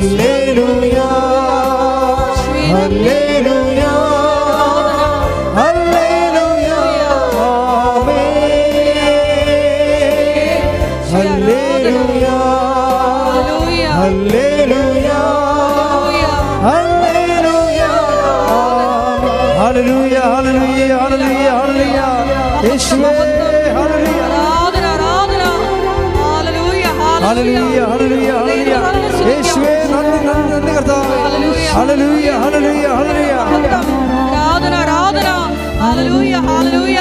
Hallelujah ഹല്ലേലൂയ hallelujah amen hallelujah ഹല്ലേലൂയ ഹല്ലേലൂയ ഹല്ലേലൂയ ഹല്ലേലൂയ ഹല്ലേലൂയ ഹല്ലേലൂയ യേശുവേ ഹല്ലേലൂയ ഹല്ലേലൂയ ഹല്ലേലൂയ ഹല്ലേലൂയ യേശുവേ നന്ദി നന്ദി കർത്താവേ ഹല്ലേലൂയ ഹല്ലേലൂയ ഹല്ലേലൂയ ആരാധന ആരാധന ഹല്ലേലൂയ ഹല്ലേലൂയ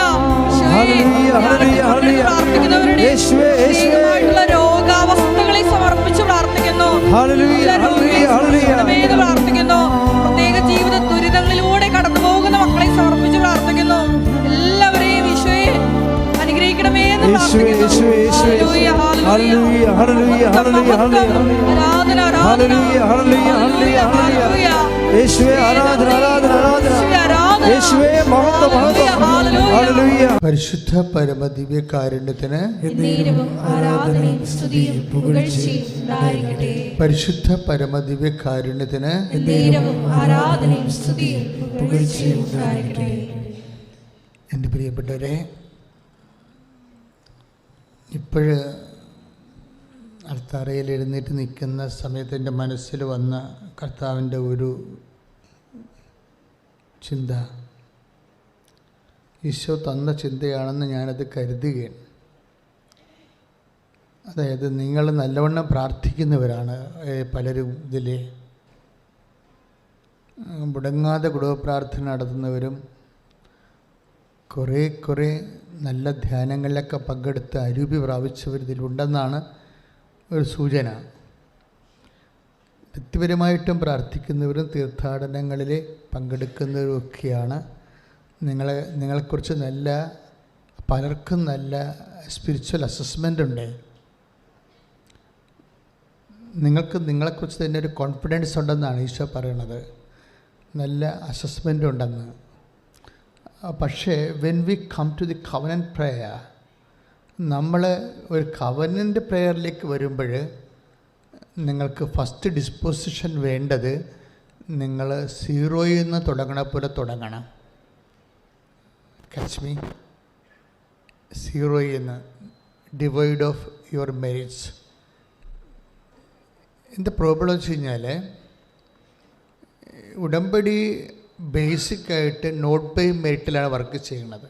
ഹല്ലേലൂയ ഹല്ലേലൂയ ഹല്ലേലൂയ യേശുവേ യേശുവേ രോഗാവസ്ഥകളെ സമർപ്പിച്ച് പ്രാർത്ഥിക്കുന്നു. ഹല്ലേലൂയ ഹല്ലേലൂയ ഹല്ലേലൂയ പ്രാർത്ഥിക്കുന്നു. പ്രത്യേക ജീവിത ദുരിതങ്ങളിലൂടെ കടന്നു പോകുന്ന മക്കളെ സമർപ്പിച്ച് പ്രാർത്ഥിക്കുന്നു. എല്ലാവരെയും ഈശോയെ അനുഗ്രഹിക്കണമേ എന്ന് പ്രാർത്ഥിക്കുന്നു. ഹല്ലേലൂയ ഹല്ലേലൂയ ഹല്ലേലൂയ ഹല്ലേലൂയ ആരാധന ആരാധന ഹല്ലേലൂയ ഹല്ലേലൂയ ഹല്ലേലൂയ യേശുവേ ആരാധന ആരാധന ആരാധന യേശുവേ മഹത്വം മഹത്വം ഹല്ലേലൂയ. പരിശുദ്ധ പരമ ദിവ്യകാരുണ്യത്തിന് ആരാധനയും സ്തുതിയും പുകഴ്ചയും ഉണ്ടായിരിക്കട്ടെ. പരിശുദ്ധ പരമ ദിവ്യകാരുണ്യത്തിന് ആരാധനയും സ്തുതിയും പുകഴ്ചയും ഉണ്ടായിരിക്കട്ടെ. എൻ്റെ പ്രിയപ്പെട്ടവരെ, ഇപ്പോഴ് അർത്താറയിൽ എഴുന്നേറ്റ് നിൽക്കുന്ന സമയത്ത് എൻ്റെ മനസ്സിൽ വന്ന കർത്താവിൻ്റെ ഒരു ചിന്ത, ഈശോ തന്ന ചിന്തയാണെന്ന് ഞാനത് കരുതുകയാണ്. അതായത് നിങ്ങൾ നല്ലവണ്ണം പ്രാർത്ഥിക്കുന്നവരാണ് പലരും ഇതിൽ, മുടങ്ങാതെ കുടുംബപ്രാർത്ഥന നടത്തുന്നവരും കുറേ നല്ല ധ്യാനങ്ങളിലൊക്കെ പങ്കെടുത്ത് അരൂപി പ്രാപിച്ചവർ ഇതിലുണ്ടെന്നാണ് ഒരു സൂചന. വ്യക്തിപരമായിട്ടും പ്രാർത്ഥിക്കുന്നവരും തീർത്ഥാടനങ്ങളിൽ പങ്കെടുക്കുന്നവരുമൊക്കെയാണ്. നിങ്ങളെക്കുറിച്ച് പലർക്കും നല്ല സ്പിരിച്വൽ അസസ്മെൻ്റ് ഉണ്ട്. നിങ്ങളെക്കുറിച്ച് തന്നെ ഒരു കോൺഫിഡൻസ് ഉണ്ടെന്നാണ് ഈശോ പറയണത്, നല്ല അസസ്മെൻ്റ് ഉണ്ടെന്ന്. പക്ഷേ when we come to the covenant prayer, നമ്മൾ ഒരു കവനൻ്റ് പ്രേയറിലേക്ക് വരുമ്പോൾ നിങ്ങൾക്ക് ഫസ്റ്റ് ഡിസ്പോസിഷൻ വേണ്ടത് നിങ്ങൾ സീറോയിൽ നിന്ന് തുടങ്ങണ പോലെ തുടങ്ങണം. കശ്മി സീറോയിൽ നിന്ന് ഡിവൈഡ് ഓഫ് യുവർ മെറിറ്റ്സ്. എന്താ പ്രോബ്ലം വെച്ച് കഴിഞ്ഞാൽ, ഉടമ്പടി ബേസിക്കായിട്ട് നോട്ട് ബൈ മെറിറ്റിലാണ് വർക്ക് ചെയ്യുന്നത്.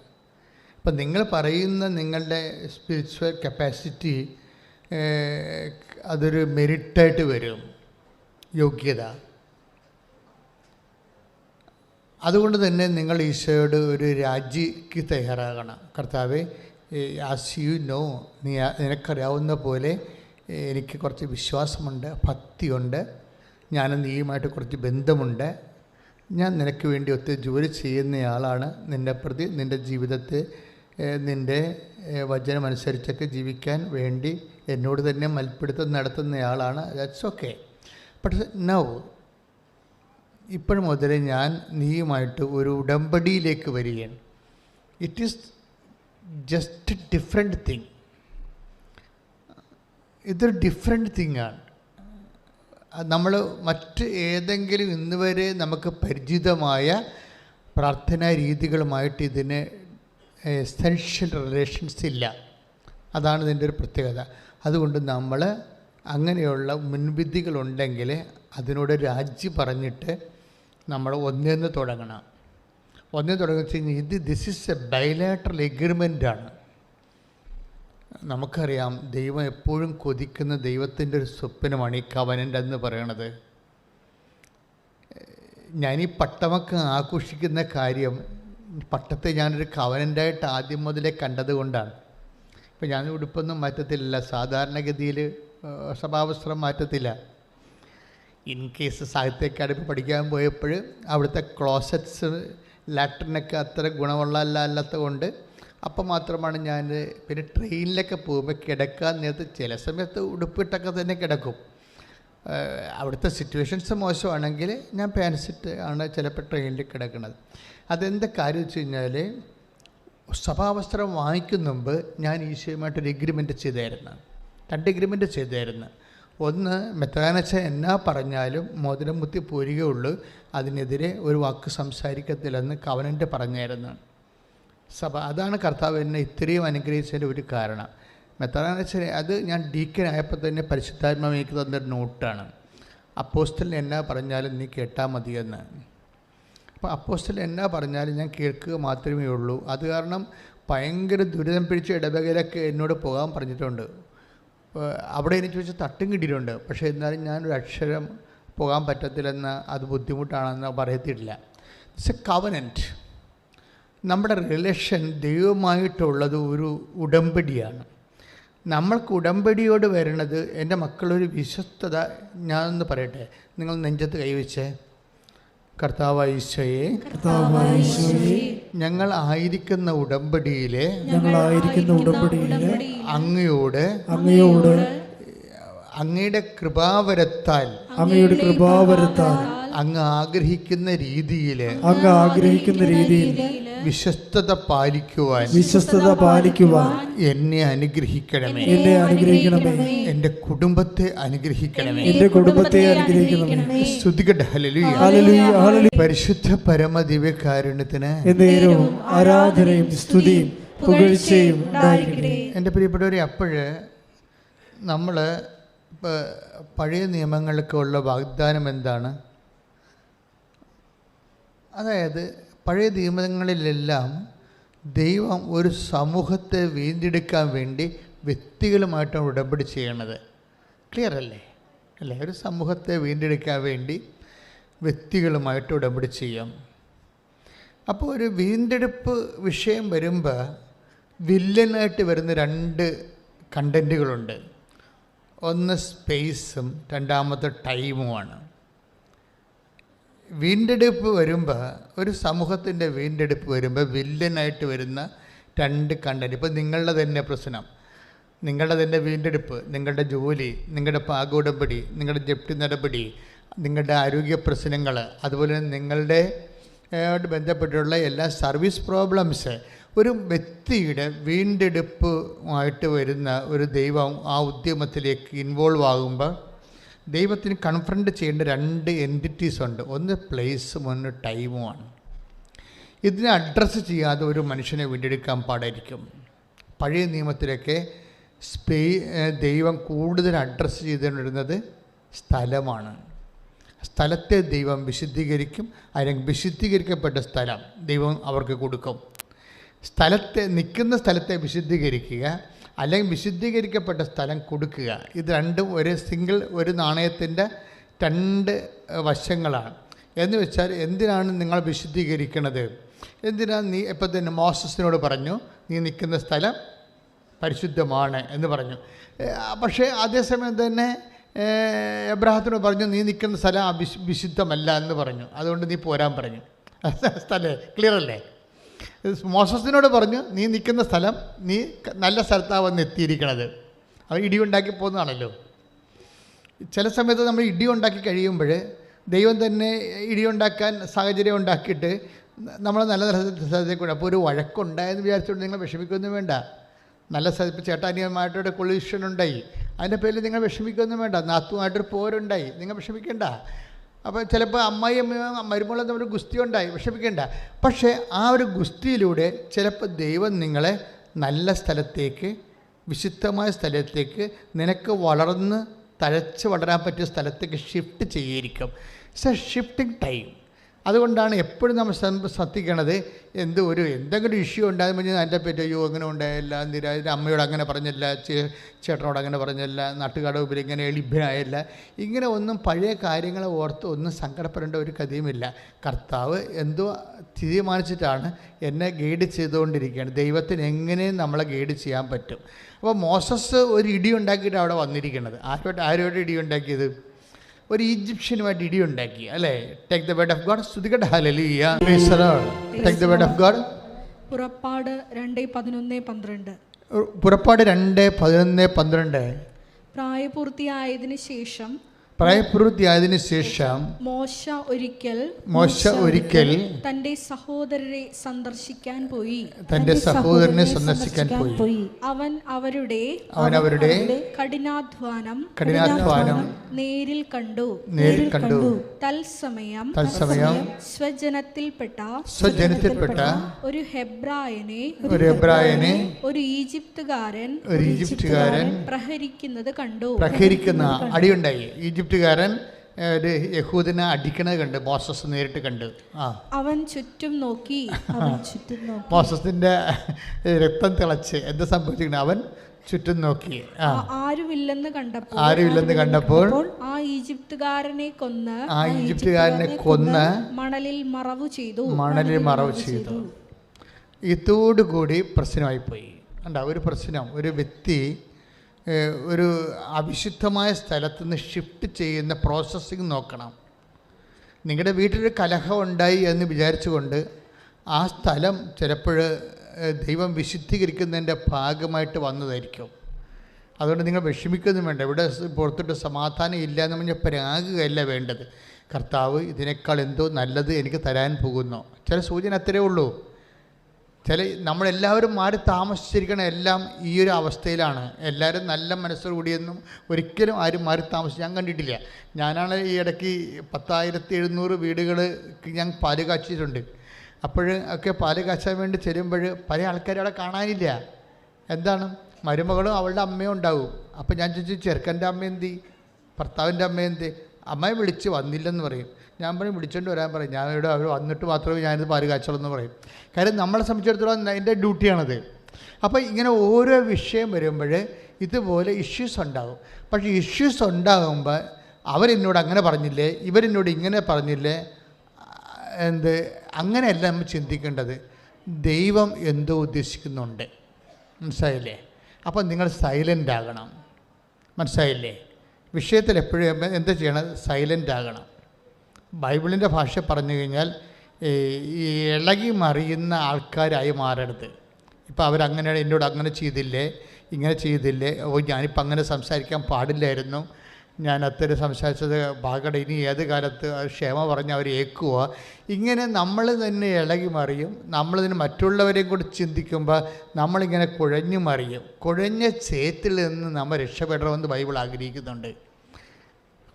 അപ്പം നിങ്ങൾ പറയുന്ന നിങ്ങളുടെ സ്പിരിച്വൽ കപ്പാസിറ്റി അതൊരു മെറിറ്റായിട്ട് വരും, യോഗ്യത. അതുകൊണ്ട് തന്നെ നിങ്ങൾ ഈശോയോട് ഒരു രാജിക്ക് തയ്യാറാകണം. കർത്താവേ, ആസ് യു നോ, നിനക്കറിയാവുന്ന പോലെ എനിക്ക് കുറച്ച് വിശ്വാസമുണ്ട്, ഭക്തിയുണ്ട്, ഞാൻ നീയുമായിട്ട് കുറച്ച് ബന്ധമുണ്ട്, ഞാൻ നിനക്ക് വേണ്ടി ഒത്തിരി ജോലി ചെയ്യുന്നയാളാണ്, നിൻ്റെ പ്രതി നിൻ്റെ ജീവിതത്തെ നിൻ്റെ വചനമനുസരിച്ചൊക്കെ ജീവിക്കാൻ വേണ്ടി എന്നോട് തന്നെ മൽപ്പിടുത്തം നടത്തുന്നയാളാണ്. That's okay. പക്ഷേ നൗ ഇപ്പോൾ മുതൽ ഞാൻ നീയുമായിട്ട് ഒരു ഉടമ്പടിയിലേക്ക് വരികയാണ്. It is just different thing. ഇതൊരു ഡിഫറെൻറ്റ് തിങ്ങാണ്. നമ്മൾ മറ്റ് ഏതെങ്കിലും ഇന്ന് വരെ നമുക്ക് പരിചിതമായ പ്രാർത്ഥനാ രീതികളുമായിട്ട് ഇതിന് എസെൻഷ്യൽ റിലേഷൻസ് ഇല്ല. അതാണ് ഇതിൻ്റെ ഒരു പ്രത്യേകത. അതുകൊണ്ട് നമ്മൾ അങ്ങനെയുള്ള മുൻവിധികളുണ്ടെങ്കിൽ അതിനോട് രാജി പറഞ്ഞിട്ട് നമ്മൾ ഒന്നേന്ന് തുടങ്ങണം. തുടങ്ങി വെച്ച് കഴിഞ്ഞാൽ ദിസ് ഈസ് എ ബൈലാറ്ററൽ എഗ്രിമെൻ്റാണ്. നമുക്കറിയാം, ദൈവം എപ്പോഴും കൊതിക്കുന്ന ദൈവത്തിൻ്റെ ഒരു സ്വപ്നമാണ് ഈ കവനൻ്റ് എന്ന് പറയണത്. ഞാനീ പട്ടമൊക്കെ ആഘോഷിക്കുന്ന കാര്യം, പട്ടത്തെ ഞാനൊരു കവനൻ്റായിട്ട് ആദ്യം മുതലേ കണ്ടത് കൊണ്ടാണ്. ഇപ്പം ഞാൻ ഉടുപ്പൊന്നും മാറ്റത്തില്ല, സാധാരണഗതിയിൽ സ്വഭാവസ്ത്രം മാറ്റത്തില്ല. ഇൻ കേസ് സാഹിത്യ അക്കാദമി പഠിക്കാൻ പോയപ്പോൾ അവിടുത്തെ ക്ലോസറ്റ്സ് ലാട്രിനൊക്കെ അത്ര ഗുണമുള്ളതല്ലാത്ത കൊണ്ട് അപ്പം മാത്രമാണ് ഞാൻ പിന്നെ ട്രെയിനിലൊക്കെ പോകുമ്പോൾ കിടക്കാൻ നേരത്ത് ചില സമയത്ത് ഉടുപ്പിട്ടൊക്കെ തന്നെ കിടക്കും. അവിടുത്തെ സിറ്റുവേഷൻസ് മോശമാണെങ്കിൽ ഞാൻ പാൻസിട്ട് ആണ് ചിലപ്പോൾ ട്രെയിനിൽ കിടക്കുന്നത്. അതെന്താ കാര്യം വെച്ച് കഴിഞ്ഞാൽ, സഭാവസ്ത്രം വാങ്ങിക്കുന്ന മുമ്പ് ഞാൻ ഈശോയുമായിട്ടൊരു എഗ്രിമെൻ്റ് ചെയ്തായിരുന്നു, 2 എഗ്രിമെൻ്റ് ചെയ്തായിരുന്നു. ഒന്ന്, മെത്രാനച്ഛൻ എന്നാ പറഞ്ഞാലും മോതിരം കുത്തി പോരുകയുള്ളൂ, അതിനെതിരെ ഒരു വാക്ക് സംസാരിക്കത്തില്ലെന്ന് കവനൻ്റ് പറഞ്ഞായിരുന്നു സഭ. അതാണ് കർത്താവ് എന്നെ ഇത്രയും അനുഗ്രഹിച്ചതിൻ്റെ ഒരു കാരണം. മെത്രാനച്ഛനെ അത് ഞാൻ ഡീക്കനായപ്പോൾ തന്നെ പരിശുദ്ധാത്മാവ് എനിക്ക് തന്നൊരു നോട്ടാണ്. അപ്പോസ്റ്റലിന് എന്നാ പറഞ്ഞാലും നീ കേട്ടാൽ മതിയെന്ന്. അപ്പോൾ അപ്പോസ്റ്റൽ എന്നാ പറഞ്ഞാലും ഞാൻ കേൾക്കുക മാത്രമേ ഉള്ളൂ. അത് കാരണം ഭയങ്കര ദുരിതം പിടിച്ച ഇടവകയിലൊക്കെ എന്നോട് പോകാൻ പറഞ്ഞിട്ടുണ്ട്. അവിടെ എനിക്ക് വെച്ച് തട്ടും കിട്ടിയിട്ടുണ്ട്. പക്ഷേ എന്നാലും ഞാനൊരു അക്ഷരം പോകാൻ പറ്റത്തില്ലെന്ന്, അത് ബുദ്ധിമുട്ടാണെന്ന് പറയത്തില്ല. It's A covenant. നമ്മുടെ റിലേഷൻ ദൈവമായിട്ടുള്ളത് ഒരു ഉടമ്പടിയാണ്. നമ്മൾക്ക് ഉടമ്പടിയോട് വരുന്നത്, എൻ്റെ മക്കളൊരു വിശ്വസ്തത. ഞാനൊന്ന് പറയട്ടെ, നിങ്ങൾ നെഞ്ചത്ത് കൈവച്ചേ. കർത്താവായ ഈശോയെ, ഞങ്ങൾ ആയിരിക്കുന്ന ഉടമ്പടിയിലെ അങ്ങയോട് അങ്ങയുടെ കൃപാവരത്താൽ അങ്ങ് ആഗ്രഹിക്കുന്ന രീതിയിൽ വിശ്വസ്തത പാലിക്കുവാൻ എന്നെ അനുഗ്രഹിക്കണമേ. എൻ്റെ കുടുംബത്തെ അനുഗ്രഹിക്കണമേ. സ്തുതിക്കട്ടെ. ഹല്ലേലൂയ. പരിശുദ്ധ പരമദിവ്യകാരുണ്യത്തിന് ആരാധനയും സ്തുതിയും പുകഴ്ചയും ഉണ്ടായിരിക്കട്ടെ. എൻ്റെ പ്രിയപ്പെട്ടവരെ, അപ്പോഴ് നമ്മൾ പഴയ നിയമങ്ങൾക്കുള്ള വാഗ്ദാനം എന്താണ്? അതായത് പഴയ നിയമങ്ങളിലെല്ലാം ദൈവം ഒരു സമൂഹത്തെ വീണ്ടെടുക്കാൻ വേണ്ടി വ്യക്തികളുമായിട്ടാണ് ഉടമ്പടി ചെയ്യണത്. ക്ലിയർ അല്ലേ? ഒരു സമൂഹത്തെ വീണ്ടെടുക്കാൻ വേണ്ടി വ്യക്തികളുമായിട്ട് ഉടമ്പടി ചെയ്യാം. അപ്പോൾ ഒരു വീണ്ടെടുപ്പ് വിഷയം വരുമ്പോൾ വില്ലനായിട്ട് വരുന്ന രണ്ട് കണ്ടൻറ്റുകളുണ്ട്. ഒന്ന് സ്പേസും രണ്ടാമത്തെ ടൈമുമാണ്. വീണ്ടെടുപ്പ് വരുമ്പോൾ, ഒരു സമൂഹത്തിൻ്റെ വീണ്ടെടുപ്പ് വരുമ്പോൾ വില്ലനായിട്ട് വരുന്ന രണ്ട് കണ്ടൻറ്റ്. ഇപ്പോൾ നിങ്ങളുടെ തന്നെ പ്രശ്നം, നിങ്ങളുടെ തന്നെ വീണ്ടെടുപ്പ്, നിങ്ങളുടെ ജോലി, നിങ്ങളുടെ പാകോടമ്പടി, നിങ്ങളുടെ ജപ്തി നടപടി, നിങ്ങളുടെ ആരോഗ്യ പ്രശ്നങ്ങൾ, അതുപോലെ നിങ്ങളുടെ ബന്ധപ്പെട്ടുള്ള എല്ലാ സർവീസ് പ്രോബ്ലംസ്, ഒരു വ്യക്തിയുടെ വീണ്ടെടുപ്പുമായിട്ട് വരുന്ന ഒരു ദൈവം ആ ഉദ്യമത്തിലേക്ക് ഇൻവോൾവ് ആകുമ്പോൾ ദൈവത്തിന് കൺഫ്രണ്ട് ചെയ്യേണ്ട രണ്ട് എൻറ്റിറ്റീസ് ഉണ്ട്. ഒന്ന് പ്ലേസും ഒന്ന് ടൈമുമാണ്. ഇതിനെ അഡ്രസ്സ് ചെയ്യാതെ ഒരു മനുഷ്യനെ വീണ്ടെടുക്കാൻ പാടായിരിക്കും. പഴയ നിയമത്തിലൊക്കെ ദൈവം കൂടുതൽ അഡ്രസ്സ് ചെയ്തുകൊണ്ടിരുന്നത് സ്ഥലമാണ്. സ്ഥലത്തെ ദൈവം വിശുദ്ധീകരിക്കും, അല്ലെങ്കിൽ വിശുദ്ധീകരിക്കപ്പെട്ട സ്ഥലം ദൈവം അവർക്ക് കൊടുക്കും. നിൽക്കുന്ന സ്ഥലത്തെ വിശുദ്ധീകരിക്കുക, അല്ലെങ്കിൽ വിശുദ്ധീകരിക്കപ്പെട്ട സ്ഥലം കൊടുക്കുക. ഇത് രണ്ടും ഒരു നാണയത്തിൻ്റെ രണ്ട് വശങ്ങളാണ്. എന്ന് വെച്ചാൽ, എന്തിനാണ് നിങ്ങൾ വിശുദ്ധീകരിക്കുന്നത്? എന്തിനാണ് നീ ഇപ്പം തന്നെ മോസസിനോട് പറഞ്ഞു നീ നിൽക്കുന്ന സ്ഥലം പരിശുദ്ധമാണ് എന്ന് പറഞ്ഞു. പക്ഷേ അതേസമയം തന്നെ എബ്രാഹത്തിനോട് പറഞ്ഞു നീ നിൽക്കുന്ന സ്ഥലം വിശുദ്ധമല്ല എന്ന് പറഞ്ഞു. അതുകൊണ്ട് നീ പോരാൻ പറഞ്ഞു. സ്ഥലം ക്ലിയർ അല്ലേ? മോസസിനോട് പറഞ്ഞു നീ നിൽക്കുന്ന സ്ഥലം നീ നല്ല സ്ഥലത്താണ് വന്ന് എത്തിയിരിക്കണത്. അവർ ഇടിയുണ്ടാക്കി പോകുന്നതാണല്ലോ. ചില സമയത്ത് നമ്മൾ ഇടിയുണ്ടാക്കി കഴിയുമ്പോൾ ദൈവം തന്നെ ഇടിയുണ്ടാക്കാൻ സാഹചര്യം ഉണ്ടാക്കിയിട്ട് നമ്മൾ നല്ല സ്ഥലത്തേക്ക് കൊണ്ട്. അപ്പോൾ ഒരു വഴക്കുണ്ടായെന്ന് വിചാരിച്ചുകൊണ്ട് നിങ്ങൾ വിഷമിക്കൊന്നും വേണ്ട. നല്ല സ്ഥലത്ത് ചേട്ടാനിയമായിട്ടൊരു കൊളീഷൻ ഉണ്ടായി, അതിൻ്റെ പേരിൽ നിങ്ങൾ വിഷമിക്കൊന്നും വേണ്ട. നാത്തുമായിട്ടൊരു പോരുണ്ടായി, നിങ്ങൾ വിഷമിക്കേണ്ട. അപ്പോൾ ചിലപ്പോൾ അമ്മായിയും മരുമോളും തമ്മിൽ ഗുസ്തി ഉണ്ടായി, വിഷമിക്കേണ്ട. പക്ഷേ ആ ഒരു ഗുസ്തിയിലൂടെ ചിലപ്പോൾ ദൈവം നിങ്ങളെ നല്ല സ്ഥലത്തേക്ക്, വിശുദ്ധമായ സ്ഥലത്തേക്ക്, നിനക്ക് വളർന്ന് തഴച്ച് വളരാൻ പറ്റിയ സ്ഥലത്തേക്ക് ഷിഫ്റ്റ് ചെയ്തിരിക്കും. It's A shifting time. അതുകൊണ്ടാണ് എപ്പോഴും നമ്മൾ ശ്രദ്ധിക്കണത്, എന്തെങ്കിലും ഇഷ്യൂ ഉണ്ടാകുമ്പോൾ അതിൻ്റെ പറ്റി അയ്യോ അങ്ങനെ ഉണ്ടായില്ല, അമ്മയോട് അങ്ങനെ പറഞ്ഞില്ല, ചേട്ടനോട് അങ്ങനെ പറഞ്ഞില്ല, നാട്ടുകാരുടെ മുമ്പിൽ ഇങ്ങനെ എളിഭ്യനായില്ല, ഇങ്ങനെ ഒന്നും പഴയ കാര്യങ്ങളെ ഓർത്ത് ഒന്നും സങ്കടപ്പെടേണ്ട ഒരു കഥയുമില്ല. കർത്താവ് എന്തോ തീരുമാനിച്ചിട്ടാണ് എന്നെ ഗൈഡ് ചെയ്തുകൊണ്ടിരിക്കുകയാണ്. ദൈവത്തിന് എങ്ങനെ നമ്മളെ ഗൈഡ് ചെയ്യാൻ പറ്റും. അപ്പോൾ മോസസ് ഒരു ഇടി ഉണ്ടാക്കിയിട്ട് അവിടെ വന്നിരിക്കുന്നത്. ആരോട് ഇടി ഉണ്ടാക്കിയത്? ഒരു ഈജിപ്ഷ്യനുമായിട്ട് ഇടിയുണ്ടാക്കി അല്ലേ? Take the word of God. സ്തുതിക്കട്ടെ. ഹല്ലേലൂയ. Praise the Lord. Take the word of God. പുറപ്പാട് 2:11-12. പുറപ്പാട് 2:11-12. പ്രായപൂർത്തിയായതിനു ശേഷം പ്രായപൂർത്തിയായതിനു ശേഷം മോശ ഒരിക്കൽ തന്റെ സഹോദരരെ സന്ദർശിക്കാൻ പോയി. അവൻ അവരുടെ കഠിനാധ്വാനം നേരിൽ കണ്ടു. തത്സമയം സ്വജനത്തിൽപ്പെട്ട ഒരു ഹെബ്രായനെ ഒരു ഈജിപ്തുകാരൻ പ്രഹരിക്കുന്നത് കണ്ടു. അടിയുണ്ടായി. ഈജിപ്തുകാരൻ ഒരു യഹൂദനെ അടിക്കണത് കണ്ട് മോസസ് നേരിട്ട് കണ്ടു. അവൻ ചുറ്റും നോക്കി. മോസസിന്റെ രക്തം തിളച്ച് എന്താ സംഭവിച്ചിരിക്കുന്നത്? അവൻ ചുറ്റും നോക്കി. ആരുമില്ലെന്ന് കണ്ടപ്പോൾ ആ ഈജിപ്തുകാരനെ കൊന്ന് മണലിൽ മറവു ചെയ്തു. ഇതോടുകൂടി പ്രശ്നമായിപ്പോയി. ഒരു പ്രശ്നം, ഒരു വ്യക്തി ഒരു അവിശുദ്ധമായ സ്ഥലത്ത് നിന്ന് ഷിഫ്റ്റ് ചെയ്യുന്ന പ്രോസസ്സിങ് നോക്കണം. നിങ്ങളുടെ വീട്ടിലൊരു കലഹം ഉണ്ടായി എന്ന് വിചാരിച്ചുകൊണ്ട് ആ സ്ഥലം ചിലപ്പോൾ ദൈവം വിശുദ്ധീകരിക്കുന്നതിൻ്റെ ഭാഗമായിട്ട് വന്നതായിരിക്കും. അതുകൊണ്ട് നിങ്ങൾ വിഷമിക്കൊന്നും വേണ്ട. ഇവിടെ പുറത്തോട്ട് സമാധാനം ഇല്ല എന്ന് പറഞ്ഞാൽ പരാകുകയല്ല വേണ്ടത്. കർത്താവ് ഇതിനേക്കാൾ എന്തോ നല്ലത് എനിക്ക് തരാൻ പോകുന്നു. ചില സൂചന അത്രയേ ഉള്ളൂ. നമ്മളെല്ലാവരും മാറി താമസിച്ചിരിക്കണം. എല്ലാം ഈ ഒരു അവസ്ഥയിലാണ്. എല്ലാവരും നല്ല മനസ്സോടുകൂടിയൊന്നും ഒരിക്കലും ആരും മാറി താമസിച്ച് ഞാൻ കണ്ടിട്ടില്ല. ഞാനാണ് ഈ ഇടയ്ക്ക് 10,700 വീടുകൾ ഞാൻ പാല് കാച്ചിട്ടുണ്ട്. ഒക്കെ പാല് കാച്ചാൻ വേണ്ടി ചെല്ലുമ്പോൾ പല ആൾക്കാരും അവിടെ കാണാനില്ല. എന്താണ്? മരുമകളും അവളുടെ അമ്മയും ഉണ്ടാവും. അപ്പോൾ ഞാൻ ചോദിച്ചു, ചെറുക്കൻ്റെ അമ്മ എന്തി, ഭർത്താവിൻ്റെ അമ്മ എന്തി? അമ്മയെ വിളിച്ച് വന്നില്ലെന്ന് പറയും. ഞാൻ വിളിച്ചുകൊണ്ട് വരാൻ പറയും. ഞാൻ ഇവിടെ അവർ വന്നിട്ട് മാത്രമേ ഞാനിത് പാല് കാച്ചുള്ളൂ എന്ന് പറയും. കാര്യം നമ്മളെ സംബന്ധിച്ചിടത്തോളം എൻ്റെ ഡ്യൂട്ടിയാണത്. അപ്പോൾ ഇങ്ങനെ ഓരോ വിഷയം വരുമ്പോൾ ഇതുപോലെ ഇഷ്യൂസ് ഉണ്ടാകും. പക്ഷേ ഇഷ്യൂസ് ഉണ്ടാകുമ്പോൾ അവരെന്നോട് അങ്ങനെ പറഞ്ഞില്ലേ, ഇവരെന്നോട് ഇങ്ങനെ പറഞ്ഞില്ലേ, അങ്ങനെയല്ല നമ്മൾ ചിന്തിക്കേണ്ടത്. ദൈവം എന്തോ ഉദ്ദേശിക്കുന്നുണ്ട്. മനസ്സിലായില്ലേ? അപ്പോൾ നിങ്ങൾ സൈലൻ്റ് ആകണം. മനസ്സിലായില്ലേ? വിഷയത്തിൽ എപ്പോഴും എന്താ ചെയ്യണം? സൈലൻ്റ് ആകണം. ബൈബിളിൻ്റെ ഭാഷ പറഞ്ഞു കഴിഞ്ഞാൽ ഈ ഇളകി മറിയുന്ന ആൾക്കാരായി മാറരുത്. ഇപ്പോൾ അവരങ്ങനെ എന്നോട് അങ്ങനെ ചെയ്തില്ലേ, ഇങ്ങനെ ചെയ്തില്ലേ, ഞാനിപ്പോൾ അങ്ങനെ സംസാരിക്കാൻ പാടില്ലായിരുന്നു, ഞാൻ അത്തരം സംസാരിച്ചത് ഭാഗയുടെ ഇനി ഏത് കാലത്ത് ക്ഷമ പറഞ്ഞ് അവർ ഏക്കുക. ഇങ്ങനെ നമ്മൾ തന്നെ ഇളകി മറിയും. നമ്മളിതിന് മറ്റുള്ളവരെയും കൂടി ചിന്തിക്കുമ്പോൾ നമ്മളിങ്ങനെ കുഴഞ്ഞു മറിയും. കുഴഞ്ഞ ചേറ്റിൽ നിന്ന് നമ്മൾ രക്ഷപ്പെടണമെന്ന് ബൈബിൾ ആഗ്രഹിക്കുന്നുണ്ട്.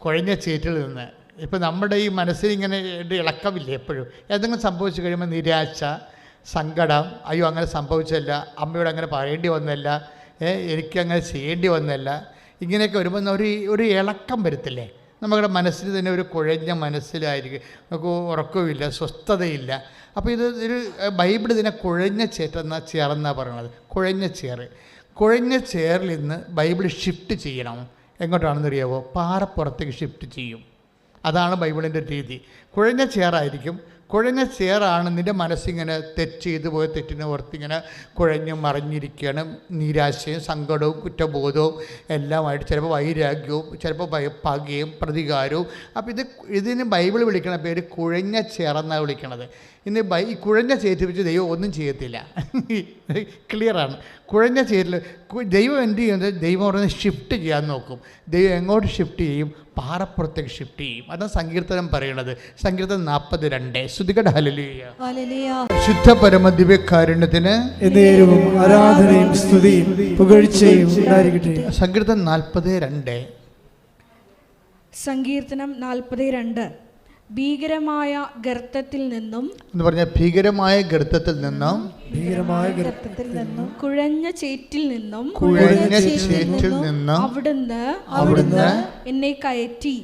കുഴഞ്ഞ ചേറ്റിൽ നിന്ന്. ഇപ്പോൾ നമ്മുടെ ഈ മനസ്സിലിങ്ങനെ ഇളക്കമില്ലേ എപ്പോഴും? എന്തെങ്കിലും സംഭവിച്ചു കഴിയുമ്പോൾ നിരാശ, സങ്കടം, അയ്യോ അങ്ങനെ സംഭവിച്ചല്ല, അമ്മയോട് അങ്ങനെ പറയേണ്ടി വന്നല്ല, എനിക്കങ്ങനെ ചെയ്യേണ്ടി വന്നല്ല, ഇങ്ങനെയൊക്കെ വരുമ്പോൾ ഒരു ഇളക്കം വരത്തില്ലേ? നമ്മുടെ മനസ്സിൽ തന്നെ ഒരു കുഴഞ്ഞ മനസ്സിലായിരിക്കും. നമുക്ക് ഉറക്കമില്ല, സ്വസ്ഥതയില്ല. അപ്പോൾ ഒരു ബൈബിൾ ഇതിനെ കുഴഞ്ഞ ചേറെന്നാണ് പറയണത്. കുഴഞ്ഞ ചേറിൽ നിന്ന് ബൈബിൾ ഷിഫ്റ്റ് ചെയ്യണം. എങ്ങോട്ടാണെന്നറിയാവോ? പാറപ്പുറത്തേക്ക് ഷിഫ്റ്റ് ചെയ്യും. അതാണ് ബൈബിളിൻ്റെ രീതി. കുഴഞ്ഞ ചേറായിരിക്കും. കുഴഞ്ഞ ചേറാണ് നിൻ്റെ മനസ്സിങ്ങനെ ചെയ്തു പോയ തെറ്റിനെ ഓർത്തിങ്ങനെ കുഴഞ്ഞു മറിഞ്ഞിരിക്കുകയാണ്. നിരാശയും സങ്കടവും കുറ്റബോധവും എല്ലാമായിട്ട്, ചിലപ്പോൾ വൈരാഗ്യവും, ചിലപ്പോൾ പകയും പ്രതികാരവും. അപ്പോൾ ഇതിന് ബൈബിൾ വിളിക്കണ പേര് കുഴഞ്ഞ ചേറെന്നാണ് വിളിക്കണത്. ഇന്ന് ഈ കുഴഞ്ഞ ചേറ്റ് വെച്ച് ദൈവം ഒന്നും ചെയ്യത്തില്ല. ക്ലിയറാണ്. കുഴഞ്ഞ ചേരിൽ ദൈവം എന്ത് ചെയ്യുന്നത്? ദൈവം പറയുന്നത് ഷിഫ്റ്റ് ചെയ്യാൻ നോക്കും. ദൈവം എങ്ങോട്ട് ഷിഫ്റ്റ് ചെയ്യും? പാറപ്പുറത്തേക്ക് ഷിഫ്റ്റ് ചെയ്യും. അതാണ് സങ്കീർത്തനം പറയണത്. സങ്കീർത്തനം 42. ശ്രുതികട ഹല്ലേലൂയ. ശുദ്ധ പരമ ദിവ്യകാരുണ്യത്തിന് ആരാധനയും സ്തുതിയും പുകഴ്ചയും ഉണ്ടായിരിക്കട്ടെ. സങ്കീർത്തനം 42. സങ്കീർത്തനം 42. ഭീകരമായ ഗർത്തത്തിൽ നിന്നും എന്ന് പറഞ്ഞ ഭീകരമായ ഗർത്തത്തിൽ നിന്നും കുഴഞ്ഞ ചേറ്റിൽ നിന്നും അവിടുന്ന് എന്നെ കയറ്റി.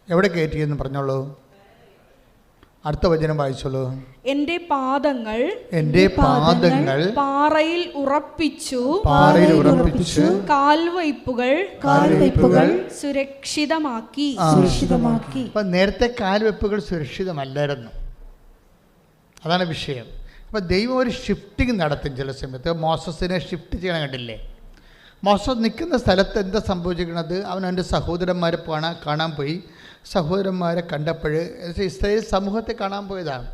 എവിടെ കയറ്റി എന്ന് പറഞ്ഞോളൂ. അടുത്ത വചനം വായിച്ചോളൂ. എന്റെ പാദങ്ങൾ പാറയിൽ ഉറപ്പിച്ചു, കാൽവയ്പ്പുകൾ സുരക്ഷിതമാക്കി. അപ്പം നേരത്തെ കാൽവയ്പ്പുകൾ സുരക്ഷിതമല്ലായിരുന്നു. അതാണ് വിഷയം. അപ്പം ദൈവം ഒരു ഷിഫ്റ്റിങ് നടത്തും. ചില സമയത്ത് മോസസിനെ ഷിഫ്റ്റ് ചെയ്യണം. കണ്ടില്ലേ? മോസസ് നിൽക്കുന്ന സ്ഥലത്ത് എന്താ സംഭവിച്ചിരിക്കുന്നത്? അവൻ അവൻ്റെ സഹോദരന്മാരെ കാണാൻ പോയി. സഹോദരന്മാരെ കണ്ടപ്പോൾ ഇസ്രായേൽ സമൂഹത്തെ കാണാൻ പോയതാണ്.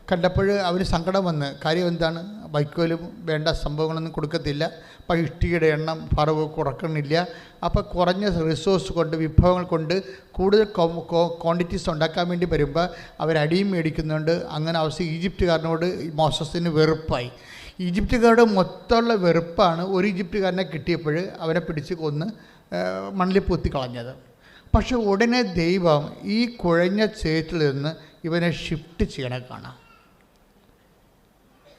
കണ്ടപ്പോൾ അവന് സങ്കടം വന്ന്. കാര്യം എന്താണ്? വൈക്കോലും വേണ്ട സംഭവങ്ങളൊന്നും കൊടുക്കത്തില്ല. അപ്പോൾ ഇഷ്ടികയുടെ എണ്ണം ഫറവ് കുറക്കണില്ല. അപ്പോൾ കുറഞ്ഞ റിസോഴ്സ് കൊണ്ട്, വിഭവങ്ങൾ കൊണ്ട് കൂടുതൽ ക്വാണ്ടിറ്റീസ് ഉണ്ടാക്കാൻ വേണ്ടി വരുമ്പോൾ അവരടിയും മേടിക്കുന്നുണ്ട്. അങ്ങനെ അവസ്ഥ ഈജിപ്തുകാരനോട് മോസസിന് വെറുപ്പായി. ഈജിപ്തുകാരുടെ മൊത്തമുള്ള വെറുപ്പാണ് ഒരു ഈജിപ്തുകാരനെ കിട്ടിയപ്പോൾ അവനെ പിടിച്ച് കൊന്ന് മണ്ണിൽ പൊത്തിക്കളഞ്ഞത്. പക്ഷെ ഉടനെ ദൈവം ഈ കുഴഞ്ഞ ചേറ്റിൽ നിന്ന് ഇവനെ ഷിഫ്റ്റ് ചെയ്യണേ കാണാം,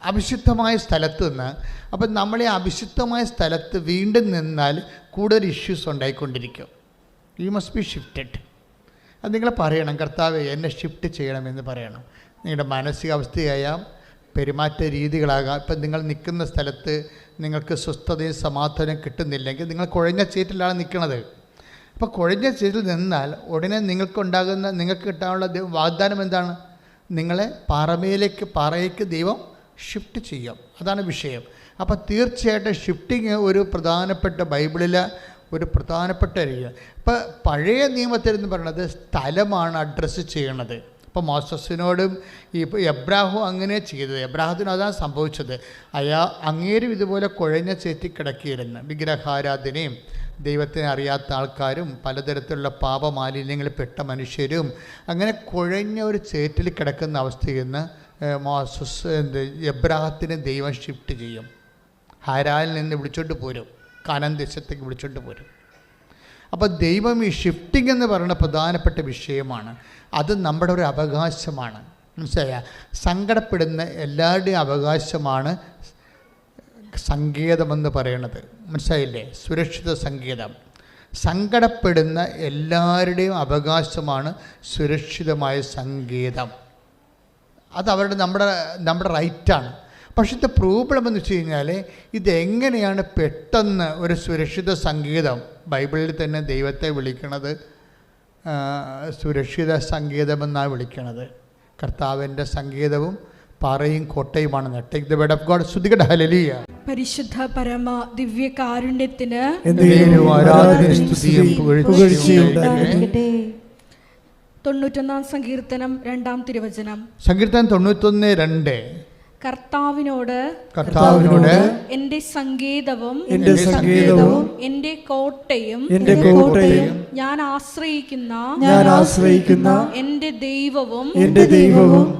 അവിശുദ്ധമായ സ്ഥലത്ത് നിന്ന്. അപ്പം നമ്മളെ അവിശുദ്ധമായ സ്ഥലത്ത് വീണ്ടും നിന്നാൽ കൂടുതൽ ഇഷ്യൂസ് ഉണ്ടായിക്കൊണ്ടിരിക്കും. You must be shifted. അത് നിങ്ങൾ പറയണം, കർത്താവേ എന്നെ ഷിഫ്റ്റ് ചെയ്യണമെന്ന് പറയണം. നിങ്ങളുടെ മാനസികാവസ്ഥയായാം, പെരുമാറ്റ രീതികളാകാം. ഇപ്പം നിങ്ങൾ നിൽക്കുന്ന സ്ഥലത്ത് നിങ്ങൾക്ക് സ്വസ്ഥതയും സമാധാനം കിട്ടുന്നില്ലെങ്കിൽ നിങ്ങൾ കുഴഞ്ഞ ചേറ്റിലാണ് നിൽക്കുന്നത്. അപ്പോൾ കുഴഞ്ഞ ചേറ്റിൽ നിന്നാൽ ഉടനെ നിങ്ങൾക്ക് കിട്ടാനുള്ള വാഗ്ദാനം എന്താണ്? നിങ്ങളെ പാറയ്ക്ക് ദൈവം ഷിഫ്റ്റ് ചെയ്യും. അതാണ് വിഷയം. അപ്പോൾ തീർച്ചയായിട്ടും ഷിഫ്റ്റിങ് ഒരു പ്രധാനപ്പെട്ട ബൈബിളിലെ ഒരു പ്രധാനപ്പെട്ട രീതി. ഇപ്പോൾ പഴയ നിയമത്തിൽ എന്ന് പറയുന്നത് സ്ഥലമാണ് അഡ്രസ്സ് ചെയ്യണത്. ഇപ്പോൾ മോസസിനോടും ഇപ്പോൾ എബ്രാഹും അങ്ങനെ ചെയ്തത്. എബ്രാഹത്തിന് അതാണ് സംഭവിച്ചത്. അങ്ങേരും ഇതുപോലെ കുഴഞ്ഞ ചേറ്റി കിടക്കിയിരുന്നു. വിഗ്രഹാരാധനയും ദൈവത്തിനെ അറിയാത്ത ആൾക്കാരും പലതരത്തിലുള്ള പാപമാലിന്യങ്ങളിൽ പെട്ട മനുഷ്യരും അങ്ങനെ കുഴഞ്ഞ ഒരു ചേറ്റിൽ കിടക്കുന്ന അവസ്ഥയിൽ നിന്ന് എബ്രാഹത്തിനെ ദൈവം ഷിഫ്റ്റ് ചെയ്യും. ഹാരാനിൽ നിന്ന് വിളിച്ചോണ്ട് പോരും, കാനാൻ ദേശത്തേക്ക് വിളിച്ചോണ്ട് പോരും. അപ്പോൾ ദൈവം ഈ ഷിഫ്റ്റിംഗ് എന്ന് പറയുന്ന പ്രധാനപ്പെട്ട വിഷയമാണ്. അത് നമ്മുടെ ഒരു അവകാശമാണ്. മനസ്സിലായ? സങ്കടപ്പെടുന്ന എല്ലാവരുടെയും അവകാശമാണ് സങ്കേതമെന്ന് പറയണത്. മനസ്സിലായില്ലേ? സുരക്ഷിത സങ്കേതം. സങ്കടപ്പെടുന്ന എല്ലാവരുടെയും അവകാശമാണ് സുരക്ഷിതമായ സങ്കേതം. അത് നമ്മുടെ റൈറ്റാണ്. പക്ഷേ ഇത് പ്രോബ്ലം എന്ന് വെച്ച് കഴിഞ്ഞാൽ ഇതെങ്ങനെയാണ് പെട്ടെന്ന് ഒരു സുരക്ഷിത സങ്കേതം? ബൈബിളിൽ തന്നെ ദൈവത്തെ വിളിക്കണത് സുരക്ഷിത സങ്കേതമെന്നാണ് വിളിക്കണത്. കർത്താവിൻ്റെ സങ്കേതവും പാറയും കോട്ടയുമാണ്. Take the word of God. സ്തുതിക്കട്ടെ. ഹല്ലേലൂയ. പരിശുദ്ധ പരമ ദിവ്യ കാരുണ്യത്തിന് ആരാധനയും സ്തുതിയും പുകഴ്ചയും ഉണ്ടായിരിക്കട്ടെ. 91 സങ്കീർത്തനം 2 തിരുവചനം. സങ്കീർത്തനം 91:2. കർത്താവിനോട് എന്റെ സങ്കേതവും എന്റെ കോട്ടയും ഞാൻ ആശ്രയിക്കുന്ന എന്റെ ദൈവവും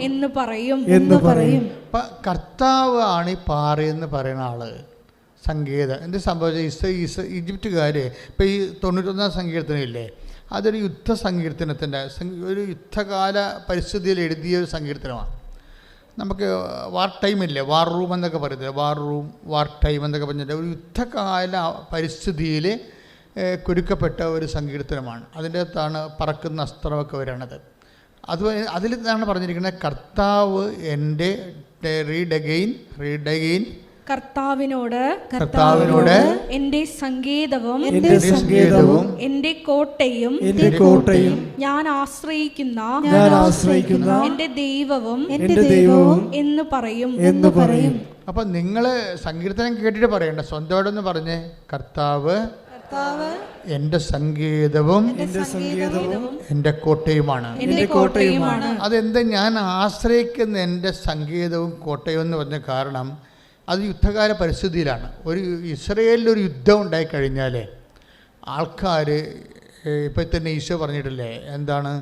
എന്ന് പറയും. കർത്താവ് ആണ് ഈ പാറയെന്ന് പറയുന്ന ആള്. സങ്കേതം എന്ത് സംഭവിച്ച ഈജിപ്തുകാർ ഇപ്പം ഈ 91 സങ്കീർത്തനം ഇല്ലേ, അതൊരു യുദ്ധ സങ്കീർത്തനത്തിൻ്റെ ഒരു യുദ്ധകാല പരിസ്ഥിതിയിൽ എഴുതിയ ഒരു സങ്കീർത്തനമാണ്. നമുക്ക് വാർ ടൈമില്ലേ, വാർ റൂം എന്നൊക്കെ പറയുന്നത്, വാർ ടൈം എന്നൊക്കെ പറഞ്ഞിട്ട് ഒരു യുദ്ധകാല പരിസ്ഥിതിയിൽ കുരുക്കപ്പെട്ട ഒരു സങ്കീർത്തനമാണ്. അതിൻ്റെ അകത്താണ് പറക്കുന്ന അസ്ത്രമൊക്കെ വരണത്. അതിൽ നിന്നാണ് പറഞ്ഞിരിക്കുന്നത് കർത്താവ് എൻ്റെ റീഡ് അഗെയിൻ കർത്താവിനോട് എന്റെ സങ്കേതവും എന്റെ കോട്ടയും ഞാൻ ആശ്രയിക്കുന്ന എന്റെ ദൈവവും എന്ന് പറയും. അപ്പൊ നിങ്ങള് സങ്കീർത്തനം കേട്ടിട്ട് പറയണ്ട, സ്വന്തമായിട്ടൊന്ന് പറഞ്ഞേ, കർത്താവ് എന്റെ സങ്കേതവും എന്റെ കോട്ടയുമാണ്. അതെന്താ ഞാൻ ആശ്രയിക്കുന്ന എൻ്റെ സങ്കേതവും കോട്ടയും എന്ന് പറഞ്ഞ കാരണം അത് യുദ്ധകാല പരിസ്ഥിതിയിലാണ്. ഒരു ഇസ്രയേലിലൊരു യുദ്ധം ഉണ്ടായിക്കഴിഞ്ഞാൽ ആൾക്കാർ ഇപ്പോൾ തന്നെ ഈശോ പറഞ്ഞിട്ടില്ലേ, എന്താണ്,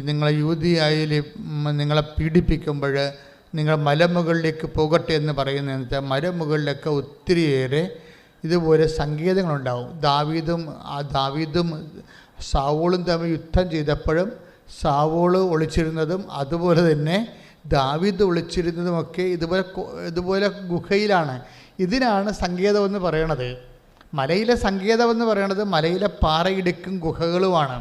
നിങ്ങളെ യൂദയായിൽ നിങ്ങളെ പീഡിപ്പിക്കുമ്പോൾ നിങ്ങൾ മലമുകളിലേക്ക് പോകട്ടെ എന്ന് പറയുന്നതെന്ന് വെച്ചാൽ മലമുകളിലൊക്കെ ഒത്തിരിയേറെ ഇതുപോലെ സങ്കേതങ്ങളുണ്ടാവും. ദാവീദും സാവോളും തമ്മിൽ യുദ്ധം ചെയ്തപ്പോഴും സാവോള് ഒളിച്ചിരുന്നതും അതുപോലെ തന്നെ ദാവീദ് ഒളിച്ചിരുന്നതുമൊക്കെ ഇതുപോലെ ഗുഹയിലാണ്. ഇതിനാണ് സങ്കേതമെന്ന് പറയണത്. മലയിലെ സങ്കേതമെന്ന് പറയണത് മലയിലെ പാറയിടുക്കും ഗുഹകളുമാണ്.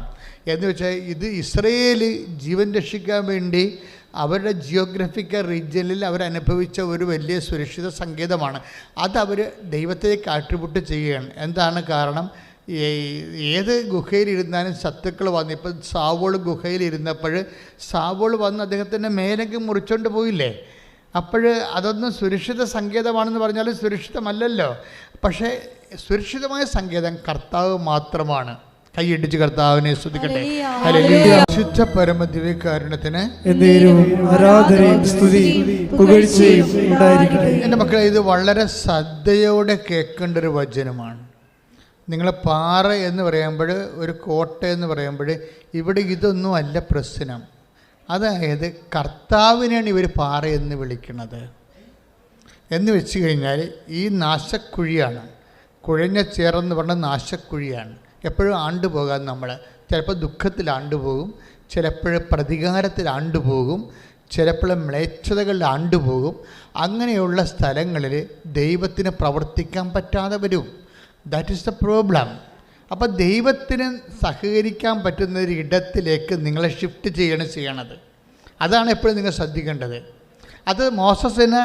എന്ന് വെച്ചാൽ ഇത് ഇസ്രയേൽ ജീവൻ രക്ഷിക്കാൻ വേണ്ടി അവരുടെ ജിയോഗ്രഫിക്കൽ റീജിയനിൽ അവരനുഭവിച്ച ഒരു വലിയ സുരക്ഷിത സങ്കേതമാണ്. അതവർ ദൈവത്തേക്ക് ആട്രിബ്യൂട്ട് ചെയ്യുകയാണ്. എന്താണ് കാരണം? ഏത് ഗുഹയിലിരുന്നാലും ശത്രുക്കൾ വന്ന്, ഇപ്പം സാവോൾ ഗുഹയിലിരുന്നപ്പോൾ സാവോൾ വന്ന് അദ്ദേഹത്തിൻ്റെ മേലേക്ക് മുറിച്ചുകൊണ്ട് പോയില്ലേ? അപ്പോൾ അതൊന്നും സുരക്ഷിത സങ്കേതമാണെന്ന് പറഞ്ഞാൽ സുരക്ഷിതമല്ലല്ലോ. പക്ഷേ സുരക്ഷിതമായ സങ്കേതം കർത്താവ് മാത്രമാണ്. കൈയിടിച്ച് കർത്താവിനെ സ്തുതിക്കട്ടെ. ശുദ്ധ പരമദിവ്യകാരുണ്യത്തിന് ആരാധനയും സ്തുതിയും പുകഴ്ചയും ഉണ്ടായിരിക്കട്ടെ. എൻ്റെ മക്കളെ, ഇത് വളരെ ശ്രദ്ധയോടെ കേൾക്കേണ്ട ഒരു വചനമാണ്. നിങ്ങൾ പാറ എന്ന് പറയുമ്പോൾ, ഒരു കോട്ട എന്ന് പറയുമ്പോൾ ഇവിടെ ഇതൊന്നും അല്ല പ്രശ്നം. അതായത് കർത്താവിനെയാണ് ഇവർ പാറ എന്ന് വിളിക്കുന്നത്. എന്ന് വെച്ച് കഴിഞ്ഞാൽ ഈ നാശക്കുഴിയാണ്, കുഴഞ്ഞ ചേറെന്ന് പറഞ്ഞ നാശക്കുഴിയാണ്. എപ്പോഴും ആണ്ടുപോകാൻ നമ്മൾ ചിലപ്പോൾ ദുഃഖത്തിൽ ആണ്ടുപോകും, ചിലപ്പോൾ പ്രതികാരത്തിൽ ആണ്ടുപോകും, ചിലപ്പോൾ മ്ലേച്ഛതകളിൽ ആണ്ടുപോകും. അങ്ങനെയുള്ള സ്ഥലങ്ങളിൽ ദൈവത്തിന് പ്രവർത്തിക്കാൻ പറ്റാതെ വരും. That is the problem. അപ്പോൾ ദൈവത്തിന് സഹകരിക്കാൻ പറ്റുന്ന ഒരു ഇടത്തിലേക്ക് നിങ്ങളെ ഷിഫ്റ്റ് ചെയ്യണത്. അതാണ് എപ്പോഴും നിങ്ങൾ ശ്രദ്ധിക്കേണ്ടത്. അത് മോസസിന്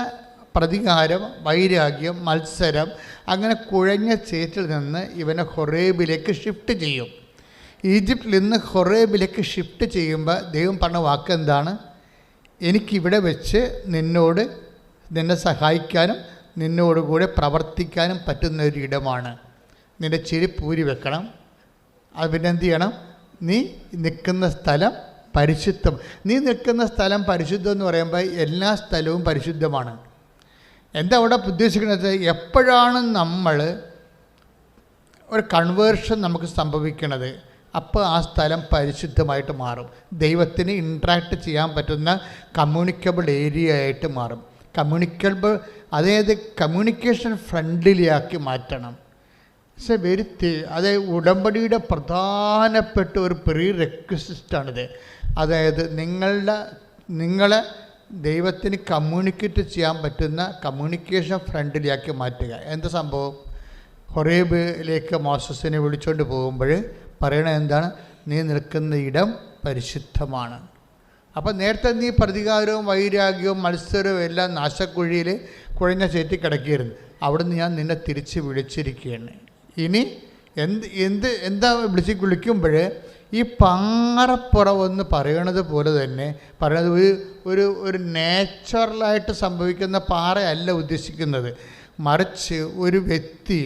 പ്രതികാരം, വൈരാഗ്യം, മത്സരം, അങ്ങനെ കുഴഞ്ഞ ചേറ്റിൽ നിന്ന് ഇവനെ ഹൊറേബിലേക്ക് ഷിഫ്റ്റ് ചെയ്യും. ഈജിപ്തിൽ നിന്ന് ഹൊറേബിലേക്ക് ഷിഫ്റ്റ് ചെയ്യുമ്പോൾ ദൈവം പറഞ്ഞ വാക്ക് എന്താണ്? എനിക്കിവിടെ വെച്ച് നിന്നെ സഹായിക്കാനും നിന്നോട് കൂടെ പ്രവർത്തിക്കാനും പറ്റുന്ന ഒരു ഇടമാണ്. നിൻ്റെ ചെരുപ്പ് ഊരി വെക്കണം. അത് പിന്നെ എന്ത് ചെയ്യണം? നീ നിൽക്കുന്ന സ്ഥലം പരിശുദ്ധം. നീ നിൽക്കുന്ന സ്ഥലം പരിശുദ്ധം എന്ന് പറയുമ്പോൾ എല്ലാ സ്ഥലവും പരിശുദ്ധമാണ്. എന്താ അവിടെ ഉദ്ദേശിക്കുന്നത്? എപ്പോഴാണ് നമ്മൾ ഒരു കൺവേർഷൻ നമുക്ക് സംഭവിക്കുന്നത്, അപ്പോൾ ആ സ്ഥലം പരിശുദ്ധമായിട്ട് മാറും. ദൈവത്തിന് ഇൻട്രാക്ട് ചെയ്യാൻ പറ്റുന്ന കമ്മ്യൂണിക്കബിൾ ഏരിയ ആയിട്ട് മാറും. അതായത് കമ്മ്യൂണിക്കേഷൻ ഫ്രണ്ട്ലിയാക്കി മാറ്റണം. അതായത് ഉടമ്പടിയുടെ പ്രധാനപ്പെട്ട ഒരു പ്രീ റെക്വിസിറ്റാണിത്. അതായത് നിങ്ങളെ ദൈവത്തിന് കമ്മ്യൂണിക്കേറ്റ് ചെയ്യാൻ പറ്റുന്ന കമ്മ്യൂണിക്കേഷൻ ഫ്രണ്ട്ലിയാക്കി മാറ്റുക. എന്താ സംഭവം? ഹൊറേബിലേക്ക് മോസസിനെ വിളിച്ചുകൊണ്ട് പോകുമ്പോൾ പറയണത് എന്താണ്? നീ നിൽക്കുന്ന ഇടം പരിശുദ്ധമാണ്. അപ്പം നേരത്തെ നീ പ്രതികാരവും വൈരാഗ്യവും മത്സരവും എല്ലാം നാശക്കുഴിയിൽ കുഴഞ്ഞ ചേറ്റി കിടക്കുകയായിരുന്നു. അവിടുന്ന് ഞാൻ നിന്നെ തിരിച്ച് വിളിച്ചിരിക്കുകയാണ്. ഇനി എന്താ വിളിക്കുമ്പോൾ ഈ പാറപ്പുറമെന്ന് പറയണത് പോലെ തന്നെ പറയണത് ഒരു നാച്ചുറലായിട്ട് സംഭവിക്കുന്ന പാറയല്ല ഉദ്ദേശിക്കുന്നത്. മറിച്ച് ഒരു വ്യക്തി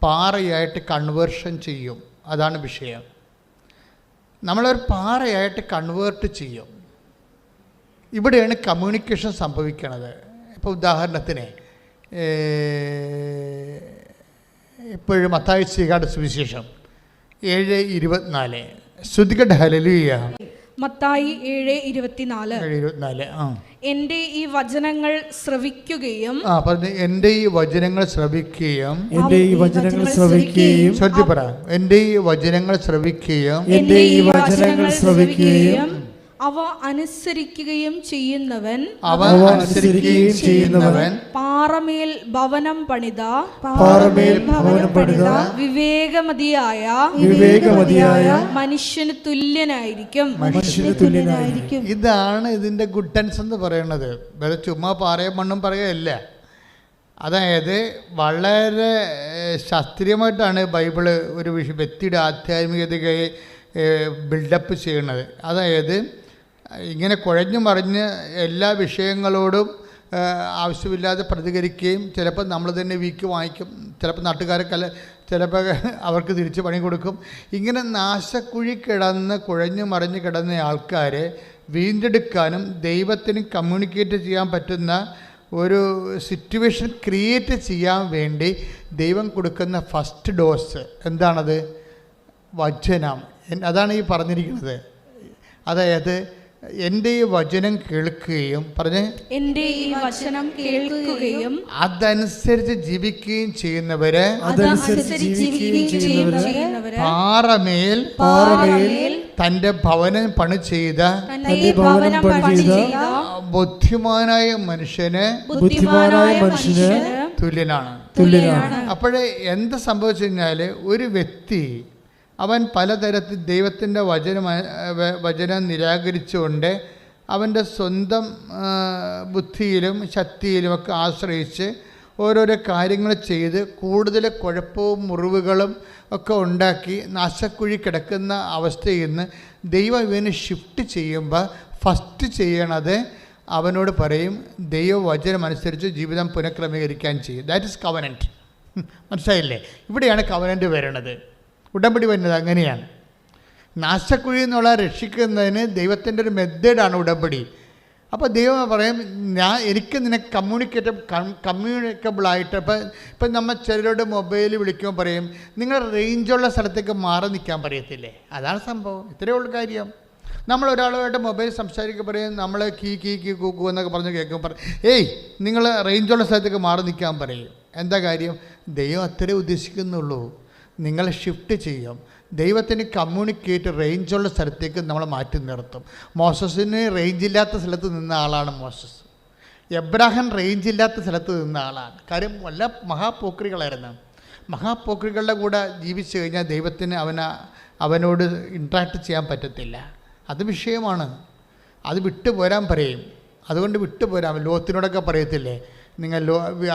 പാറയായിട്ട് കൺവേർഷൻ ചെയ്യും. അതാണ് വിഷയം. നമ്മളൊരു പാറയായിട്ട് കൺവേർട്ട് ചെയ്യും. ഇവിടെയാണ് കമ്മ്യൂണിക്കേഷൻ സംഭവിക്കുന്നത്. ഇപ്പോൾ ഉദാഹരണത്തിന് ഇപ്പോഴും മത്തായി ശ്രീകാട് സുവിശേഷം 7:24 ശ്രുതികട്ടെ. ഹല്ലേലൂയ. മത്തായി 7:24 എന്റെ ഈ വചനങ്ങൾ ശ്രവിക്കുകയും എന്റെ ഈ വചനങ്ങൾ ശ്രവിക്കുകയും എന്റെ ഈ വചനങ്ങൾ ശ്രവിക്കുകയും ശ്രദ്ധ പറ എന്റെ ഈ വചനങ്ങൾ ശ്രവിക്കുകയും എന്റെ ഈ വചനങ്ങൾ ശ്രവിക്കുകയും അവ അനുസരിക്കുകയും ചെയ്യുന്നവൻ പാറമേൽ ഭവനം പണിത വിവേകമതിയായ മനുഷ്യന് തുല്യനായിരിക്കും. ഇതാണ് ഇതിന്റെ ഗുഡൻസ് എന്ന് പറയുന്നത്. വേറെ ചുമ്മാ പാറയും മണ്ണും പറയുകയല്ല. അതായത് വളരെ ശാസ്ത്രീയമായിട്ടാണ് ബൈബിള് ഒരു വ്യക്തിയുടെ ആധ്യാത്മികതയെ ബിൽഡപ്പ് ചെയ്യുന്നത്. അതായത് ഇങ്ങനെ കുഴഞ്ഞു മറിഞ്ഞ് എല്ലാ വിഷയങ്ങളോടും ആവശ്യമില്ലാതെ പ്രതികരിക്കുകയും ചിലപ്പോൾ നമ്മൾ തന്നെ വീക്ക് വാങ്ങിക്കും, ചിലപ്പോൾ നാട്ടുകാരൊക്കെ ചിലപ്പോൾ അവർക്ക് തിരിച്ച് പണി കൊടുക്കും. ഇങ്ങനെ നാശക്കുഴി കിടന്ന് കുഴഞ്ഞു മറിഞ്ഞ് കിടന്ന ആൾക്കാരെ വീണ്ടെടുക്കാനും ദൈവത്തിന് കമ്മ്യൂണിക്കേറ്റ് ചെയ്യാൻ പറ്റുന്ന ഒരു സിറ്റുവേഷൻ ക്രിയേറ്റ് ചെയ്യാൻ വേണ്ടി ദൈവം കൊടുക്കുന്ന ഫസ്റ്റ് ഡോസ് എന്താണത്? വചനം. അതാണ് ഈ പറഞ്ഞിരിക്കുന്നത്. അതായത് എൻ്റെ ഈ വചനം കേൾക്കുകയും എൻ്റെ ഈ വചനം കേൾക്കുകയും അതനുസരിച്ച് ജീവിക്കുകയും ചെയ്യുന്നവര് പാറമേൽ തൻ്റെ ഭവനം പണി ചെയ്ത ബുദ്ധിമാനായ മനുഷ്യന് തുല്യനാണ്. അപ്പോഴേ എന്ത് സംഭവിച്ചു കഴിഞ്ഞാൽ ഒരു വ്യക്തി അവൻ പലതരത്തിൽ ദൈവത്തിൻ്റെ വചനം നിരാകരിച്ചുകൊണ്ട് അവൻ്റെ സ്വന്തം ബുദ്ധിയിലും ശക്തിയിലുമൊക്കെ ആശ്രയിച്ച് ഓരോരോ കാര്യങ്ങൾ ചെയ്ത് കൂടുതൽ കുഴപ്പവും മുറിവുകളും ഒക്കെ ഉണ്ടാക്കി നാശക്കുഴി കിടക്കുന്ന അവസ്ഥയിൽ നിന്ന് ദൈവം ഇവന് ഷിഫ്റ്റ് ചെയ്യുമ്പോൾ ഫസ്റ്റ് ചെയ്യണത് അവനോട് പറയും ദൈവവചനം അനുസരിച്ച് ജീവിതം പുനഃക്രമീകരിക്കാൻ ചെയ്യും. That is covenant. മനസ്സിലായില്ലേ? ഇവിടെയാണ് കവനൻറ്റ് വരണത്. ഉടമ്പടി വരുന്നത് അങ്ങനെയാണ്. നാശക്കുഴിയിൽ നിന്നുള്ള രക്ഷിക്കുന്നതിന് ദൈവത്തിൻ്റെ ഒരു മെത്തേഡാണ് ഉടമ്പടി. അപ്പോൾ ദൈവം പറയും, എനിക്ക് നിനക്ക് കമ്മ്യൂണിക്കബിളായിട്ട് ഇപ്പം നമ്മൾ ചിലരോട് മൊബൈൽ വിളിക്കുമ്പോൾ പറയും നിങ്ങൾ റേഞ്ചുള്ള സ്ഥലത്തേക്ക് മാറി നിൽക്കാൻ പറയത്തില്ലേ? അതാണ് സംഭവം. ഇത്രയേ ഉള്ളൂ കാര്യം. നമ്മൾ ഒരാളുമായിട്ട് മൊബൈൽ സംസാരിക്കുക പറയും, നമ്മൾ കീ കൂക്കൂ എന്നൊക്കെ പറഞ്ഞ് കേൾക്കുമ്പോൾ പറയും, ഏയ് നിങ്ങൾ റേഞ്ചുള്ള സ്ഥലത്തേക്ക് മാറി നിൽക്കാൻ പറയും. എന്താ കാര്യം? ദൈവം അത്രേ ഉദ്ദേശിക്കുന്നുള്ളൂ. നിങ്ങൾ ഷിഫ്റ്റ് ചെയ്യും. ദൈവത്തിന് കമ്മ്യൂണിക്കേറ്റ് റേഞ്ചുള്ള സ്ഥലത്തേക്ക് നമ്മൾ മാറ്റി നിർത്തും. മോസസിന് റേഞ്ചില്ലാത്ത സ്ഥലത്ത് നിന്ന ആളാണ് മോസസ്. എബ്രാഹിം റേഞ്ചില്ലാത്ത സ്ഥലത്ത് നിന്ന ആളാണ്. കാര്യം വല്ല മഹാപോക്രികളായിരുന്നു. മഹാപോക്രികളുടെ കൂടെ ജീവിച്ചു കഴിഞ്ഞാൽ ദൈവത്തിന് അവനോട് ഇൻട്രാക്ട് ചെയ്യാൻ പറ്റത്തില്ല. അത് വിഷയമാണ്. അത് വിട്ടുപോരാൻ പറയും. അതുകൊണ്ട് വിട്ടുപോരാൻ ലോത്തിനോടൊക്കെ പറയത്തില്ലേ, നിങ്ങൾ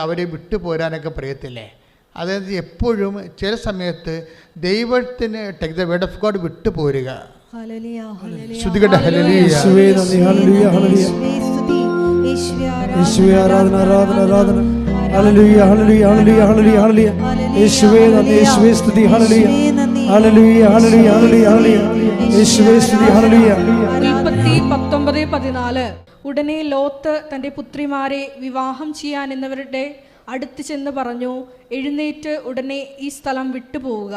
അവരെ വിട്ടുപോരാനൊക്കെ പറയത്തില്ലേ? അതായത് എപ്പോഴും ചില സമയത്ത് ദൈവത്തിന് take the word of God വിട്ടു പോരുക. ശ്രുതികട്ടെ ഹല്ലേലൂയ. യേശുവേ നന്ദി, ഹല്ലേലൂയ, ഹല്ലേലൂയ. യേശുവേ ആരാധന, ആരാധന, ആരാധന. ഹല്ലേലൂയ, ഹല്ലേലൂയ, ഹല്ലേലൂയ, ഹല്ലേലൂയ, ഹല്ലേലൂയ. യേശുവേ നന്ദി, യേശുവേ സ്തുതി, ഹല്ലേലൂയ, ഹല്ലേലൂയ, ഹല്ലേലൂയ, ഹല്ലേലൂയ, ഹല്ലേലൂയ. യേശുവേ സ്തുതി, ഹല്ലേലൂയ. ഉൽപ്പത്തി 19:14. ഉടനെ ലോത്ത് തൻ്റെ പുത്രിമാരെ വിവാഹം ചെയ്യാൻ എന്നവരുടെ അടുത്ത് ചെന്ന് പറഞ്ഞു, എഴുന്നേറ്റ് ഉടനെ ഈ സ്ഥലം വിട്ടുപോവുക,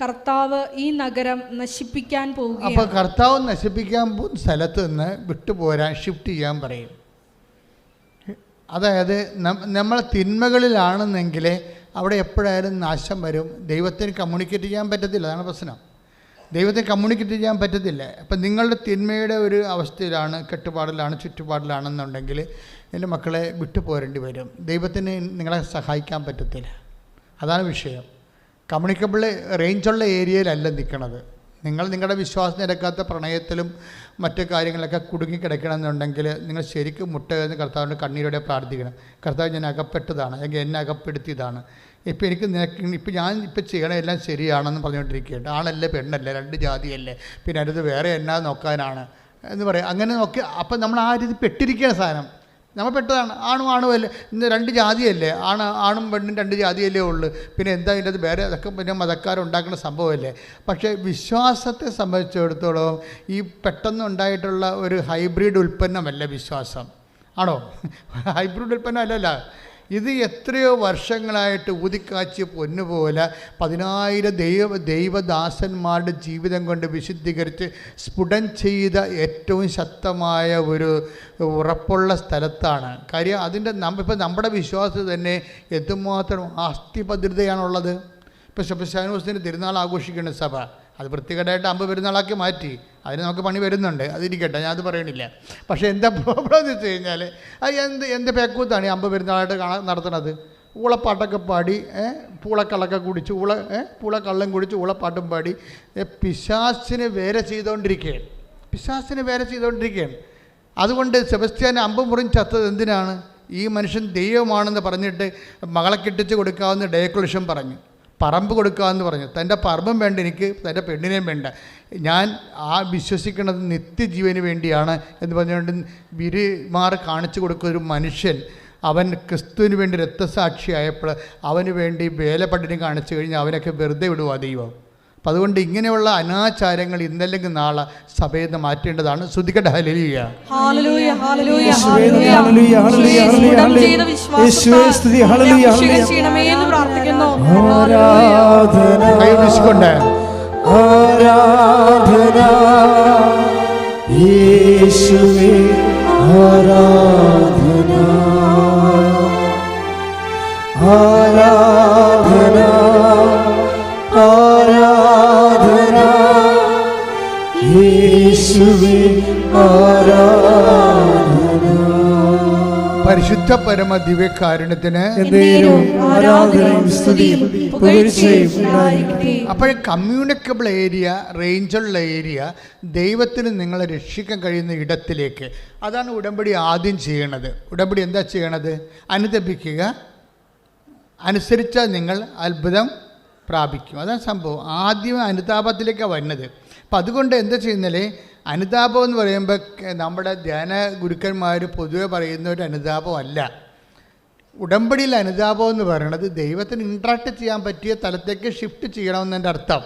കർത്താവ് ഈ നഗരം നശിപ്പിക്കാൻ പോവുക. അപ്പോൾ കർത്താവ് നശിപ്പിക്കാൻ പോകുന്ന സ്ഥലത്ത് നിന്ന് വിട്ടുപോരാൻ ഷിഫ്റ്റ് ചെയ്യാൻ പറയും. അതായത് നമ്മൾ തിന്മകളിലാണെന്നെങ്കിൽ അവിടെ എപ്പോഴായാലും നാശം വരും. ദൈവത്തിന് കമ്മ്യൂണിക്കേറ്റ് ചെയ്യാൻ പറ്റത്തില്ല. അതാണ് പ്രശ്നം. ദൈവത്തെ കമ്മ്യൂണിക്കേറ്റ് ചെയ്യാൻ പറ്റത്തില്ല. അപ്പം നിങ്ങളുടെ തിന്മയുടെ ഒരു അവസ്ഥയിലാണ്, കെട്ടുപാടിലാണ്, ചുറ്റുപാടിലാണെന്നുണ്ടെങ്കിൽ എൻ്റെ മക്കളെ വിട്ടുപോരേണ്ടി വരും. ദൈവത്തിന് നിങ്ങളെ സഹായിക്കാൻ പറ്റത്തില്ല. അതാണ് വിഷയം. കമ്മ്യൂണിക്കബിൾ റേഞ്ചുള്ള ഏരിയയിലല്ല നിൽക്കണത്. നിങ്ങൾ നിങ്ങളുടെ വിശ്വാസം നിരക്കാത്ത പ്രണയത്തിലും മറ്റു കാര്യങ്ങളൊക്കെ കുടുങ്ങിക്കിടക്കണമെന്നുണ്ടെങ്കിൽ നിങ്ങൾ ശരിക്കും മുട്ടയെന്ന് കർത്താവിൻ്റെ കണ്ണീരോടെ പ്രാർത്ഥിക്കണം. കർത്താവ് ഞാൻ അകപ്പെട്ടതാണ്, അല്ലെങ്കിൽ എന്നെ അകപ്പെടുത്തിയതാണ്. ഇപ്പം എനിക്ക് ഞാൻ ചെയ്യണ എല്ലാം ശരിയാണെന്ന് പറഞ്ഞുകൊണ്ടിരിക്കുകയുണ്ട്. ആണല്ലേ പെണ്ണല്ലേ, രണ്ട് ജാതിയല്ലേ, പിന്നെ അടുത്ത് വേറെ എന്നാ നോക്കാനാണ് എന്ന് പറയാം. അങ്ങനെ നോക്കി അപ്പം നമ്മൾ ആ രീതി പെട്ടിരിക്കുകയാണ് സാധനം. നമ്മൾ പെട്ടതാണ്. ആണുമല്ലേ, ഇന്ന് രണ്ട് ജാതിയല്ലേ, ആണും പെണ്ണും രണ്ട് ജാതിയല്ലേ ഉള്ളൂ, പിന്നെ എന്താ ഇതിൻ്റെ അത് വേറെ, അതൊക്കെ പിന്നെ മതക്കാരുണ്ടാക്കുന്ന സംഭവമല്ലേ. പക്ഷേ വിശ്വാസത്തെ സംബന്ധിച്ചിടത്തോളം ഈ പെട്ടെന്നുണ്ടായിട്ടുള്ള ഒരു ഹൈബ്രിഡ് ഉൽപ്പന്നമല്ല വിശ്വാസം. ആണോ? ഹൈബ്രിഡ് ഉൽപ്പന്നം അല്ലല്ല. ഇത് എത്രയോ വർഷങ്ങളായിട്ട് ഊതിക്കാച്ചിയ പൊന്നുപോലെ 10,000 ദൈവദാസന്മാരുടെ ജീവിതം കൊണ്ട് വിശുദ്ധീകരിച്ച് സ്ഫുടം ചെയ്ത ഏറ്റവും ശക്തമായ ഒരു ഉറപ്പുള്ള സ്ഥലത്താണ്. കാര്യം അതിൻ്റെ ഇപ്പം നമ്മുടെ വിശ്വാസത്തിൽ തന്നെ എന്തുമാത്രം ആസ്തിഭദ്രതയാണുള്ളത്. ഇപ്പോൾ ശബശാനോസിന് തിരുനാൾ ആഘോഷിക്കുന്ന സഭ അത് വൃത്തികേടായിട്ട് 50 പെരുന്നാളാക്കി മാറ്റി. അതിന് നമുക്ക് പണി വരുന്നുണ്ട്, അതിരിക്കട്ടെ, ഞാനത് പറയണില്ല. പക്ഷേ എന്താ പ്രോബ്ലം എന്ന് വെച്ച് കഴിഞ്ഞാൽ അത് എന്ത് പേക്കൂത്താണ് ഈ 50 പെരുന്നാളായിട്ട് നടത്തുന്നത്? ഊളപ്പാട്ടൊക്കെ പാടി, പൂളക്കള്ളൊക്കെ കുടിച്ച്, പൂളക്കള്ളം കുടിച്ച് ഊളപ്പാട്ടും പാടി പിശാസിനെ വേറെ ചെയ്തുകൊണ്ടിരിക്കുകയാണ്. അതുകൊണ്ട് സെബസ്ത്യാൻ 50 മുറിഞ്ഞ് ചത്തത് എന്തിനാണ്? ഈ മനുഷ്യൻ ദൈവമാണെന്ന് പറഞ്ഞിട്ട് മകളെ കെട്ടിച്ച് കൊടുക്കാവുന്ന ഡെക്കറേഷൻ പറഞ്ഞു, പറമ്പ് കൊടുക്കാമെന്ന് പറഞ്ഞു. തൻ്റെ പറമ്പും വേണ്ട എനിക്ക്, തൻ്റെ പെണ്ണിനെയും വേണ്ട, ഞാൻ വിശ്വസിക്കുന്നത് നിത്യജീവന് വേണ്ടിയാണ് എന്ന് പറഞ്ഞുകൊണ്ട് വിരുമാറ് കാണിച്ചു കൊടുക്കുന്ന ഒരു മനുഷ്യൻ, അവൻ ക്രിസ്തുവിന് വേണ്ടി രക്തസാക്ഷിയായപ്പോൾ അവന് വേണ്ടി വേലപ്പട്ടിനെ കാണിച്ചു കഴിഞ്ഞാൽ അവനൊക്കെ വെറുതെ വിടുക ദൈവം. അപ്പം അതുകൊണ്ട് ഇങ്ങനെയുള്ള അനാചാരങ്ങൾ ഇന്നല്ലെങ്കിൽ നാളെ സഭയിൽ നിന്ന് മാറ്റേണ്ടതാണ്. ശ്രുതിക്കട്ടെ ഹല്ലേലൂയ. ഹല്ലേലൂയ, ഹല്ലേലൂയ, ഹല്ലേലൂയ, ഹല്ലേലൂയ, ഹല്ലേലൂയ, ഹല്ലേലൂയ. യേശുവേ സ്തുതി, ഹല്ലേലൂയ, ഹല്ലേലൂയ. എന്ന് പ്രാർത്ഥിക്കുന്നു. ആരാധന, കൈവീശിക്കൊണ്ട് ആരാധന യേശുവേ, ആരാധന, ആരാധന, ആരാധന യേശുവേ, ആരാധന. പരിശുദ്ധ പരമ ദിവ്യകാരുണ്യത്തിന് ആരാധനയും സ്തുതിയും പുകഴ്ചയും ഉണ്ടായിരിക്കട്ടെ. അപ്പോൾ കമ്മ്യൂണിക്കബിൾ ഏരിയ, റേഞ്ചുള്ള ഏരിയ, ദൈവത്തിന് നിങ്ങളെ രക്ഷിക്കാൻ കഴിയുന്ന ഇടത്തിലേക്ക്, അതാണ് ഉടമ്പടി ആദ്യം ചെയ്യണത്. ഉടമ്പടി എന്താ ചെയ്യണത്? അനുതപിക്കുക, അനുസരിച്ചാൽ നിങ്ങൾ അത്ഭുതം പ്രാപിക്കും. അതാണ് സംഭവം. ആദ്യം അനുതാപത്തിലേക്കാണ് വരുന്നത്. അപ്പം അതുകൊണ്ട് എന്താ ചെയ്യുന്നത്? അനുതാപം എന്ന് പറയുമ്പോൾ നമ്മുടെ ധ്യാന ഗുരുക്കന്മാർ പൊതുവെ പറയുന്ന ഒരു അനുതാപമല്ല. ഉടമ്പടിയിൽ അനുതാപം എന്ന് പറയുന്നത് ദൈവത്തിന് ഇൻട്രാക്ട് ചെയ്യാൻ പറ്റിയ തലത്തേക്ക് ഷിഫ്റ്റ് ചെയ്യണമെന്നതിൻ്റെ അർത്ഥം.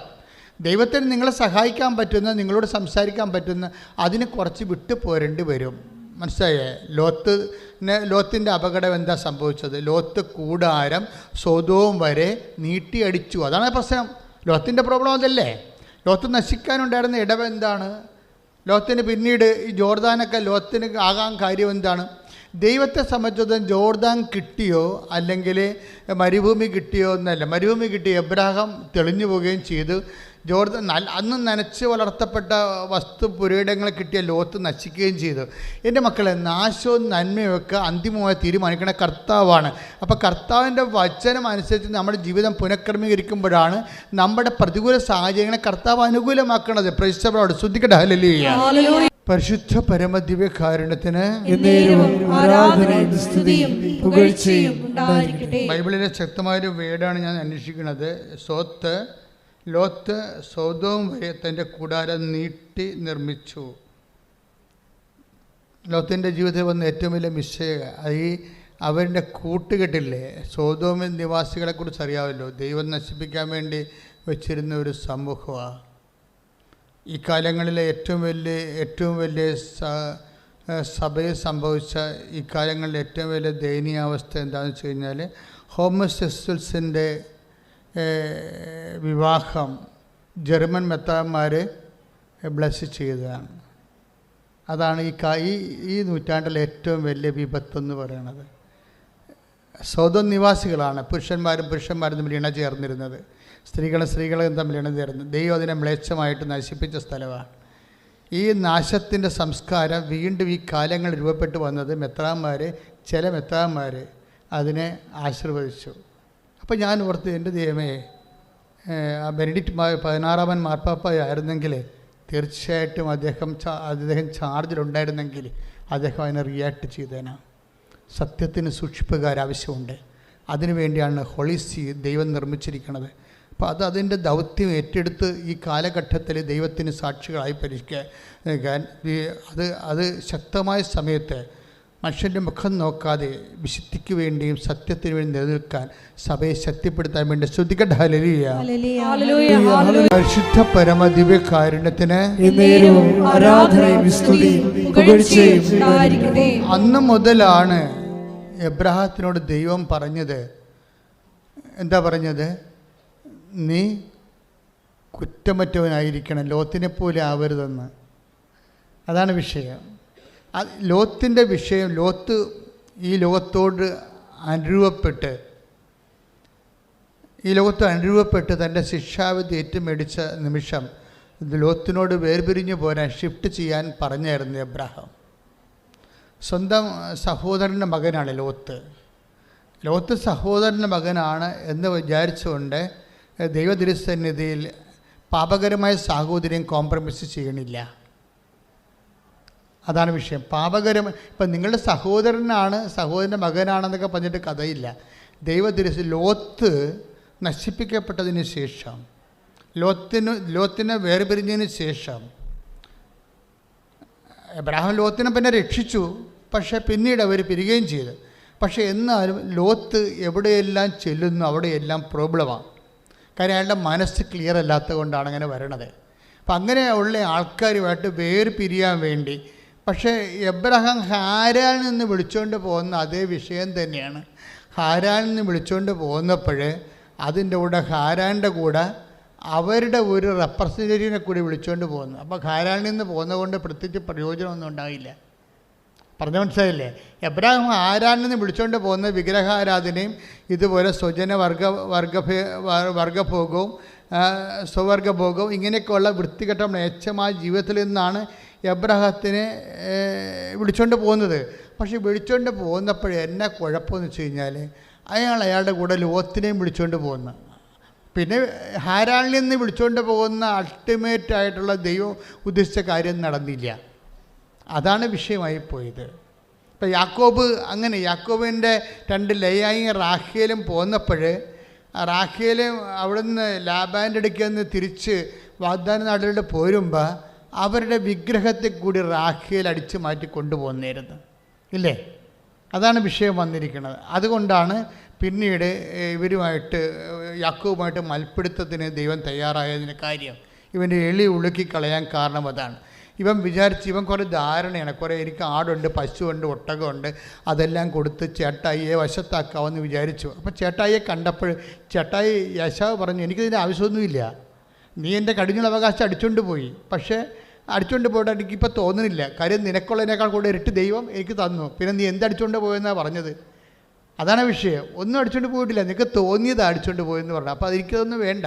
ദൈവത്തിന് നിങ്ങളെ സഹായിക്കാൻ പറ്റുന്ന, നിങ്ങളോട് സംസാരിക്കാൻ പറ്റുന്ന, അതിന് കുറച്ച് വിട്ടു പോരേണ്ടി വരും. മനസ്സിലായേ? ലോത്തിൻ്റെ അപകടം എന്താ സംഭവിച്ചത്? ലോത്ത് കൂടാരം സൊദോം വരെ നീട്ടിയടിച്ചു. അതാണ് പ്രശ്നം. ലോത്തിൻ്റെ പ്രോബ്ലം അതല്ലേ? ലോത്ത് നശിക്കാനുണ്ടായിരുന്ന ഇടവ് എന്താണ്? ലോത്തിന് പിന്നീട് ഈ ജോർദാനൊക്കെ ലോത്തിന് ആകാൻ കാര്യം എന്താണ്? ദൈവത്തെ സംബന്ധിച്ചിടത്തോളം ജോർദാൻ കിട്ടിയോ അല്ലെങ്കിൽ മരുഭൂമി കിട്ടിയോ എന്നല്ല. മരുഭൂമി കിട്ടി, എബ്രാഹാം തെളിഞ്ഞു പോവുകയും ചെയ്തു. ജോർദാൻ അന്ന് നനച്ച് വളർത്തപ്പെട്ട പുരയിടങ്ങൾ കിട്ടിയ ലോത്ത് നശിക്കുകയും ചെയ്തു. എൻ്റെ മക്കളെ, നാശവും നന്മയൊക്കെ അന്തിമമായി തീരുമാനിക്കുന്ന കർത്താവാണ്. അപ്പോൾ കർത്താവിൻ്റെ വചനം അനുസരിച്ച് നമ്മുടെ ജീവിതം പുനഃക്രമീകരിക്കുമ്പോഴാണ് നമ്മുടെ പ്രതികൂല സാഹചര്യങ്ങളെ കർത്താവ് അനുകൂലമാക്കുന്നത്. പ്രൈസ്തലോട് ശ്രദ്ധിക്കട്ടെ. ഹല്ലേലൂയ. പരിശുദ്ധ പരമദിവ്യകാരുണ്യത്തിന് ബൈബിളിലെ ശക്തമായൊരു വേർഡാണ് ഞാൻ അന്വേഷിക്കുന്നത്. ലോത്ത് സൊദോം വരെ തൻ്റെ കൂടാരം നീട്ടി നിർമ്മിച്ചു. ലോത്തിൻ്റെ ജീവിതത്തിൽ വന്ന ഏറ്റവും വലിയ മിസ്റ്റേക്ക് അവരുടെ കൂട്ടുകെട്ടില്ലേ. സൊദോമിൻ നിവാസികളെക്കുറിച്ച് അറിയാമല്ലോ. ദൈവം നശിപ്പിക്കാൻ വേണ്ടി വെച്ചിരുന്ന ഒരു സമൂഹമാണ്. ഈ കാലങ്ങളിലെ ഏറ്റവും വലിയ സഭയിൽ സംഭവിച്ച ഈ കാലങ്ങളിലെ ഏറ്റവും വലിയ ദയനീയാവസ്ഥ എന്താണെന്ന് വെച്ച് കഴിഞ്ഞാൽ, ഹോമോസെക്സ്വൽസിൻ്റെ വിവാഹം ജർമ്മൻ മെത്രാന്മാർ ബ്ലസ് ചെയ്തതാണ്. അതാണ് ഈ നൂറ്റാണ്ടിലെ ഏറ്റവും വലിയ വിപത്തെന്ന് പറയുന്നത്. സൊദോം നിവാസികളാണ് പുരുഷന്മാരും തമ്മിൽ ഇണ ചേർന്നിരുന്നത്, സ്ത്രീകളും തമ്മിൽ ഇണ ചേർന്നത്. ദൈവം അതിനെ മ്ലേച്ഛമായിട്ട് നശിപ്പിച്ച സ്ഥലമാണ്. ഈ നാശത്തിൻ്റെ സംസ്കാരം വീണ്ടും ഈ കാലങ്ങൾ രൂപപ്പെട്ടു വന്നത് ചില മെത്രാന്മാർ അതിനെ ആശീർവദിച്ചു. അപ്പോൾ ഞാൻ ഓർത്ത്, എൻ്റെ ദൈവമേ, ബെനഡിക്റ്റ് 16 മാർപ്പാപ്പയായിരുന്നെങ്കിൽ തീർച്ചയായിട്ടും അദ്ദേഹം ചാർജിലുണ്ടായിരുന്നെങ്കിൽ അദ്ദേഹം അതിനെ റിയാക്ട് ചെയ്തേനാ. സത്യത്തിന് സൂക്ഷിപ്പുകാരാവശ്യമുണ്ട്. അതിനുവേണ്ടിയാണ് ഹോളി സീ ദൈവം നിർമ്മിച്ചിരിക്കുന്നത്. അപ്പോൾ അതിൻ്റെ ദൗത്യം ഏറ്റെടുത്ത് ഈ കാലഘട്ടത്തിൽ ദൈവത്തിന് സാക്ഷികളായി പരിഷ്കരിക്കാൻ അത് ശക്തമായ സമയത്ത് മനുഷ്യൻ്റെ മുഖം നോക്കാതെ വിശുദ്ധിക്ക് വേണ്ടിയും സത്യത്തിന് വേണ്ടി നിലനിൽക്കാൻ സഭയെ ശക്തിപ്പെടുത്താൻ വേണ്ടി ശ്രദ്ധിക്കട്ടെ. ഹല്ലേലൂയ. പരിശുദ്ധ പരമദിവ്യകാരുണ്യത്തിന് അന്ന് മുതലാണ് എബ്രാഹത്തിനോട് ദൈവം പറഞ്ഞത്, എന്താ പറഞ്ഞത്? നീ കുറ്റമറ്റവനായിരിക്കണം, ലോത്തിനെ പോലെ ആവരുതെന്ന്. അതാണ് വിഷയം. ലോത്തിൻ്റെ വിഷയം, ലോത്ത് ഈ ലോകത്തോട് അനുരൂപപ്പെട്ട് തൻ്റെ ശിക്ഷാവിധി ഏറ്റുമേടിച്ച നിമിഷം ലോത്തിനോട് വേർപിരിഞ്ഞു പോരാൻ ഷിഫ്റ്റ് ചെയ്യാൻ പറഞ്ഞായിരുന്നു എബ്രാഹാം. സ്വന്തം സഹോദരൻ്റെ മകനാണ് ലോത്ത് സഹോദരൻ്റെ മകനാണ് എന്ന് വിചാരിച്ചുകൊണ്ട് ദൈവതിരുസന്നിധിയിൽ പാപകരമായ സാഹോദര്യം കോംപ്രമൈസ് ചെയ്യണില്ല. അതാണ് വിഷയം. ഇപ്പം നിങ്ങളുടെ സഹോദരൻ്റെ മകനാണെന്നൊക്കെ പറഞ്ഞിട്ട് കഥയില്ല. ലോത്ത് നശിപ്പിക്കപ്പെട്ടതിന് ശേഷം, ലോത്തിനെ വേർപിരിഞ്ഞതിന് ശേഷം എബ്രാഹാം ലോത്തിനെ പിന്നെ രക്ഷിച്ചു. പക്ഷേ പിന്നീട് അവർ പിരിയുകയും ചെയ്തു. പക്ഷേ എന്നാലും ലോത്ത് എവിടെയെല്ലാം ചെല്ലുന്നു അവിടെയെല്ലാം പ്രോബ്ലമാണ്. കാര്യം അയാളുടെ മനസ്സ് ക്ലിയർ അല്ലാത്തത് കൊണ്ടാണ് അങ്ങനെ വരണത്. അപ്പം അങ്ങനെയുള്ള ആൾക്കാരുമായിട്ട് വേർപിരിയാൻ വേണ്ടി, പക്ഷേ എബ്രഹാം ഹാരാനിൽ നിന്ന് വിളിച്ചുകൊണ്ട് പോകുന്ന അതേ വിഷയം തന്നെയാണ്. ഹാരാനിൽ നിന്ന് വിളിച്ചുകൊണ്ട് പോകുന്നപ്പോൾ അതിൻ്റെ കൂടെ ഹാരാൻ്റെ കൂടെ അവരുടെ ഒരു റെപ്രസെൻറ്റേറ്റീവിനെ കൂടി വിളിച്ചുകൊണ്ട് പോകുന്നു. അപ്പോൾ ഹാരാനിൽ നിന്ന് പോകുന്നതുകൊണ്ട് പ്രത്യേകിച്ച് പ്രയോജനമൊന്നും ഉണ്ടായില്ല. പറഞ്ഞ മനസ്സിലായില്ലേ? എബ്രാഹിം ഹാരാനിൽ നിന്ന് വിളിച്ചുകൊണ്ട് പോകുന്ന വിഗ്രഹാരാധനയും ഇതുപോലെ സ്വജന വർഗഭോഗവും സ്വവർഗഭോഗവും ഇങ്ങനെയൊക്കെയുള്ള വൃത്തികെട്ട മ്ലേച്ഛമായ ജീവിതത്തിൽ നിന്നാണ് എബ്രാഹത്തിനെ വിളിച്ചുകൊണ്ട് പോകുന്നത്. പക്ഷേ വിളിച്ചുകൊണ്ട് പോകുന്നപ്പോൾ എന്നാ കുഴപ്പമെന്ന് വെച്ച് കഴിഞ്ഞാൽ അയാളുടെ കൂടെ ലോത്തിനെയും വിളിച്ചുകൊണ്ട് പോകുന്നു. പിന്നെ ഹാരാനിൽ നിന്ന് വിളിച്ചുകൊണ്ട് പോകുന്ന അൾട്ടിമേറ്റ് ആയിട്ടുള്ള ദൈവം ഉദ്ദേശിച്ച കാര്യം നടന്നില്ല. അതാണ് വിഷയമായി പോയത്. ഇപ്പം യാക്കോബിൻ്റെ 2 ലേയായും റാഖേലും പോന്നപ്പോൾ റാഖേലും അവിടുന്ന് ലാബാൻ്റെ അടുക്കൽ നിന്ന് തിരിച്ച് വാഗ്ദാന നാട്ടിലോട്ട് പോരുമ്പോൾ അവരുടെ വിഗ്രഹത്തെ കൂടി റാഖേൽ അടിച്ചു മാറ്റി കൊണ്ടുപോകുന്നായിരുന്നു, ഇല്ലേ? അതാണ് വിഷയം വന്നിരിക്കുന്നത്. അതുകൊണ്ടാണ് പിന്നീട് യാക്കോബുമായിട്ട് മൽപ്പിടുത്തത്തിന് ദൈവം തയ്യാറായതിന് കാര്യം. ഇവൻ്റെ എളി ഉളുക്കി കളയാൻ കാരണം അതാണ്. ഇവൻ വിചാരിച്ച് ഇവൻ കുറേ ധാരണയാണ്, കുറേ എനിക്ക് ആടുണ്ട്, പശുവുണ്ട്, ഒട്ടകമുണ്ട്, അതെല്ലാം കൊടുത്ത് ചേട്ടായിയെ വശത്താക്കാമെന്ന് വിചാരിച്ചു. അപ്പോൾ ചേട്ടായിയെ കണ്ടപ്പോൾ ചേട്ടായി യേശാവ് പറഞ്ഞു, എനിക്കിതിൻ്റെ ആവശ്യമൊന്നുമില്ല, നീ എൻ്റെ കടിഞ്ഞുള്ള അവകാശം അടിച്ചുകൊണ്ട് പോയി, പക്ഷേ അടിച്ചുകൊണ്ട് പോയിട്ട് എനിക്കിപ്പോൾ തോന്നുന്നില്ല, കാര്യം നിനക്കുള്ളതിനേക്കാൾ കൂടുതൽ ഇരട്ടി ദൈവം എനിക്ക് തന്നു, പിന്നെ നീ എന്തടിച്ചുകൊണ്ട് പോയെന്നാണ് പറഞ്ഞത്. അതാണ് വിഷയം. ഒന്നും അടിച്ചുകൊണ്ട് പോയിട്ടില്ല, നിനക്ക് തോന്നിയത് അടിച്ചുകൊണ്ട് പോയെന്ന് പറഞ്ഞു. അപ്പോൾ അതെനിക്കതൊന്നും വേണ്ട,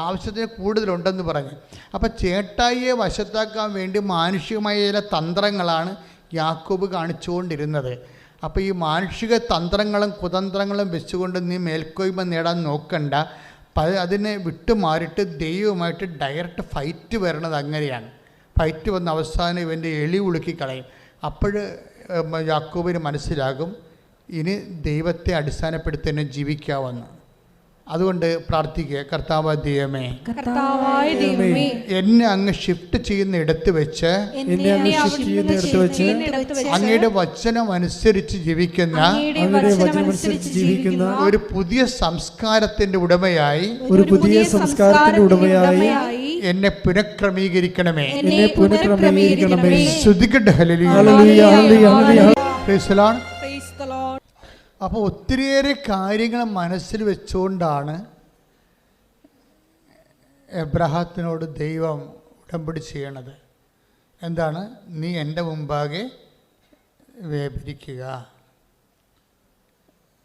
ആവശ്യത്തിന് കൂടുതലുണ്ടെന്ന് പറഞ്ഞു. അപ്പോൾ ചേട്ടായിയെ വശത്താക്കാൻ വേണ്ടി മാനുഷികമായ ചില തന്ത്രങ്ങളാണ് യാക്കോബ് കാണിച്ചുകൊണ്ടിരുന്നത്. അപ്പോൾ ഈ മാനുഷിക തന്ത്രങ്ങളും കുതന്ത്രങ്ങളും വെച്ചുകൊണ്ട് നീ മേൽക്കോയ്മ നേടാൻ നോക്കണ്ട, അതിനെ വിട്ടുമാറിയിട്ട് ദൈവവുമായിട്ട് ഡയറക്റ്റ് ഫൈറ്റ് വരണത് അങ്ങനെയാണ്. ഫൈറ്റ് വന്ന അവസാനം ഇവൻ്റെ എളി ഉളുക്കി കളയും. അപ്പോൾ യാക്കോബിന് മനസ്സിലാകും ഇനി ദൈവത്തെ അടിസ്ഥാനപ്പെടുത്തി തന്നെ ജീവിക്കാമെന്ന്. അതുകൊണ്ട് പ്രാർത്ഥിക്കുക, കർത്താവായ ദൈവമേ, എന്നെ അങ്ങ് ഷിഫ്റ്റ് ചെയ്യുന്ന ഇടത്ത് വെച്ച് അങ്ങയുടെ വചനം അനുസരിച്ച് ജീവിക്കുന്ന ഒരു പുതിയ സംസ്കാരത്തിന്റെ ഉടമയായി എന്നെ പുനഃക്രമീകരിക്കണമേ. ശ്രുതിക്കട്ടെ ഹല്ലേലൂയ. Praise the Lord. അപ്പോൾ ഒത്തിരിയേറെ കാര്യങ്ങൾ മനസ്സിൽ വെച്ചുകൊണ്ടാണ് എബ്രഹാത്തിനോട് ദൈവം ഉടമ്പടി ചെയ്യണത്. എന്താണ്? നീ എൻ്റെ മുമ്പാകെ വേപരിക്കുക,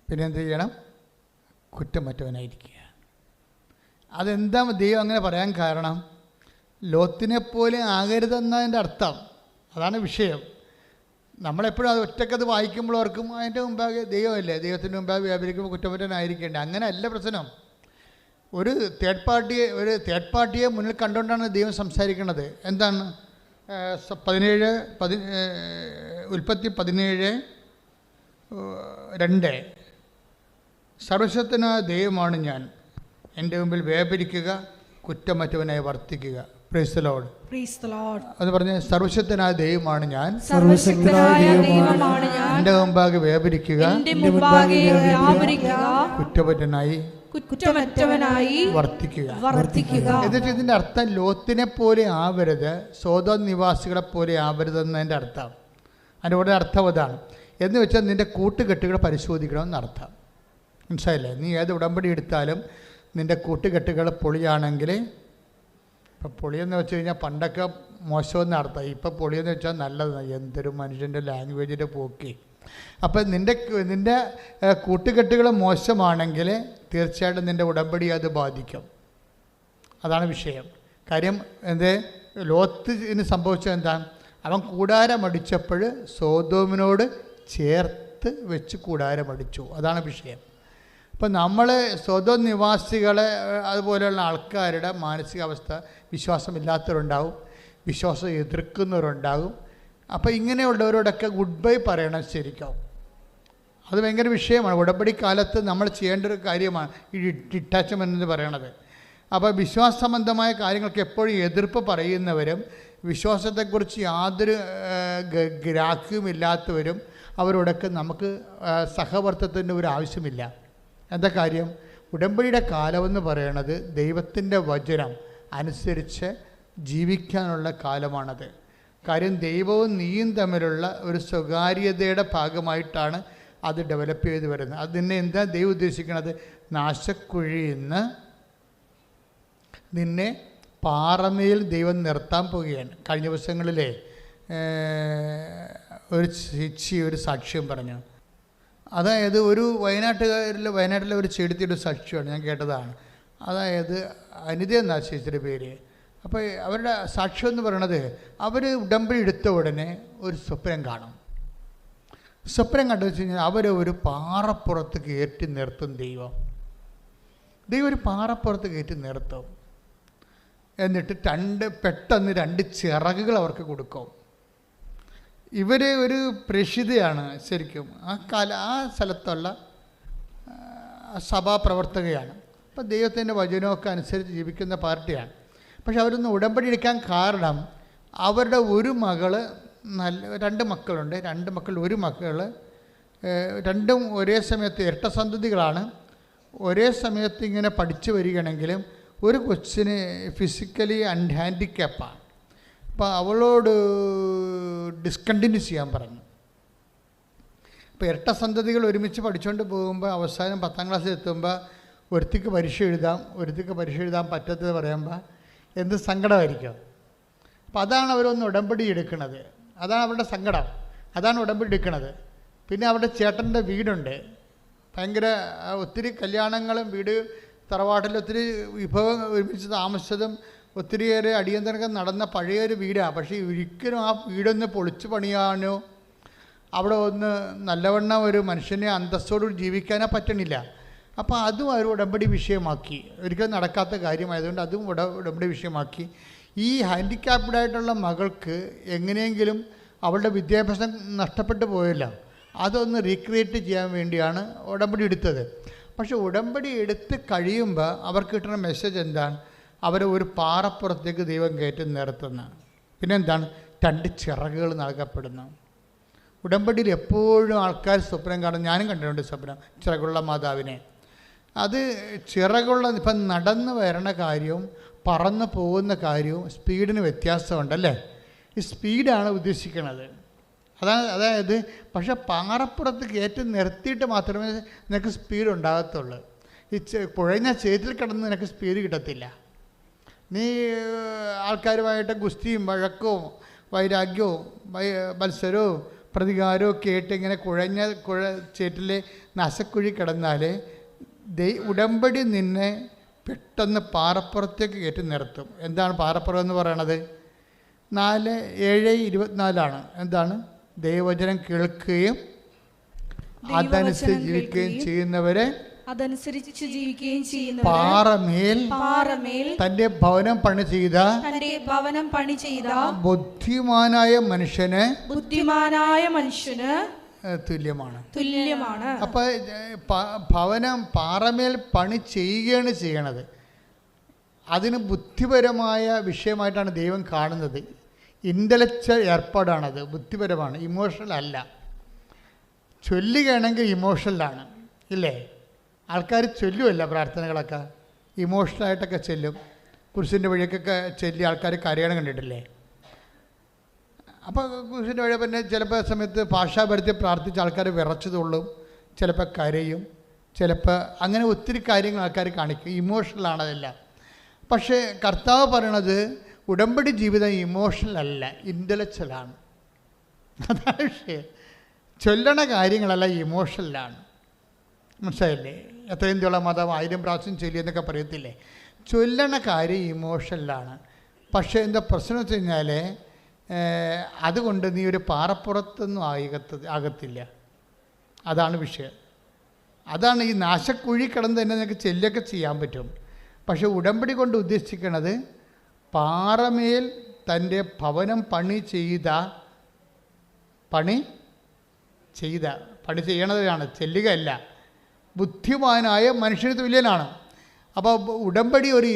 പിന്നെ എന്ത് ചെയ്യണം? കുറ്റമറ്റവനായിരിക്കുക. അതെന്താ ദൈവം അങ്ങനെ പറയാൻ കാരണം? ലോത്തിനെപ്പോലെ ആകരുതെന്നതിൻ്റെ അർത്ഥം. അതാണ് വിഷയം. നമ്മളെപ്പോഴും അത് ഒറ്റക്കത് വായിക്കുമ്പോൾ ഓർക്കും അതിൻ്റെ മുമ്പാകെ ദൈവമല്ലേ, ദൈവത്തിൻ്റെ മുമ്പാകെ വ്യാപരിക്കുമ്പോൾ കുറ്റമറ്റനായിരിക്കേണ്ടത്. അങ്ങനെ അല്ല പ്രശ്നം. ഒരു തേർഡ് പാർട്ടിയെ മുന്നിൽ കണ്ടുകൊണ്ടാണ് ദൈവം സംസാരിക്കുന്നത്. എന്താണ്? 17:2 സർവശക്തനായ ദൈവമാണ് ഞാൻ, എൻ്റെ മുമ്പിൽ വ്യാപരിക്കുക, കുറ്റമറ്റവനായി വർത്തിക്കുക. Praise the Lord. അത് പറഞ്ഞ് സർവശക്തനായ ദൈവമാണ് ഞാൻ, എൻ്റെ മുമ്പാകെ വ്യാപരിക്കുക, കുറ്റമറ്റവനായി വർത്തിക്കുക. എന്നിട്ട് ഇതിൻ്റെ അർത്ഥം ലോത്തിനെ പോലെ ആവരുത്, സോദോം നിവാസികളെ പോലെ ആവരുതെന്നതിൻ്റെ അർത്ഥം. അതിൻ്റെ കൂടെ അർത്ഥം അതാണ്. എന്ന് വെച്ചാൽ നിൻ്റെ കൂട്ടുകെട്ടുകൾ പരിശോധിക്കണമെന്ന് അർത്ഥം. മനസ്സിലായില്ലേ? നീ ഏത് ഉടമ്പടി എടുത്താലും നിൻ്റെ കൂട്ടുകെട്ടുകൾ പൊളിയാണെങ്കിൽ, ഇപ്പം പൊളിയെന്ന് വെച്ച് കഴിഞ്ഞാൽ പണ്ടൊക്കെ മോശമെന്ന് അർത്ഥം, ഇപ്പം പൊളിയെന്ന് വെച്ചാൽ നല്ലതാണ്. എന്തൊരു മനുഷ്യൻ്റെ ലാംഗ്വേജിൻ്റെ പോക്കി. അപ്പം നിൻ്റെ കൂട്ടുകെട്ടുകൾ മോശമാണെങ്കിൽ തീർച്ചയായിട്ടും നിൻ്റെ ഉടമ്പടി അത് ബാധിക്കും. അതാണ് വിഷയം. കാര്യം ലോത്തിന് സംഭവിച്ചത് എന്താ? അവൻ കൂടാരമടിച്ചപ്പോൾ സോദോമിനോട് ചേർത്ത് വെച്ച് കൂടാരമടിച്ചു. അതാണ് വിഷയം. അപ്പം നമ്മൾ സോദോം നിവാസികളെ അതുപോലെയുള്ള ആൾക്കാരുടെ മാനസികാവസ്ഥ, വിശ്വാസമില്ലാത്തവരുണ്ടാവും, വിശ്വാസം എതിർക്കുന്നവരുണ്ടാകും. അപ്പോൾ ഇങ്ങനെയുള്ളവരോടൊക്കെ ഗുഡ് ബൈ പറയണം ശരിക്കും. അത് ഭയങ്കര വിഷയമാണ്. ഉടമ്പടി കാലത്ത് നമ്മൾ ചെയ്യേണ്ട ഒരു കാര്യമാണ് ഈ ഡിറ്റാച്ച്മെൻ്റ് എന്ന് പറയണത്. അപ്പോൾ വിശ്വാസ സംബന്ധമായ കാര്യങ്ങൾക്ക് എപ്പോഴും എതിർപ്പ് പറയുന്നവരും വിശ്വാസത്തെക്കുറിച്ച് യാതൊരു ഗ്രാഹ്യമില്ലാത്തവരും അവരോടൊക്കെ നമുക്ക് സഹവർത്തത്തിൻ്റെ ഒരു ആവശ്യമില്ല. എന്താ കാര്യം? ഉടമ്പടിയുടെ കാലമെന്ന് പറയണത് ദൈവത്തിൻ്റെ വചനം അനുസരിച്ച് ജീവിക്കാനുള്ള കാലമാണത്. കാര്യം ദൈവവും നീയും തമ്മിലുള്ള ഒരു സ്വകാര്യതയുടെ ഭാഗമായിട്ടാണ് അത് ഡെവലപ്പ് ചെയ്ത് വരുന്നത്. അത് നിന്നെ എന്താ ദൈവം ഉദ്ദേശിക്കുന്നത്? നാശക്കുഴിയിൽ നിന്ന് നിന്നെ പാറമേൽ ദൈവം നിർത്താൻ പോവുകയാണ്. കഴിഞ്ഞ ദിവസങ്ങളിലെ ഒരു സാക്ഷ്യം പറഞ്ഞു. അതായത് ഒരു വയനാട്ടിലെ ഒരു ചെടുത്തിയുടെ സാക്ഷ്യമാണ് ഞാൻ കേട്ടതാണ്. അതായത് അനിത എന്നാ ചേച്ചിയുടെ പേര്. അപ്പോൾ അവരുടെ സാക്ഷ്യം എന്ന് പറയണത്, അവർ ഉടമ്പടി എടുത്ത ഉടനെ ഒരു സ്വപ്നം കാണും. സ്വപ്നം കണ്ടു വെച്ച് കഴിഞ്ഞാൽ അവരെ ഒരു പാറപ്പുറത്ത് കയറ്റി നിർത്തും ദൈവം ഒരു പാറപ്പുറത്ത് കയറ്റി നിർത്തും. എന്നിട്ട് പെട്ടെന്ന് 2 ചിറകുകൾ അവർക്ക് കൊടുക്കും. ഇവർ ഒരു പ്രേക്ഷിതയാണ് ശരിക്കും. ആ സ്ഥലത്തുള്ള സഭാപ്രവർത്തകയാണ്. അപ്പോൾ ദൈവത്തിൻ്റെ വചനമൊക്കെ അനുസരിച്ച് ജീവിക്കുന്ന പാർട്ടിയാണ്. പക്ഷെ അവരൊന്ന് ഉടമ്പടി എടുക്കാൻ കാരണം അവരുടെ ഒരു മകള് 2 മക്കളുണ്ട്. 2 മക്കൾ, ഒരു മകൾ, രണ്ടും ഒരേ സമയത്ത് ഇരട്ടസന്തതികളാണ്. ഒരേ സമയത്ത് ഇങ്ങനെ പഠിച്ചു വരികയാണെങ്കിലും ഒരു കൊച്ചിന് ഫിസിക്കലി ഹാൻഡിക്യാപ്പാണ്. അപ്പോൾ അവളോട് ഡിസ്കണ്ടിന്യൂ ചെയ്യാൻ പറഞ്ഞു. ഇപ്പോൾ ഇരട്ട സന്തതികൾ ഒരുമിച്ച് പഠിച്ചുകൊണ്ട് പോകുമ്പോൾ അവസാനം 10ാം ക്ലാസ്സിൽ എത്തുമ്പോൾ ഒരുത്തിക്ക് പരീക്ഷ എഴുതാൻ പറ്റാത്തത് പറയുമ്പോൾ എന്ത് സങ്കടമായിരിക്കും. അപ്പോൾ അതാണ് അവരൊന്ന് ഉടമ്പടി എടുക്കുന്നത്. അതാണ് അവരുടെ സങ്കടം, അതാണ് ഉടമ്പടി എടുക്കുന്നത്. പിന്നെ അവരുടെ ചേട്ടൻ്റെ വീടുണ്ട്, ഭയങ്കര ഒത്തിരി കല്യാണങ്ങളും വീട് തറവാട്ടിൽ ഒത്തിരി വിഭവം ഒരുമിച്ച് താമസിച്ചതും ഒത്തിരിയേറെ അടിയന്തരങ്ങൾ നടന്ന പഴയൊരു വീടാണ്. പക്ഷേ ഒരിക്കലും ആ വീടൊന്ന് പൊളിച്ചു പണിയാനോ അവിടെ ഒന്ന് നല്ലവണ്ണം ഒരു മനുഷ്യനെ അന്തസ്സോടുകൂടി ജീവിക്കാനോ പറ്റണില്ല. അപ്പോൾ അതും അവർ ഉടമ്പടി വിഷയമാക്കി. ഒരിക്കലും നടക്കാത്ത കാര്യമായതുകൊണ്ട് അതും ഉടമ്പടി വിഷയമാക്കി. ഈ ഹാൻഡിക്യാപ്ഡായിട്ടുള്ള മകൾക്ക് എങ്ങനെയെങ്കിലും അവളുടെ വിദ്യാഭ്യാസം നഷ്ടപ്പെട്ടു പോയല്ലോ, അതൊന്ന് റീക്രിയേറ്റ് ചെയ്യാൻ വേണ്ടിയാണ് ഉടമ്പടി എടുത്തത്. പക്ഷെ ഉടമ്പടി എടുത്ത് കഴിയുമ്പോൾ അവർക്ക് കിട്ടുന്ന മെസ്സേജ് എന്താണ്? അവരെ ഒരു പാറപ്പുറത്തേക്ക് ദൈവം കയറ്റി നിർത്തുന്ന, പിന്നെ എന്താണ്, 2 ചിറകുകൾ നൽകപ്പെടുന്നു. ഉടമ്പടിയിൽ എപ്പോഴും ആൾക്കാർ സ്വപ്നം കാണും. ഞാനും കണ്ടിട്ടുണ്ട് സ്വപ്നം, ചിറകുള്ള മാതാവിനെ. അത് ചിറകുള്ള, ഇപ്പം നടന്നു വരണ കാര്യവും പറന്നു പോകുന്ന കാര്യവും സ്പീഡിന് വ്യത്യാസമുണ്ടല്ലേ. ഈ സ്പീഡാണ് ഉദ്ദേശിക്കുന്നത്. അതായത് പക്ഷെ പാറപ്പുറത്ത് കയറ്റി നിർത്തിയിട്ട് മാത്രമേ നിനക്ക് സ്പീഡ് ഉണ്ടാകത്തുള്ളൂ. ഈ കുഴഞ്ഞ ചേറ്റിൽ കിടന്ന് നിനക്ക് സ്പീഡ് കിട്ടത്തില്ല. നീ ആൾക്കാരുമായിട്ട് ഗുസ്തിയും വഴക്കവും വൈരാഗ്യവും മത്സരവും പ്രതികാരവും ഒക്കെ ആയിട്ട് ഇങ്ങനെ ചേറ്റിൽ നശക്കുഴി കിടന്നാൽ ഉടമ്പടി നിന്നെ പെട്ടെന്ന് പാറപ്പുറത്തേക്ക് കയറ്റി നിർത്തും. എന്താണ് പാറപ്പുറം എന്ന് പറയണത്? 4:7-24 എന്താണ്? ദൈവവചനം കേൾക്കുകയും അതനുസരിച്ച് ജീവിക്കുകയും ചെയ്യുന്നവരെ അതനുസരിച്ച് ജീവിക്കുകയും ചെയ്യുന്ന പാറമേൽ തന്റെ ഭവനം പണി ചെയ്ത ബുദ്ധിമാനായ മനുഷ്യന് തുല്യമാണ്. അപ്പൊ ഭവനം പാറമേൽ പണി ചെയ്യുകയാണ് ചെയ്യണത്. അതിന് ബുദ്ധിപരമായ വിഷയമായിട്ടാണ് ദൈവം കാണുന്നത്. ഇൻ്റലക്ച്വൽ ഏർപ്പാടാണത്, ബുദ്ധിപരമാണ്, ഇമോഷണൽ അല്ല. ചൊല്ലുകയാണെങ്കിൽ ഇമോഷണലാണ് ഇല്ലേ? ആൾക്കാർ ചൊല്ലുമല്ല പ്രാർത്ഥനകളൊക്കെ, ഇമോഷണലായിട്ടൊക്കെ ചെല്ലും. കുരിശിൻ്റെ വഴിയൊക്കെ ചൊല്ലി ആൾക്കാർ കരയണം കണ്ടിട്ടില്ലേ? അപ്പോൾ കുരിശിൻ്റെ വഴി പിന്നെ ചിലപ്പോൾ സമയത്ത് ഭാഷാപരത്തിൽ പ്രാർത്ഥിച്ച് ആൾക്കാർ വിറച്ചു തുള്ളും, ചിലപ്പോൾ കരയും, ചിലപ്പോൾ അങ്ങനെ ഒത്തിരി കാര്യങ്ങൾ ആൾക്കാർ കാണിക്കും. ഇമോഷണലാണതെല്ലാം. പക്ഷേ കർത്താവ് പറയണത് ഉടമ്പടി ജീവിതം ഇമോഷണൽ അല്ല, ഇൻ്റലക്ച്വലാണ്. അതാണ് വിഷയം. ചൊല്ലണ കാര്യങ്ങളല്ല ഇമോഷണലാണ്. മനസ്സിലായില്ലേ? എത്രയും തീയുള്ള മതം 1000 പ്രാവശ്യം ചൊല്ലിയെന്നൊക്കെ പറയത്തില്ലേ? ചൊല്ലണ കാര്യം ഇമോഷണലാണ്. പക്ഷേ എന്താ പ്രശ്നം വെച്ച് കഴിഞ്ഞാൽ അതുകൊണ്ട് നീ ഒരു പാറപ്പുറത്തൊന്നും ആകത്തില്ല. അതാണ് വിഷയം. അതാണ് ഈ നാശക്കുഴി കിടന്ന് തന്നെ നിനക്ക് ചെല്ലൊക്കെ ചെയ്യാൻ പറ്റും. പക്ഷെ ഉടമ്പടി കൊണ്ട് ഉദ്ദേശിക്കുന്നത് പാറമേൽ തൻ്റെ ഭവനം പണി ചെയ്യണതാണ്, ചെല്ലുകയല്ല. ബുദ്ധിമാനായ മനുഷ്യന് തുല്യനാണ്. അപ്പോൾ ഉടമ്പടി ഒരു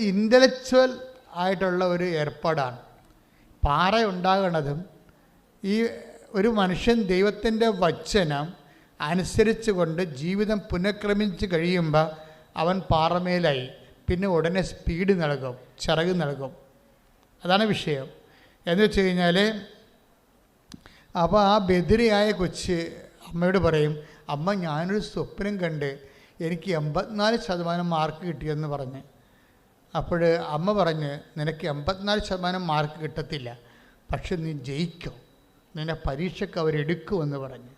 ഇൻ്റലക്ച്വൽ ആയിട്ടുള്ള ഒരു ഏർപ്പാടാണ്. പാറ ഉണ്ടാകണതും ഈ ഒരു മനുഷ്യൻ ദൈവത്തിൻ്റെ വചനം അനുസരിച്ച് കൊണ്ട് ജീവിതം പുനഃക്രമിച്ച് കഴിയുമ്പോൾ അവൻ പാറമേലായി. പിന്നെ ഉടനെ സ്പീഡ് നൽകും, ചിറക് നൽകും. അതാണ് വിഷയം. എന്ന് വെച്ച് കഴിഞ്ഞാൽ അപ്പോൾ ആ ബദിരിയായ കൊച്ച് അമ്മയോട് പറയും, അമ്മ ഞാനൊരു സ്വപ്നം കണ്ട് എനിക്ക് 84% മാർക്ക് കിട്ടിയെന്ന് പറഞ്ഞ്. അപ്പോൾ അമ്മ പറഞ്ഞ് നിനക്ക് 84% മാർക്ക് കിട്ടത്തില്ല, പക്ഷെ നീ ജയിക്കും, നിന്നെ പരീക്ഷയ്ക്ക് അവരെടുക്കുമെന്ന് പറഞ്ഞ്.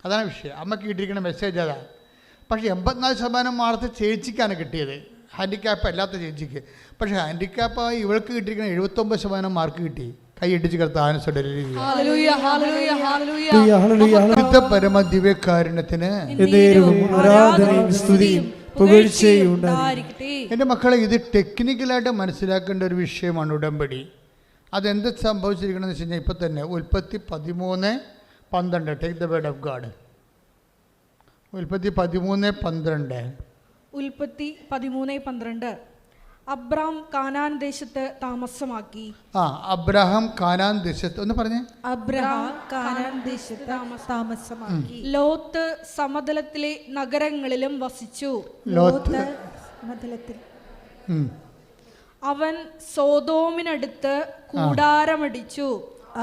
അതാണ് വിഷയം. അമ്മക്ക് കിട്ടിയിരിക്കുന്ന മെസ്സേജ് അതാണ്. പക്ഷേ 84% മാർക്ക് ചേച്ചിക്കാണ് കിട്ടിയത്, ഹാൻഡിക്യാപ്പ് അല്ലാത്ത ചേച്ചിക്ക്. പക്ഷേ ഹാൻഡിക്യാപ്പായി ഇവൾക്ക് കിട്ടിയിരിക്കുന്ന 79% മാർക്ക് കിട്ടി. കൈയിടിച്ച് പരമദിവ്യകാരുണ്യത്തിന് എൻ്റെ മക്കളെ, ഇത് ടെക്നിക്കലായിട്ട് മനസ്സിലാക്കേണ്ട ഒരു വിഷയമാണ് ഉടമ്പടി. അതെന്ത് സംഭവിച്ചിരിക്കണമെന്ന് വെച്ച് കഴിഞ്ഞാൽ ഇപ്പം തന്നെ ഉൽപ്പത്തി 13:12 take the word of God. ഉൽപ്പത്തി 13:12 അബ്രാം കാനാൻ ദേശത്ത് താമസമാക്കി. അബ്രഹാം കാനാൻ ദേശത്ത് ഒന്ന് പറഞ്ഞേ. അബ്രഹാം കാനാൻ ദേശത്ത് താമസമാക്കി. ലോത്ത് സമതലത്തിലെ നഗരങ്ങളിലും വസിച്ചു. അവൻ സോതോമിനടുത്ത് കൂടാരമടിച്ചു.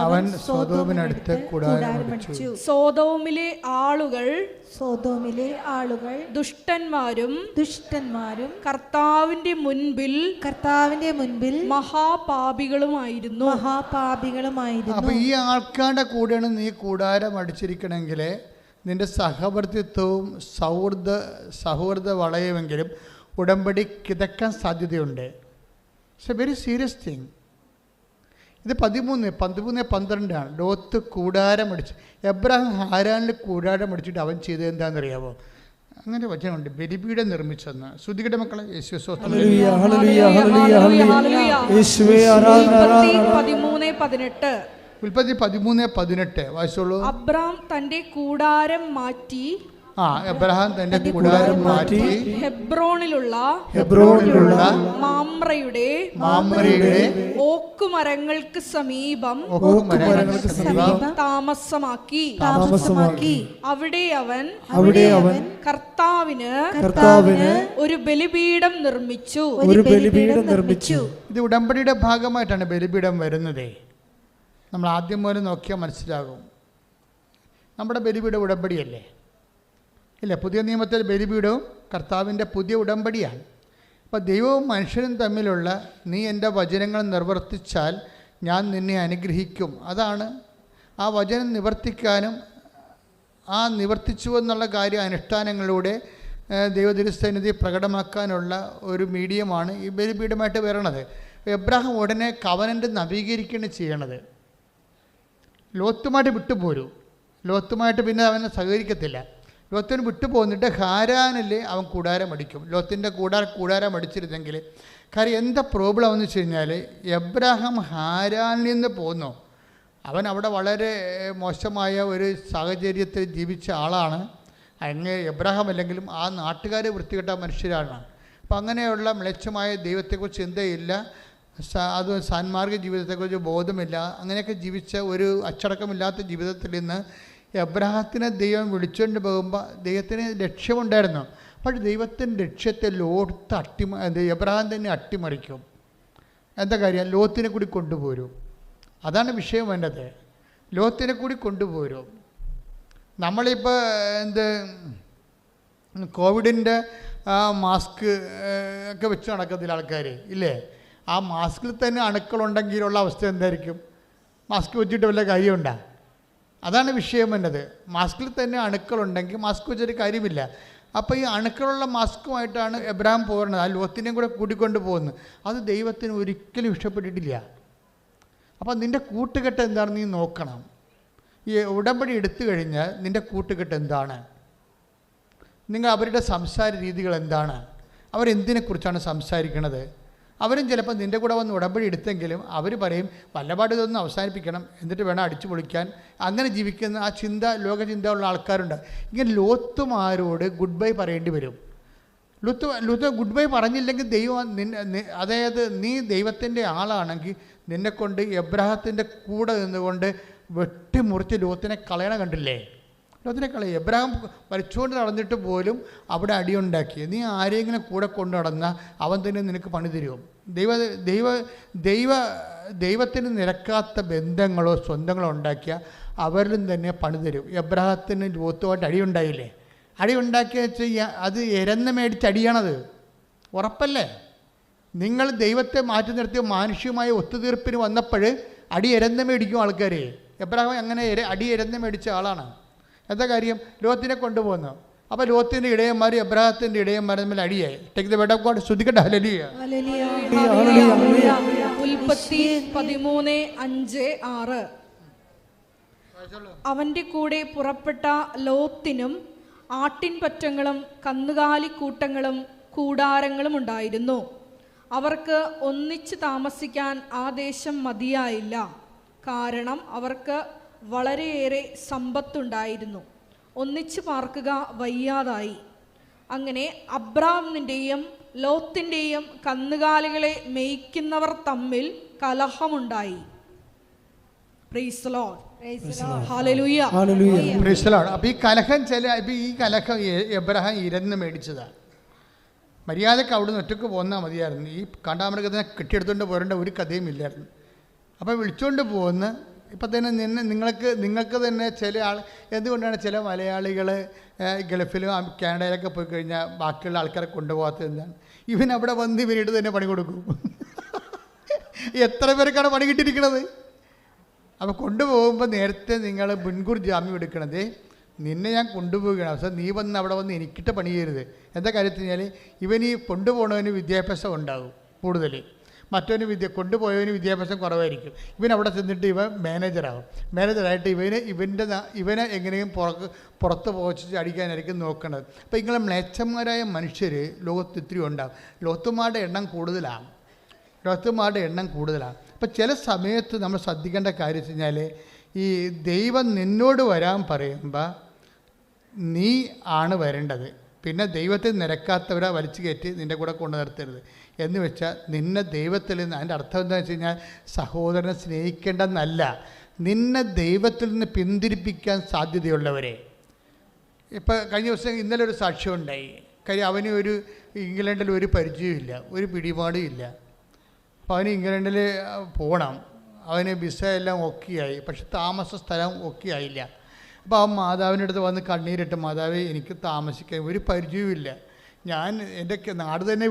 അവൻ സോതോമിനടുത്ത് കൂടാരമടിച്ചു. സോതോമിലെ ആളുകൾ ദുഷ്ടന്മാരും കർത്താവിന്റെ മുൻപിൽ മഹാപാപികളുമായിരുന്നു. അപ്പൊ ഈ ആൾക്കാരുടെ കൂടെയാണ് നീ കൂടാരം അടിച്ചിരിക്കണമെങ്കിൽ നിന്റെ സഹവർത്തിത്വവും സൗഹൃദ വളയുമെങ്കിലും ഉടമ്പടി കിതക്കാൻ സാധ്യതയുണ്ട്. It's A very serious thing. ഇത് 13:12 ലോത്ത് കൂടാരമടിച്ച്, എബ്രാഹിം ഹാരാനിൽ കൂടാരമടിച്ചിട്ട് അവൻ ചെയ്തത് എന്താണെന്നറിയാമോ? അങ്ങനെ വചനമുണ്ട്, ബലിപീഠം നിർമ്മിച്ചെന്ന്. ശ്രുതികയുടെ മക്കളെ യേശുവേ സ്തോത്രം. ഉൽപ്പത്തി 13:18 വായിച്ചോളൂ. അബ്രാം തന്റെ കൂടാരം മാറ്റി എബ്രഹാം തന്റെ കൂടാരം മാറ്റി ഹെബ്രോണിലുള്ള മാമ്രയുടെ ഓക്കുമരങ്ങൾക്ക് സമീപം താമസമാക്കി. അവിടെ അവൻ കർത്താവിന് ഒരു ബലിപീഠം നിർമ്മിച്ചു. ഇത് ഉടമ്പടിയുടെ ഭാഗമായിട്ടാണ് ബലിപീഠം വരുന്നത്. നമ്മൾ ആദ്യം മുതൽ നോക്കിയാൽ മനസ്സിലാകും. നമ്മുടെ ബലിപീഠം ഉടമ്പടിയല്ലേ? ഇല്ല, പുതിയ നിയമത്തിൽ ബലിപീഠവും കർത്താവിൻ്റെ പുതിയ ഉടമ്പടിയാണ്. അപ്പോൾ ദൈവവും മനുഷ്യനും തമ്മിലുള്ള നീ എൻ്റെ വചനങ്ങൾ നിർവർത്തിച്ചാൽ ഞാൻ നിന്നെ അനുഗ്രഹിക്കും. അതാണ് ആ വചനം നിവർത്തിക്കാനും ആ നിവർത്തിച്ചു എന്നുള്ള കാര്യം അനുഷ്ഠാനങ്ങളിലൂടെ ദൈവതിരുസന്നിധി പ്രകടമാക്കാനുള്ള ഒരു മീഡിയമാണ് ഈ ബലിപീഠമായിട്ട് വരണത്. എബ്രാഹിം ഉടനെ കവനൻ്റ് നവീകരിക്കുകയാണ് ചെയ്യണത്. ലോത്തുമായിട്ട് വിട്ടുപോരൂ. ലോത്തുമായിട്ട് പിന്നെ അവനെ സഹകരിക്കത്തില്ല. ലോത്തിന് വിട്ടു പോന്നിട്ട് ഹാരാനിൽ അവൻ കൂടാരം അടിക്കും. ലോത്തിൻ്റെ കൂടാരം അടിച്ചിരുന്നെങ്കിൽ കാര്യം എന്താ പ്രോബ്ലം എന്ന് വെച്ച് കഴിഞ്ഞാൽ, എബ്രാഹിം ഹാരാനിൽ നിന്ന് പോന്നു. അവൻ അവിടെ വളരെ മോശമായ ഒരു സാഹചര്യത്തിൽ ജീവിച്ച ആളാണ്. അങ്ങനെ എബ്രാഹിം അല്ലെങ്കിലും ആ നാട്ടുകാർ വൃത്തികെട്ട മനുഷ്യരാണ്. അപ്പം അങ്ങനെയുള്ള മ്ലേച്ഛമായ ദൈവത്തെക്കുറിച്ച് ചിന്തയില്ല, അത് സാന്മാർഗ ജീവിതത്തെക്കുറിച്ച് ബോധമില്ല. അങ്ങനെയൊക്കെ ജീവിച്ച ഒരു അച്ചടക്കമില്ലാത്ത ജീവിതത്തിൽ നിന്ന് എബ്രാഹത്തിനെ ദൈവം വിളിച്ചുകൊണ്ട് പോകുമ്പോൾ ദൈവത്തിന് ലക്ഷ്യമുണ്ടായിരുന്നു. പക്ഷേ ദൈവത്തിൻ്റെ ലക്ഷ്യത്തെ എബ്രാഹിം തന്നെ അട്ടിമറിക്കും. എന്താ കാര്യം? ലോത്തിനെ കൂടി കൊണ്ടുപോരും. അതാണ് വിഷയം വേണ്ടത്. ലോത്തിനെ കൂടി കൊണ്ടുപോരും. നമ്മളിപ്പോൾ കോവിഡിൻ്റെ മാസ്ക് ഒക്കെ വെച്ച് നടക്കത്തില്ല ആൾക്കാർ ഇല്ലേ? ആ മാസ്കിൽ തന്നെ അണുക്കളുണ്ടെങ്കിലുള്ള അവസ്ഥ എന്തായിരിക്കും? മാസ്ക് വെച്ചിട്ട് വല്ല കാര്യമുണ്ടോ? അതാണ് വിഷയം വേണ്ടത്. മാസ്കിൽ തന്നെ അണുക്കളുണ്ടെങ്കിൽ മാസ്ക് വെച്ചൊരു കാര്യമില്ല. അപ്പോൾ ഈ അണുക്കളുള്ള മാസ്കുമായിട്ടാണ് എബ്രാഹിം പോകുന്നത്. ആ ലോത്തിനെയും കൂടെ കൂട്ടിക്കൊണ്ട് പോകുന്നത്. അത് ദൈവത്തിന് ഒരിക്കലും ഇഷ്ടപ്പെട്ടിട്ടില്ല. അപ്പോൾ നിൻ്റെ കൂട്ടുകെട്ട് എന്താണെന്ന് നീ നോക്കണം. ഈ ഉടമ്പടി എടുത്തു കഴിഞ്ഞാൽ നിൻ്റെ കൂട്ടുകെട്ട് എന്താണ്? നിങ്ങൾ അവരുടെ സംസാര രീതികൾ എന്താണ്? അവരെന്തിനെക്കുറിച്ചാണ് സംസാരിക്കണത്? അവരും ചിലപ്പോൾ നിൻ്റെ കൂടെ വന്ന് ഉടമ്പടി എടുത്തെങ്കിലും അവർ പറയും വല്ലപാട് ഇതൊന്നും അവസാനിപ്പിക്കണം, എന്നിട്ട് വേണം അടിച്ചു പൊളിക്കാൻ. അങ്ങനെ ജീവിക്കുന്ന ആ ലോകചിന്ത ഉള്ള ആൾക്കാരുണ്ട്. ഇങ്ങനെ ലോത്തുമാരോട് ഗുഡ് ബൈ പറയേണ്ടി വരും. ലോത്ത് ഗുഡ് ബൈ പറഞ്ഞില്ലെങ്കിൽ ദൈവം അതായത് നീ ദൈവത്തിൻ്റെ ആളാണെങ്കിൽ നിന്നെക്കൊണ്ട് എബ്രാഹത്തിൻ്റെ കൂടെ നിന്നുകൊണ്ട് വെട്ടിമുറിച്ച് ലോത്തിനെ കളയണ കണ്ടില്ലേ? ലോത്തിനെ കളയും. എബ്രാഹിം വരച്ചുകൊണ്ട് നടന്നിട്ട് പോലും അവിടെ അടിയുണ്ടാക്കി. നീ ആരെങ്കിലും കൂടെ കൊണ്ടു നടന്നാൽ അവൻ തന്നെ നിനക്ക് പണി തരും. ദൈവത്തിന് നിരക്കാത്ത ബന്ധങ്ങളോ സ്വന്തങ്ങളോ ഉണ്ടാക്കിയ അവരിലും തന്നെ പണി തരും. എബ്രാഹത്തിന് ലോത്തുമായിട്ട് അടിയുണ്ടായില്ലേ? അടിയുണ്ടാക്കിയ വെച്ചാൽ അത് ഇരന്ന് മേടിച്ച് അടിയണത് ഉറപ്പല്ലേ? നിങ്ങൾ ദൈവത്തെ മാറ്റി നിർത്തിയ മാനുഷികമായ ഒത്തുതീർപ്പിന് വന്നപ്പോൾ അടി ഇരന്ന് മേടിക്കും ആൾക്കാർ. എബ്രാഹിം അങ്ങനെ അടി ഇരന്ന് മേടിച്ച ആളാണ്. എന്താ കാര്യം? ലോത്തിനെ കൊണ്ടുപോകുന്നു. അപ്പോൾ ലോത്തിൻ്റെ ഇടയന്മാർ എബ്രാഹത്തിൻ്റെ ഇടയന്മാർ തമ്മിൽ അടിയായി. Take the word of God. ശ്രദ്ധിക്കട്ടെ. ഹല്ലേലൂയ. ഉൽപ്പത്തി 13:5-6. അവൻ്റെ കൂടെ പുറപ്പെട്ട ലോത്തിനും ആട്ടിൻപറ്റങ്ങളും കന്നുകാലിക്കൂട്ടങ്ങളും കൂടാരങ്ങളും ഉണ്ടായിരുന്നു. അവർക്ക് ഒന്നിച്ച് താമസിക്കാൻ ആ ദേശം മതിയായില്ല. കാരണം അവർക്ക് വളരെയേറെ സമ്പത്തുണ്ടായിരുന്നു. ഒന്നിച്ച് പാർക്കുക വയ്യാതായി. അങ്ങനെ അബ്രാമിൻ്റെയും ലോത്തിൻ്റെയും കന്നുകാലികളെ മേയ്ക്കുന്നവർ തമ്മിൽ കലഹമുണ്ടായി. Praise the Lord. ഹല്ലേലൂയ. Praise the Lord. അപ്പോൾ ഈ കലഹം എബ്രാഹിം ഇരന്ന് മേടിച്ചതാണ്. മര്യാദയ്ക്ക് അവിടുന്ന് ഒറ്റയ്ക്ക് പോന്നാൽ മതിയായിരുന്നു. ഈ കാണ്ടാമൃഗത്തിനെ കെട്ടിയെടുത്തുകൊണ്ട് പോരേണ്ട ഒരു കഥയും ഇല്ലായിരുന്നു. അപ്പോൾ വിളിച്ചുകൊണ്ട് പോകുന്ന ഇപ്പം തന്നെ നിങ്ങൾക്ക് തന്നെ ചില എന്തുകൊണ്ടാണ് ചില മലയാളികൾ ഗൾഫിലും കാനഡയിലൊക്കെ പോയി കഴിഞ്ഞാൽ ബാക്കിയുള്ള ആൾക്കാരെ കൊണ്ടുപോകാത്തത് എന്താണ്? ഇവൻ അവിടെ വന്ന് ഇവനായിട്ട് തന്നെ പണി കൊടുക്കും. എത്ര പേർക്കാണ് പണി കിട്ടിയിരിക്കുന്നത്? അപ്പോൾ കൊണ്ടുപോകുമ്പോൾ നേരത്തെ നിങ്ങൾ മുൻകൂർ ജാമ്യം എടുക്കണത്, നിന്നെ ഞാൻ കൊണ്ടുപോവുകയാണ്, പക്ഷേ നീ വന്ന് അവിടെ വന്ന് എനിക്കിട്ട് പണി ചെയ്യരുത്. എന്താ കാര്യത്തിൽ കഴിഞ്ഞാൽ ഇവൻ ഈ കൊണ്ടുപോകണവന് വിദ്യാഭ്യാസം ഉണ്ടാകും കൂടുതൽ, മറ്റവന് കൊണ്ടുപോയവന് വിദ്യാഭ്യാസം കുറവായിരിക്കും. ഇവൻ അവിടെ ചെന്നിട്ട് ഇവൻ മാനേജറാകും. മാനേജറായിട്ട് ഇവനെ എങ്ങനെയും പുറത്ത് പോച്ച് അടിക്കാനായിരിക്കും നോക്കേണ്ടത്. അപ്പോൾ ഇങ്ങനെ മ്ലേച്ഛന്മാരായ മനുഷ്യർ ലോകത്ത് ഇത്തിരി ഉണ്ടാകും. ലോകത്തുമാരുടെ എണ്ണം കൂടുതലാണ്. അപ്പോൾ ചില സമയത്ത് നമ്മൾ ശ്രദ്ധിക്കേണ്ട കാര്യം വെച്ച് കഴിഞ്ഞാൽ, ഈ ദൈവം നിന്നോട് വരാൻ പറയുമ്പോൾ നീ ആണ് വരേണ്ടത്. പിന്നെ ദൈവത്തിൽ നിരക്കാത്തവരെ വലിച്ചു കയറ്റി നിൻ്റെ കൂടെ കൊണ്ടു നിർത്തരുത്. എന്ന് വെച്ചാൽ നിന്നെ ദൈവത്തിൽ നിന്ന്, അതിൻ്റെ അർത്ഥം എന്താണെന്ന് വെച്ച് കഴിഞ്ഞാൽ സഹോദരനെ സ്നേഹിക്കേണ്ടെന്നല്ല, നിന്നെ ദൈവത്തിൽ നിന്ന് പിന്തിരിപ്പിക്കാൻ സാധ്യതയുള്ളവരെ. ഇപ്പോൾ കഴിഞ്ഞ ദിവസം ഇന്നലെ ഒരു സാക്ഷ്യം ഉണ്ടായി. കാര്യം അവന് ഇംഗ്ലണ്ടിൽ ഒരു പരിചയമില്ല, ഒരു പിടിപാടും ഇല്ല. അപ്പോൾ അവന് ഇംഗ്ലണ്ടിൽ പോകണം, അവന് വിസ എല്ലാം ഒക്കെയായി, പക്ഷെ താമസ സ്ഥലം ഒക്കെ ആയില്ല. അപ്പോൾ ആ മാതാവിൻ്റെ അടുത്ത് വന്ന് കണ്ണീരിട്ട്, മാതാവേ എനിക്ക് താമസിക്കാൻ ഒരു പരിചയവുമില്ല, ഞാൻ എൻ്റെ നാട് തന്നെ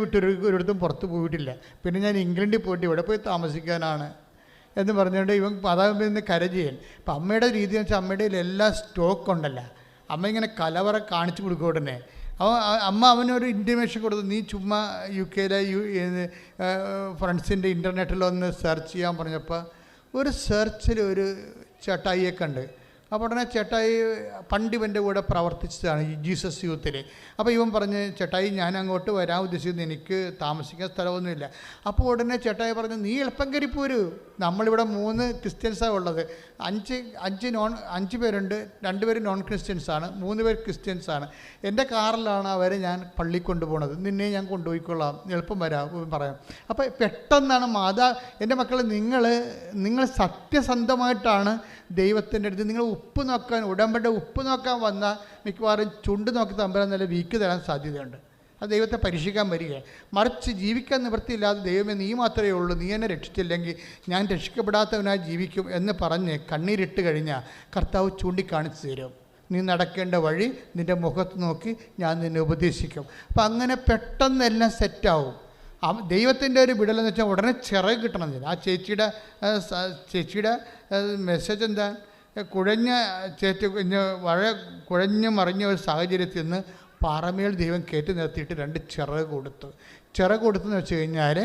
ഒരിടത്തും പുറത്ത് പോയിട്ടില്ല, പിന്നെ ഞാൻ ഇംഗ്ലണ്ടിൽ പോയിട്ട് ഇവിടെ പോയി താമസിക്കാനാണ് എന്ന് പറഞ്ഞുകൊണ്ട് ഇവൻ മാതാവിൽ നിന്ന് കരചെയ്യാൻ. അപ്പം അമ്മയുടെ രീതി എന്ന് വെച്ചാൽ അമ്മയുടെ എല്ലാ സ്റ്റോക്ക് ഉണ്ടല്ലോ, അമ്മ ഇങ്ങനെ കലവറ കാണിച്ചു കൊടുക്കുക. ഉടനെ അമ്മ അവനൊരു ഇൻറ്റിമേഷൻ കൊടുത്തു, നീ ചുമ്മാ UK ഫ്രണ്ട്സിൻ്റെ ഇൻ്റർനെറ്റിലൊന്ന് സെർച്ച് ചെയ്യാൻ പറഞ്ഞപ്പോൾ ഒരു സെർച്ചിൽ ഒരു ചേട്ടായിയെ കണ്ട്. അപ്പോൾ ഉടനെ ചേട്ടായി പണ്ട് ഇവൻ്റെ കൂടെ പ്രവർത്തിച്ചതാണ് ഈ ജീസസ് യൂത്തിൽ. അപ്പോൾ ഇവൻ പറഞ്ഞ്, ചേട്ടായി ഞാൻ അങ്ങോട്ട് വരാൻ ഉദ്ദേശിക്കുന്നു, എനിക്ക് താമസിക്കാൻ സ്ഥലമൊന്നുമില്ല. അപ്പോൾ ഉടനെ ചേട്ടായി പറഞ്ഞു, നീ എളുപ്പം കയറി പോരൂ, നമ്മളിവിടെ 3 ക്രിസ്ത്യൻസാണ് ഉള്ളത്, 5 പേരുണ്ട്, 2 പേര് നോൺ ക്രിസ്ത്യൻസാണ്, 3 പേര് ക്രിസ്ത്യൻസാണ്. എൻ്റെ കാറിലാണ് അവരെ ഞാൻ പള്ളി കൊണ്ടുപോകുന്നത്, നിന്നെ ഞാൻ കൊണ്ടുപോയിക്കൊള്ളാം, എളുപ്പം വരാം പറയാം. അപ്പോൾ പെട്ടെന്നാണ് എൻ്റെ മക്കൾ, നിങ്ങൾ സത്യസന്ധമായിട്ടാണ് ദൈവത്തിൻ്റെ അടുത്ത് നിങ്ങൾ ഉടമ്പടി ഉപ്പ് നോക്കാൻ വന്നാൽ മിക്കവാറും ചുണ്ട് നോക്കി തമ്പരാൻ നല്ല വീക്ക് തരാൻ സാധ്യതയുണ്ട്. അത് ദൈവത്തെ പരീക്ഷിക്കാൻ വരിക. മറിച്ച് ജീവിക്കാൻ നിവൃത്തിയില്ലാതെ ദൈവമേ നീ മാത്രമേ ഉള്ളൂ, നീ എന്നെ രക്ഷിച്ചില്ലെങ്കിൽ ഞാൻ രക്ഷിക്കപ്പെടാത്തവനായി ജീവിക്കും എന്ന് പറഞ്ഞ് കണ്ണീരിട്ട് കഴിഞ്ഞാൽ കർത്താവ് ചൂണ്ടിക്കാണിച്ചു തരും. നീ നടക്കേണ്ട വഴി നിൻ്റെ മുഖത്ത് നോക്കി ഞാൻ നിന്നെ ഉപദേശിക്കും. അപ്പം അങ്ങനെ പെട്ടെന്നെല്ലാം സെറ്റാവും. ദൈവത്തിൻ്റെ ഒരു വിടലെന്ന് വെച്ചാൽ ഉടനെ ചിറക് കിട്ടണമെന്നില്ല. ആ ചേച്ചിയുടെ മെസ്സേജ് എന്താ, കുഴഞ്ഞ് മറിഞ്ഞ ഒരു സാഹചര്യത്തിൽ നിന്ന് പാറമേൽ ദൈവം കയറ്റി നിർത്തിയിട്ട് 2 ചിറക് കൊടുത്തു. ചിറക് കൊടുത്തെന്ന് വെച്ച് കഴിഞ്ഞാൽ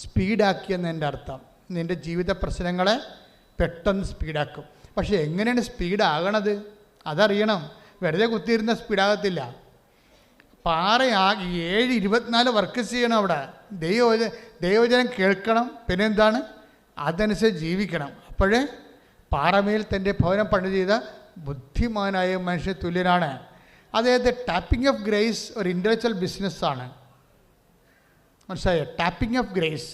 സ്പീഡാക്കിയെന്ന് എൻ്റെ അർത്ഥം. നിൻ്റെ ജീവിത പ്രശ്നങ്ങളെ പെട്ടെന്ന് സ്പീഡാക്കും. പക്ഷേ എങ്ങനെയാണ് സ്പീഡാകണത് അതറിയണം. വെറുതെ കുത്തിയിരുന്ന സ്പീഡാകത്തില്ല. പാറയാകി 7-24 വർക്ക് ചെയ്യണം. അവിടെ ദൈവവചനം കേൾക്കണം, പിന്നെന്താണ് അതനുസരിച്ച് ജീവിക്കണം. അപ്പോഴേ പാറമേൽ തൻ്റെ ഭവനം പണി ചെയ്ത ബുദ്ധിമാനായ മനുഷ്യ തുല്യനാണ്. അതായത് ടാപ്പിംഗ് ഓഫ് ഗ്രേസ് ഒരു ഇൻ്റലക്ച്വൽ ബിസിനസ്സാണ്. മനസ്സിലായോ? ടാപ്പിംഗ് ഓഫ് ഗ്രേസ്,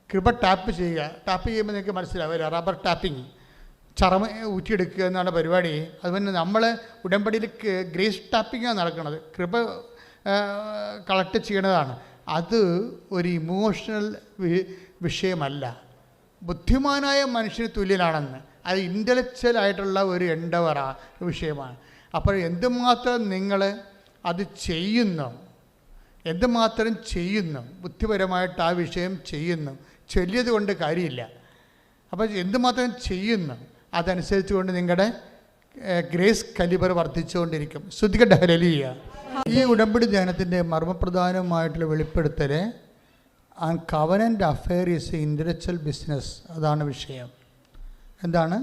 കൃപ ടാപ്പ് ചെയ്യുക. ടാപ്പ് ചെയ്യുമ്പോൾ നിങ്ങൾക്ക് മനസ്സിലാവില്ല, റബ്ബർ ടാപ്പിംഗ്, ചറമ ഊറ്റിയെടുക്കുക എന്നാണ് പരിപാടി. അതുപോലെ നമ്മൾ ഉടമ്പടിയിൽ ഗ്രേസ് ടാപ്പിങ്ങാണ് നടക്കുന്നത്, കൃപ കളക്ട് ചെയ്യണതാണ്. അത് ഒരു ഇമോഷണൽ വിഷയമല്ല, ബുദ്ധിമാനായ മനുഷ്യന് തുല്യനാണെന്ന്. അത് ഇൻ്റലക്ച്വൽ ആയിട്ടുള്ള ഒരു വിഷയമാണ്. അപ്പോൾ എന്തുമാത്രം നിങ്ങൾ അത് എന്തുമാത്രം ചെയ്യുന്നു, ബുദ്ധിപരമായിട്ട് ആ വിഷയം ചെയ്യുന്നു, ചൊല്ലിയത് കൊണ്ട് കാര്യമില്ല. അപ്പോൾ എന്തുമാത്രം ചെയ്യുന്നു അതനുസരിച്ച് കൊണ്ട് നിങ്ങളുടെ ഗ്രേസ് കലിബർ വർദ്ധിച്ചുകൊണ്ടിരിക്കും. ശ്രദ്ധിക്കട്ടെ. ഹല്ലേലൂയ. ഈ ഉടമ്പടി ധ്യാനത്തിൻ്റെ മർമ്മപ്രധാനമായിട്ടുള്ള വെളിപ്പെടുത്തൽ, and covenant affair is A intellectual business. അതാണ് വിഷയം. എന്താണ്?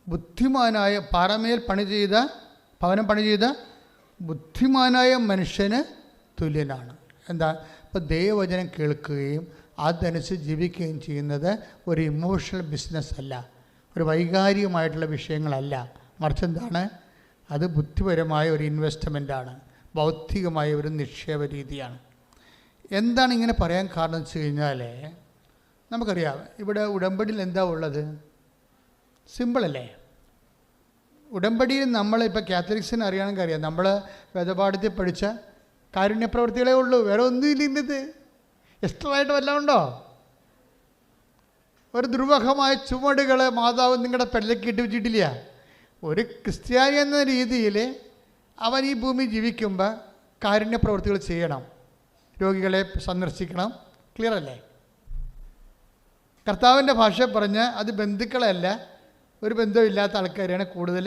ബുദ്ധിമാനായ പാറമേൽ ഭവനം പണി ചെയ്ത ബുദ്ധിമാനായ മനുഷ്യന് തുല്യനാണ്. എന്താ? ഇപ്പോൾ ദൈവവചനം കേൾക്കുകയും അതനുസരിച്ച് ജീവിക്കുകയും ചെയ്യുന്നത് ഒരു ഇമോഷണൽ ബിസിനസ് അല്ല, ഒരു വൈകാരികമായിട്ടുള്ള വിഷയങ്ങളല്ല. മറിച്ച് എന്താണ്? അത് ബുദ്ധിപരമായ ഒരു ഇൻവെസ്റ്റ്മെൻറ്റാണ്, ബൗദ്ധികമായ ഒരു നിക്ഷേപ രീതിയാണ്. എന്താണ് ഇങ്ങനെ പറയാൻ കാരണം എന്ന് വെച്ച് കഴിഞ്ഞാൽ, നമുക്കറിയാം ഇവിടെ ഉടമ്പടിയിൽ എന്താ ഉള്ളത്? സിമ്പിളല്ലേ? ഉടമ്പടിയിൽ നമ്മളിപ്പോൾ കാത്തലിക്സിന് അറിയാമെങ്കിൽ അറിയാം, നമ്മൾ വേദപാഠത്തിൽ പഠിച്ച കാരുണ്യപ്രവൃത്തികളേ ഉള്ളൂ, വേറെ ഒന്നുമില്ല. ഇന്നത് എക്സ്ട്രായിട്ട് വല്ലതും ഉണ്ടോ? ഒരു ദുർവഹമായ ചുവടുകൾ മാതാവ് നിങ്ങളുടെ പെരലേക്ക് ഇട്ട് വെച്ചിട്ടില്ല. ഒരു ക്രിസ്ത്യാനി എന്ന രീതിയിൽ അവൻ ഈ ഭൂമി ജീവിക്കുമ്പോൾ കാരുണ്യപ്രവൃത്തികൾ ചെയ്യണം, രോഗികളെ സന്ദർശിക്കണം. ക്ലിയർ അല്ലേ? കർത്താവിൻ്റെ ഭാഷ പറഞ്ഞ് അത് ബന്ധുക്കളല്ല, ഒരു ബന്ധമില്ലാത്ത ആൾക്കാരെയാണ് കൂടുതൽ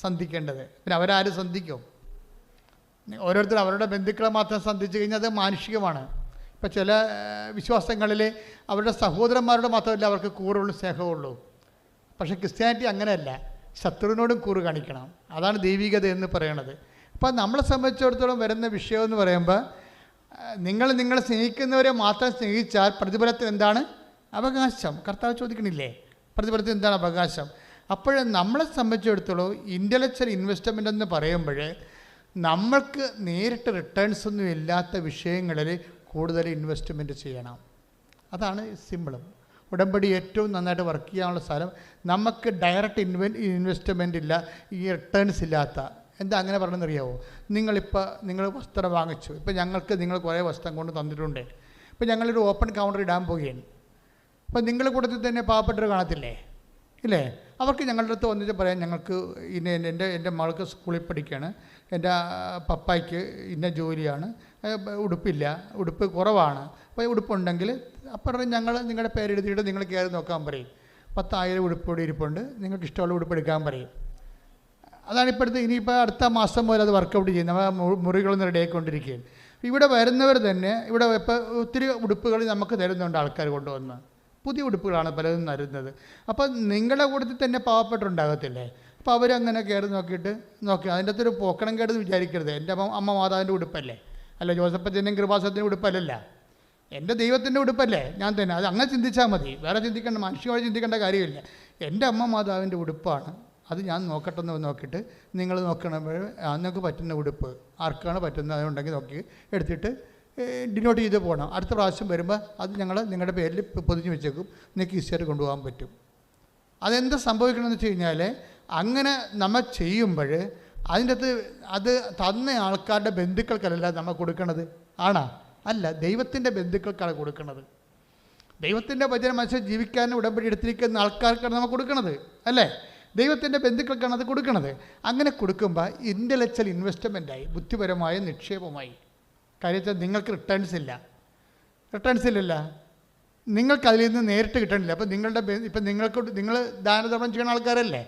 സന്ധിക്കേണ്ടത്. പിന്നെ അവരാരും സന്ധിക്കും? ഓരോരുത്തരും അവരുടെ ബന്ധുക്കളെ മാത്രം സന്ധിച്ചു കഴിഞ്ഞാൽ അത് മാനുഷികമാണ്. ഇപ്പം ചില വിശ്വാസങ്ങളിൽ അവരുടെ സഹോദരന്മാരോട് മാത്രമല്ല അവർക്ക് കൂറുള്ളൂ, സ്നേഹമുള്ളൂ. പക്ഷേ ക്രിസ്ത്യാനിറ്റി അങ്ങനെയല്ല, ശത്രുവിനോടും കൂറ് കാണിക്കണം. അതാണ് ദൈവികത എന്ന് പറയണത്. അപ്പോൾ നമ്മളെ സംബന്ധിച്ചിടത്തോളം വരുന്ന വിഷയമെന്ന് പറയുമ്പോൾ, നിങ്ങളെ സ്നേഹിക്കുന്നവരെ മാത്രം സ്നേഹിച്ചാൽ പ്രതിഫലത്തിൽ എന്താണ് അവകാശം? കർത്താവ് ചോദിക്കണില്ലേ പ്രതിഫലത്തിൽ എന്താണ് അവകാശം? അപ്പോൾ നമ്മളെ സംബന്ധിച്ചിടത്തോളം ഇൻ്റലക്ച്വൽ ഇൻവെസ്റ്റ്മെൻ്റ് എന്ന് പറയുമ്പോൾ നമ്മൾക്ക് നേരിട്ട് റിട്ടേൺസ് ഒന്നും ഇല്ലാത്ത വിഷയങ്ങളിൽ കൂടുതൽ ഇൻവെസ്റ്റ്മെൻറ്റ് ചെയ്യണം. അതാണ് സിമ്പിളും. ഉടമ്പടി ഏറ്റവും നന്നായിട്ട് വർക്ക് ചെയ്യാനുള്ള സ്ഥലം. നമുക്ക് ഡയറക്റ്റ് ഇൻവെസ്റ്റ്മെൻ്റ് ഇല്ല, ഈ റിട്ടേൺസ് ഇല്ലാത്ത. എന്താ അങ്ങനെ പറഞ്ഞെന്നറിയാവോ? നിങ്ങൾ വസ്ത്രം വാങ്ങിച്ചു, ഇപ്പോൾ നിങ്ങൾ കുറേ വസ്ത്രം കൊണ്ട് തന്നിട്ടുണ്ട്. ഇപ്പോൾ ഞങ്ങളൊരു ഓപ്പൺ കൗണ്ടർ ഇടാൻ പോവുകയാണ്. അപ്പോൾ നിങ്ങളുടെ കൂട്ടത്തിൽ തന്നെ പാവപ്പെട്ടവർ കാണത്തില്ലേ, ഇല്ലേ? അവർക്ക് ഞങ്ങളുടെ അടുത്ത് വന്നിട്ട് പറയാം, ഞങ്ങൾക്ക് എൻ്റെ മകൾക്ക് സ്കൂളിൽ പഠിക്കുകയാണ്, എൻ്റെ പപ്പായ്ക്ക് ഇന്ന ജോലിയാണ്, ഉടുപ്പ് കുറവാണ്, അപ്പോൾ ഉടുപ്പുണ്ടെങ്കിൽ അപ്പം നിങ്ങളുടെ പേരെഴുതിയിട്ട് നിങ്ങൾ കയറി നോക്കാൻ പറയും. 10,000 ഉടുപ്പോടെ ഇരിപ്പുണ്ട്, നിങ്ങൾക്ക് ഇഷ്ടമുള്ള ഉടുപ്പ് എടുക്കാൻ പറയും. അതാണ് ഇപ്പോഴത്തെ. ഇനിയിപ്പോൾ അടുത്ത മാസം മുതൽ അത് വർക്കൗട്ട് ചെയ്യും. നമ്മൾ മുറികളൊന്നും റെഡിയായിക്കൊണ്ടിരിക്കുകയാണ്. ഇവിടെ വരുന്നവർ തന്നെ ഇവിടെ ഇപ്പോൾ ഒത്തിരി ഉടുപ്പുകൾ നമുക്ക് തരുന്നുണ്ട് ആൾക്കാർ കൊണ്ടുവന്ന്. പുതിയ ഉടുപ്പുകളാണ് പലതും തരുന്നത്. അപ്പോൾ നിങ്ങളുടെ കൂട്ടത്തിൽ തന്നെ പാവപ്പെട്ടുണ്ടാകത്തില്ലേ? അപ്പോൾ അവരങ്ങനെ കയറി നോക്കി അതിൻ്റെ അകത്തൊരു പോക്കണം കേടെന്ന് വിചാരിക്കരുത്. എൻ്റെ അമ്മ മാതാവിൻ്റെ ഉടുപ്പല്ലേ, അല്ല ജോസഫത്തിൻ്റെയും കൃപാസത്തിൻ്റെ ഉടുപ്പല്ലല്ല, എൻ്റെ ദൈവത്തിൻ്റെ ഉടുപ്പല്ലേ ഞാൻ തന്നെ. അത് അങ്ങനെ ചിന്തിച്ചാൽ മതി, വേറെ ചിന്തിക്കേണ്ട, മനുഷ്യമായി ചിന്തിക്കേണ്ട കാര്യമില്ല. എൻ്റെ അമ്മ മാതാവിൻ്റെ ഉടുപ്പാണ്, അത് ഞാൻ നോക്കട്ടെന്ന് നോക്കിയിട്ട് നിങ്ങൾ നോക്കണമ്പോൾ നിങ്ങൾക്ക് പറ്റുന്ന ഉടുപ്പ് ആർക്കാണ് പറ്റുന്നത് അതുണ്ടെങ്കിൽ നോക്കി എടുത്തിട്ട് ഡിനോട്ട് ചെയ്ത് പോകണം. അടുത്ത പ്രാവശ്യം വരുമ്പോൾ അത് നിങ്ങളുടെ പേരിൽ പൊതിഞ്ഞ് വെച്ചേക്കും, നിങ്ങൾക്ക് ഈസിയായിട്ട് കൊണ്ടുപോകാൻ പറ്റും. അതെന്താ സംഭവിക്കണമെന്ന് വെച്ച് കഴിഞ്ഞാൽ, അങ്ങനെ നമ്മൾ ചെയ്യുമ്പോൾ അതിൻ്റെ അകത്ത് അത് തന്ന ആൾക്കാരുടെ ബന്ധുക്കൾക്കല്ല നമ്മൾ കൊടുക്കണത്. ആണോ? അല്ല, ദൈവത്തിൻ്റെ ബന്ധുക്കൾക്കാണ് കൊടുക്കുന്നത്. ദൈവത്തിൻ്റെ വചനം മനസ്സിൽ ജീവിക്കാൻ ഉടമ്പടി എടുത്തിരിക്കുന്ന ആൾക്കാർക്കാണ് നമ്മൾ കൊടുക്കണത്, അല്ലേ? ദൈവത്തിൻ്റെ ബന്ധുക്കൾക്കാണ് അത് കൊടുക്കണത്. അങ്ങനെ കൊടുക്കുമ്പോൾ ഇൻ്റലക്ച്വൽ ഇൻവെസ്റ്റ്മെൻറ്റായി, ബുദ്ധിപരമായ നിക്ഷേപമായി. കാര്യത്തിൽ നിങ്ങൾക്ക് റിട്ടേൺസ് ഇല്ലല്ല, നിങ്ങൾക്ക് അതിൽ നിന്ന് നേരിട്ട് കിട്ടണില്ല. അപ്പോൾ നിങ്ങൾ ദാനധർമ്മം ചെയ്യുന്ന ആൾക്കാരല്ലേ,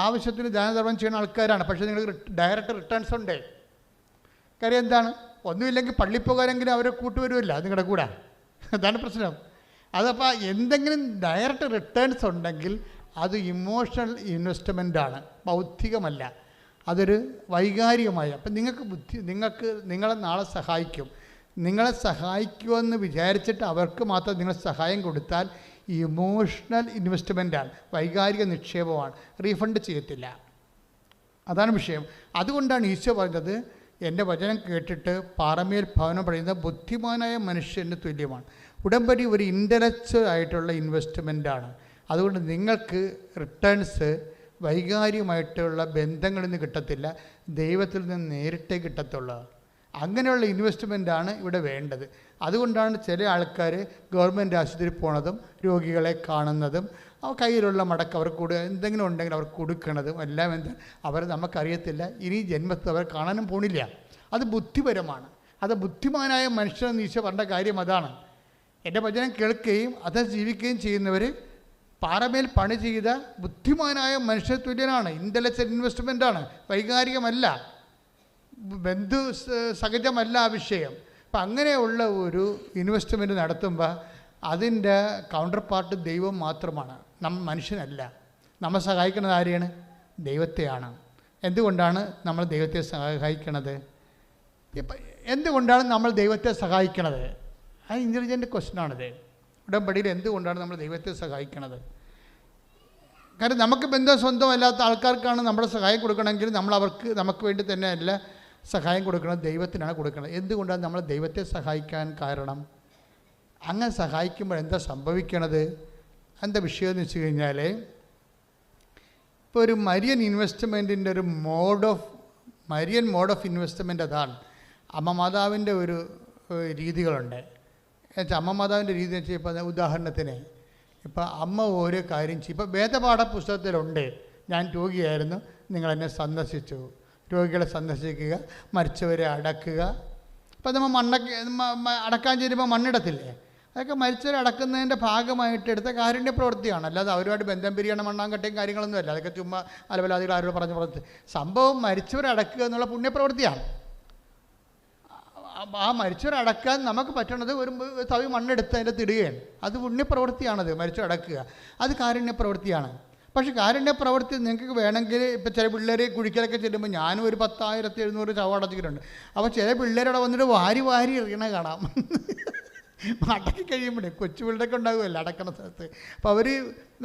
ആവശ്യത്തിന് ദാനധർമ്മം ചെയ്യുന്ന ആൾക്കാരാണ്. പക്ഷേ നിങ്ങൾക്ക് ഡയറക്റ്റ് റിട്ടേൺസ് ഉണ്ട്. കാര്യം എന്താണ്? ഒന്നുമില്ലെങ്കിൽ പള്ളിപ്പോകാനെങ്കിലും അവരെ കൂട്ടുവരുമല്ല നിങ്ങളുടെ കൂടെ. അതാണ് പ്രശ്നം. അതപ്പോൾ എന്തെങ്കിലും ഡയറക്റ്റ് റിട്ടേൺസ് ഉണ്ടെങ്കിൽ അത് ഇമോഷണൽ ഇൻവെസ്റ്റ്മെൻറ്റാണ്, ബൗദ്ധികമല്ല. അതൊരു വൈകാരികമായ. അപ്പം നിങ്ങളെ നാളെ സഹായിക്കും. നിങ്ങളെ സഹായിക്കുമെന്ന് വിചാരിച്ചിട്ട് അവർക്ക് മാത്രം നിങ്ങൾ സഹായം കൊടുത്താൽ ഇമോഷണൽ ഇൻവെസ്റ്റ്മെൻറ്റാണ്, വൈകാരിക നിക്ഷേപമാണ്, റീഫണ്ട് ചെയ്യത്തില്ല. അതാണ് വിഷയം. അതുകൊണ്ടാണ് ഈശോ പറഞ്ഞത്, എൻ്റെ വചനം കേട്ടിട്ട് പാറമേൽ ഭവനം പറയുന്നത് ബുദ്ധിമാനായ മനുഷ്യന് തുല്യമാണ്. ഉടമ്പടി ഒരു ഇൻ്റലക്ച്വൽ ആയിട്ടുള്ള ഇൻവെസ്റ്റ്മെൻറ്റാണ്. അതുകൊണ്ട് നിങ്ങൾക്ക് റിട്ടേൺസ് വൈകാരികമായിട്ടുള്ള ബന്ധങ്ങളിൽ നിന്ന് കിട്ടത്തില്ല, ദൈവത്തിൽ നിന്ന് നേരിട്ടേ കിട്ടത്തുള്ളൂ. അങ്ങനെയുള്ള ഇൻവെസ്റ്റ്മെൻറ്റാണ് ഇവിടെ വേണ്ടത്. അതുകൊണ്ടാണ് ചില ആൾക്കാർ ഗവൺമെൻറ് ആശുപത്രിയിൽ പോണതും രോഗികളെ കാണുന്നതും കയ്യിലുള്ള മടക്ക് അവർക്ക് എന്തെങ്കിലും ഉണ്ടെങ്കിൽ അവർക്ക് കൊടുക്കണതും എല്ലാം. നമുക്കറിയത്തില്ല, ഇനി ജന്മത്തിൽ അവർ കാണാനും പോണില്ല. അത് ബുദ്ധിപരമാണ്. അത് ബുദ്ധിമാനായ മനുഷ്യനെന്ന് ഈശോ പറഞ്ഞ കാര്യം അതാണ്. എൻ്റെ വചനം കേൾക്കുകയും അത് ജീവിക്കുകയും ചെയ്യുന്നവർ പാറമേൽ പണി ചെയ്ത ബുദ്ധിമാനായ മനുഷ്യ തുല്യനാണ്. ഇൻ്റലക്ച്വൽ ഇൻവെസ്റ്റ്മെൻറ്റാണ്, വൈകാരികമല്ല, ബന്ധു സഹജമല്ല ആ വിഷയം. അപ്പം അങ്ങനെയുള്ള ഒരു ഇൻവെസ്റ്റ്മെൻറ്റ് നടത്തുമ്പോൾ അതിൻ്റെ കൗണ്ടർ പാർട്ട് ദൈവം മാത്രമാണ്, മനുഷ്യനല്ല. നമ്മൾ സഹായിക്കുന്നത് ആരെയാണ്? ദൈവത്തെയാണ്. എന്തുകൊണ്ടാണ് നമ്മൾ ദൈവത്തെ സഹായിക്കണത്? എന്തുകൊണ്ടാണ് നമ്മൾ ദൈവത്തെ സഹായിക്കണത്? അത് ഇൻ്റലിജൻ്റ് ക്വസ്റ്റ്യനാണിത്. ഉടമ്പടിയിൽ എന്തുകൊണ്ടാണ് നമ്മൾ ദൈവത്തെ സഹായിക്കണത്? കാരണം നമുക്ക് ബന്ധം സ്വന്തമല്ലാത്ത ആൾക്കാർക്കാണ് നമ്മുടെ സഹായം കൊടുക്കണമെങ്കിൽ നമുക്ക് വേണ്ടി തന്നെ അല്ല സഹായം കൊടുക്കണം, ദൈവത്തിനാണ് കൊടുക്കുന്നത്. എന്തുകൊണ്ടാണ് നമ്മൾ ദൈവത്തെ സഹായിക്കാൻ കാരണം? അങ്ങനെ സഹായിക്കുമ്പോൾ എന്താ സംഭവിക്കണത്? എന്താ വിഷയം എന്ന് വെച്ച് കഴിഞ്ഞാൽ, ഇപ്പോൾ ഒരു മരിയൻ ഇൻവെസ്റ്റ്മെൻറ്റിൻ്റെ ഒരു മോഡ് ഓഫ് ഇൻവെസ്റ്റ്മെൻറ്റ് അതാണ്. അമ്മ മാതാവിൻ്റെ ഒരു രീതികളുണ്ട്. എന്നുവെച്ചാൽ അമ്മ മാതാവിൻ്റെ രീതി എന്ന് വെച്ചാൽ ഇപ്പോൾ ഉദാഹരണത്തിന് ഇപ്പോൾ അമ്മ ഓരോ കാര്യം ചെയ്യും. ഇപ്പോൾ വേദപാഠ പുസ്തകത്തിലുണ്ട്, ഞാൻ രോഗിയായിരുന്നു, നിങ്ങളെന്നെ സന്ദർശിച്ചു. രോഗികളെ സന്ദർശിക്കുക, മരിച്ചവരെ അടക്കുക. ഇപ്പോൾ നമ്മൾ അടക്കാൻ ചേരുമ്പോൾ മണ്ണിടത്തില്ലേ, അതൊക്കെ മരിച്ചവരെ അടക്കുന്നതിൻ്റെ ഭാഗമായിട്ട് എടുത്ത കാരുണ്യ പ്രവൃത്തിയാണ്. അല്ലാതെ അവരുമായിട്ട് ബന്ധം പിരിയണം, മണ്ണാങ്കട്ടയും കാര്യങ്ങളൊന്നും അല്ല. അതൊക്കെ ചുമ്മാ അലവലാദികൾ ആരോട് പറഞ്ഞ പ്രവൃത്തി. സംഭവം മരിച്ചവരെ അടക്കുക എന്നുള്ള പുണ്യപ്രവൃത്തിയാണ്. ആ മരിച്ചവരെ അടക്കാൻ നമുക്ക് പറ്റണത് ഒരു തവി മണ്ണെടുത്ത് അതിൻ്റെ തിടുകയാണ്. അത് പുണ്യപ്രവൃത്തിയാണത്. മരിച്ചടക്കുക അത് കാരുണ്യപ്രവൃത്തിയാണ്. പക്ഷേ കാരുണ്യപ്രവൃത്തി നിങ്ങൾക്ക് വേണമെങ്കിൽ ഇപ്പോൾ ചില പിള്ളേർ കുഴിക്കലൊക്കെ ചെല്ലുമ്പോൾ ഞാനും ഒരു 10,700 ചവടച്ചിട്ടുണ്ട്. അപ്പോൾ ചില പിള്ളേരവിടെ വന്നിട്ട് വാരി എറിയണ കാണാം. അടക്കി കഴിയുമ്പോഴേ കൊച്ചു പിള്ളേരൊക്കെ ഉണ്ടാകുമല്ലോ അടക്കണ സ്ഥലത്ത്. അപ്പോൾ അവർ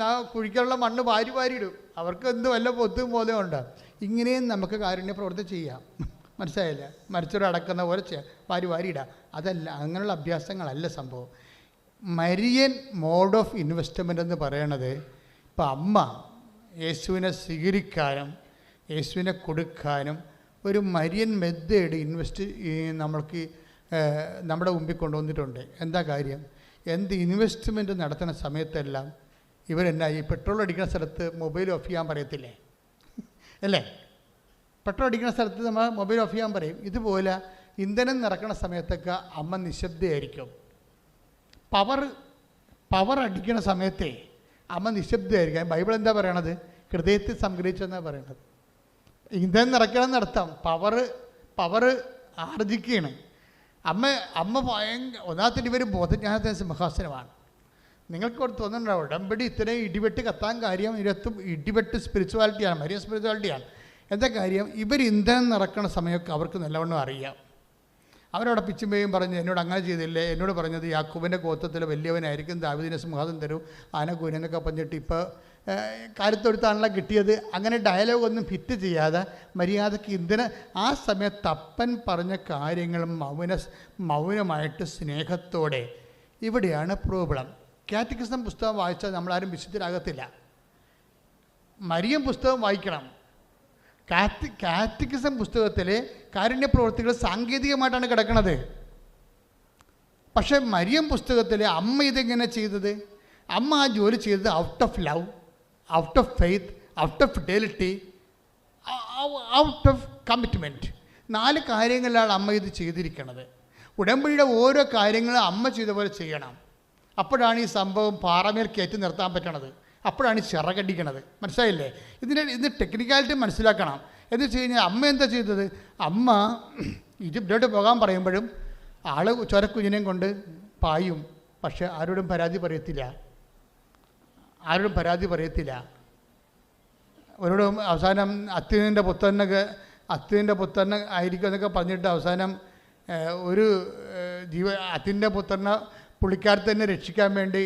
ആ കുഴിക്കാനുള്ള മണ്ണ് വാരി ഇടും. അവർക്ക് എന്ത് വല്ല പൊത്തും ബോധമുണ്ട്. ഇങ്ങനെയും നമുക്ക് കാരുണ്യപ്രവൃത്തി ചെയ്യാം. മനസ്സിലായില്ല? മരിച്ചവരെ അടക്കുന്ന പോലെ വാരി ഇടാം. അതല്ല, അങ്ങനെയുള്ള അഭ്യാസങ്ങളല്ല സംഭവം. മരിയൻ മോഡ് ഓഫ് ഇൻവെസ്റ്റ്മെൻ്റ് എന്ന് പറയണത് ഇപ്പം അമ്മ യേശുവിനെ സ്വീകരിക്കാനും യേശുവിനെ കൊടുക്കാനും ഒരു മരിയൻ മെത്തേഡ് നമ്മൾക്ക് നമ്മുടെ മുമ്പിൽ കൊണ്ടുവന്നിട്ടുണ്ട്. എന്താ കാര്യം? എന്ത് ഇൻവെസ്റ്റ്മെൻറ്റ് നടത്തുന്ന സമയത്തെല്ലാം ഇവരെന്നാ ഈ പെട്രോൾ അടിക്കുന്ന സ്ഥലത്ത് മൊബൈൽ ഓഫ് ചെയ്യാൻ പറയത്തില്ലേ? അല്ലേ? പെട്രോൾ അടിക്കുന്ന സ്ഥലത്ത് നമ്മൾ മൊബൈൽ ഓഫ് ചെയ്യാൻ പറയും. ഇതുപോലെ ഇന്ധനം നിറക്കുന്ന സമയത്തൊക്കെ അമ്മ നിശബ്ദയായിരിക്കും. പവർ അടിക്കുന്ന സമയത്തേ അമ്മ നിശബ്ദയായിരിക്കും. ബൈബിൾ എന്താ പറയണത്? ഹൃദയത്തിൽ സംഗ്രഹിച്ചെന്നാണ് പറയണത്. ഇന്ധനം നിറയ്ക്കണം എന്നർത്ഥം. പവർ ആർജിക്കുകയാണ് അമ്മ ഭയങ്കര. ഒന്നാമത്തെ ഇവർ ബോധജ്ഞാനത്തിന് സിംഹാസനമാണ്. നിങ്ങൾക്ക് തോന്നുന്നുണ്ടാവും ഉടമ്പടി ഇത്രയും ഇടിവെട്ട് കത്താൻ കാര്യം ഇതിനകത്തും ഇടിവെട്ട് സ്പിരിച്വാലിറ്റിയാണ്, മരിയ സ്പിരിച്വാലിറ്റിയാണ്. എന്താ കാര്യം? ഇവർ ഇന്ധനം നിറക്കണ സമയമൊക്കെ അവർക്ക് നല്ലവണ്ണം അറിയാം. അവരവിടെ പിച്ചുമ്പയും പറഞ്ഞ് എന്നോട് അങ്ങനെ ചെയ്തില്ലേ, എന്നോട് പറഞ്ഞത് യാക്കൂബിൻ്റെ ഗോത്രത്തിൽ വലിയവനായിരിക്കും, ദാവീദിനെ സിംഹാസനം തരും, ആനക്കൂനെന്നൊക്കെ പറഞ്ഞിട്ട് ഇപ്പോൾ കാര്യത്തൊടുത്താണല്ലോ കിട്ടിയത്. അങ്ങനെ ഡയലോഗ് ഒന്നും ഫിറ്റ് ചെയ്യാതെ മര്യാദയ്ക്ക് ഇന്ധനം ആ സമയത്ത് അപ്പൻ പറഞ്ഞ കാര്യങ്ങൾ മൗനമായിട്ട് സ്നേഹത്തോടെ. ഇവിടെയാണ് പ്രോബ്ലം. കാറ്റക്കിസം പുസ്തകം വായിച്ചാൽ നമ്മളാരും വിശുദ്ധരാകത്തില്ല. മരിയം പുസ്തകം വായിക്കണം. കാറ്റക്കിസം പുസ്തകത്തിലെ കാരുണ്യപ്രവൃത്തികൾ സാങ്കേതികമായിട്ടാണ് കിടക്കുന്നത്. പക്ഷേ മരിയം പുസ്തകത്തിലെ അമ്മ ഇതെങ്ങനെ ചെയ്തത്? അമ്മ ആ ജോലി ചെയ്തത് out of love, out of faith, out of fidelity, out of commitment. 4 കാര്യങ്ങളിലാണ് അമ്മ ഇത് ചെയ്തിരിക്കുന്നത്. ഉടമ്പടിയുടെ ഓരോ കാര്യങ്ങളും അമ്മ ചെയ്ത പോലെ ചെയ്യണം. അപ്പോഴാണ് ഈ സംഭവം പാറമേൽ കയറ്റി നിർത്താൻ പറ്റണത്. അപ്പോഴാണ് ചിറകടിക്കണത്. മനസ്സിലായില്ലേ? ഇതിന് ടെക്നിക്കാലിറ്റി മനസ്സിലാക്കണം. എന്ന് വെച്ച് കഴിഞ്ഞാൽ അമ്മ എന്താ ചെയ്തത്? അമ്മ ഈജിപ്തിലോട്ട് പോകാൻ പറയുമ്പോഴും ചൊരക്കുഞ്ഞിനെയും കൊണ്ട് പായും. പക്ഷെ ആരോടും പരാതി പറയത്തില്ല. അവരോടും അവസാനം അത്യുവിൻ്റെ പുത്രൻ ആയിരിക്കും എന്നൊക്കെ പറഞ്ഞിട്ട് അവസാനം ഒരു അത്യുവിൻ്റെ പുത്രനെ പുള്ളിക്കാരത്തെ തന്നെ രക്ഷിക്കാൻ വേണ്ടി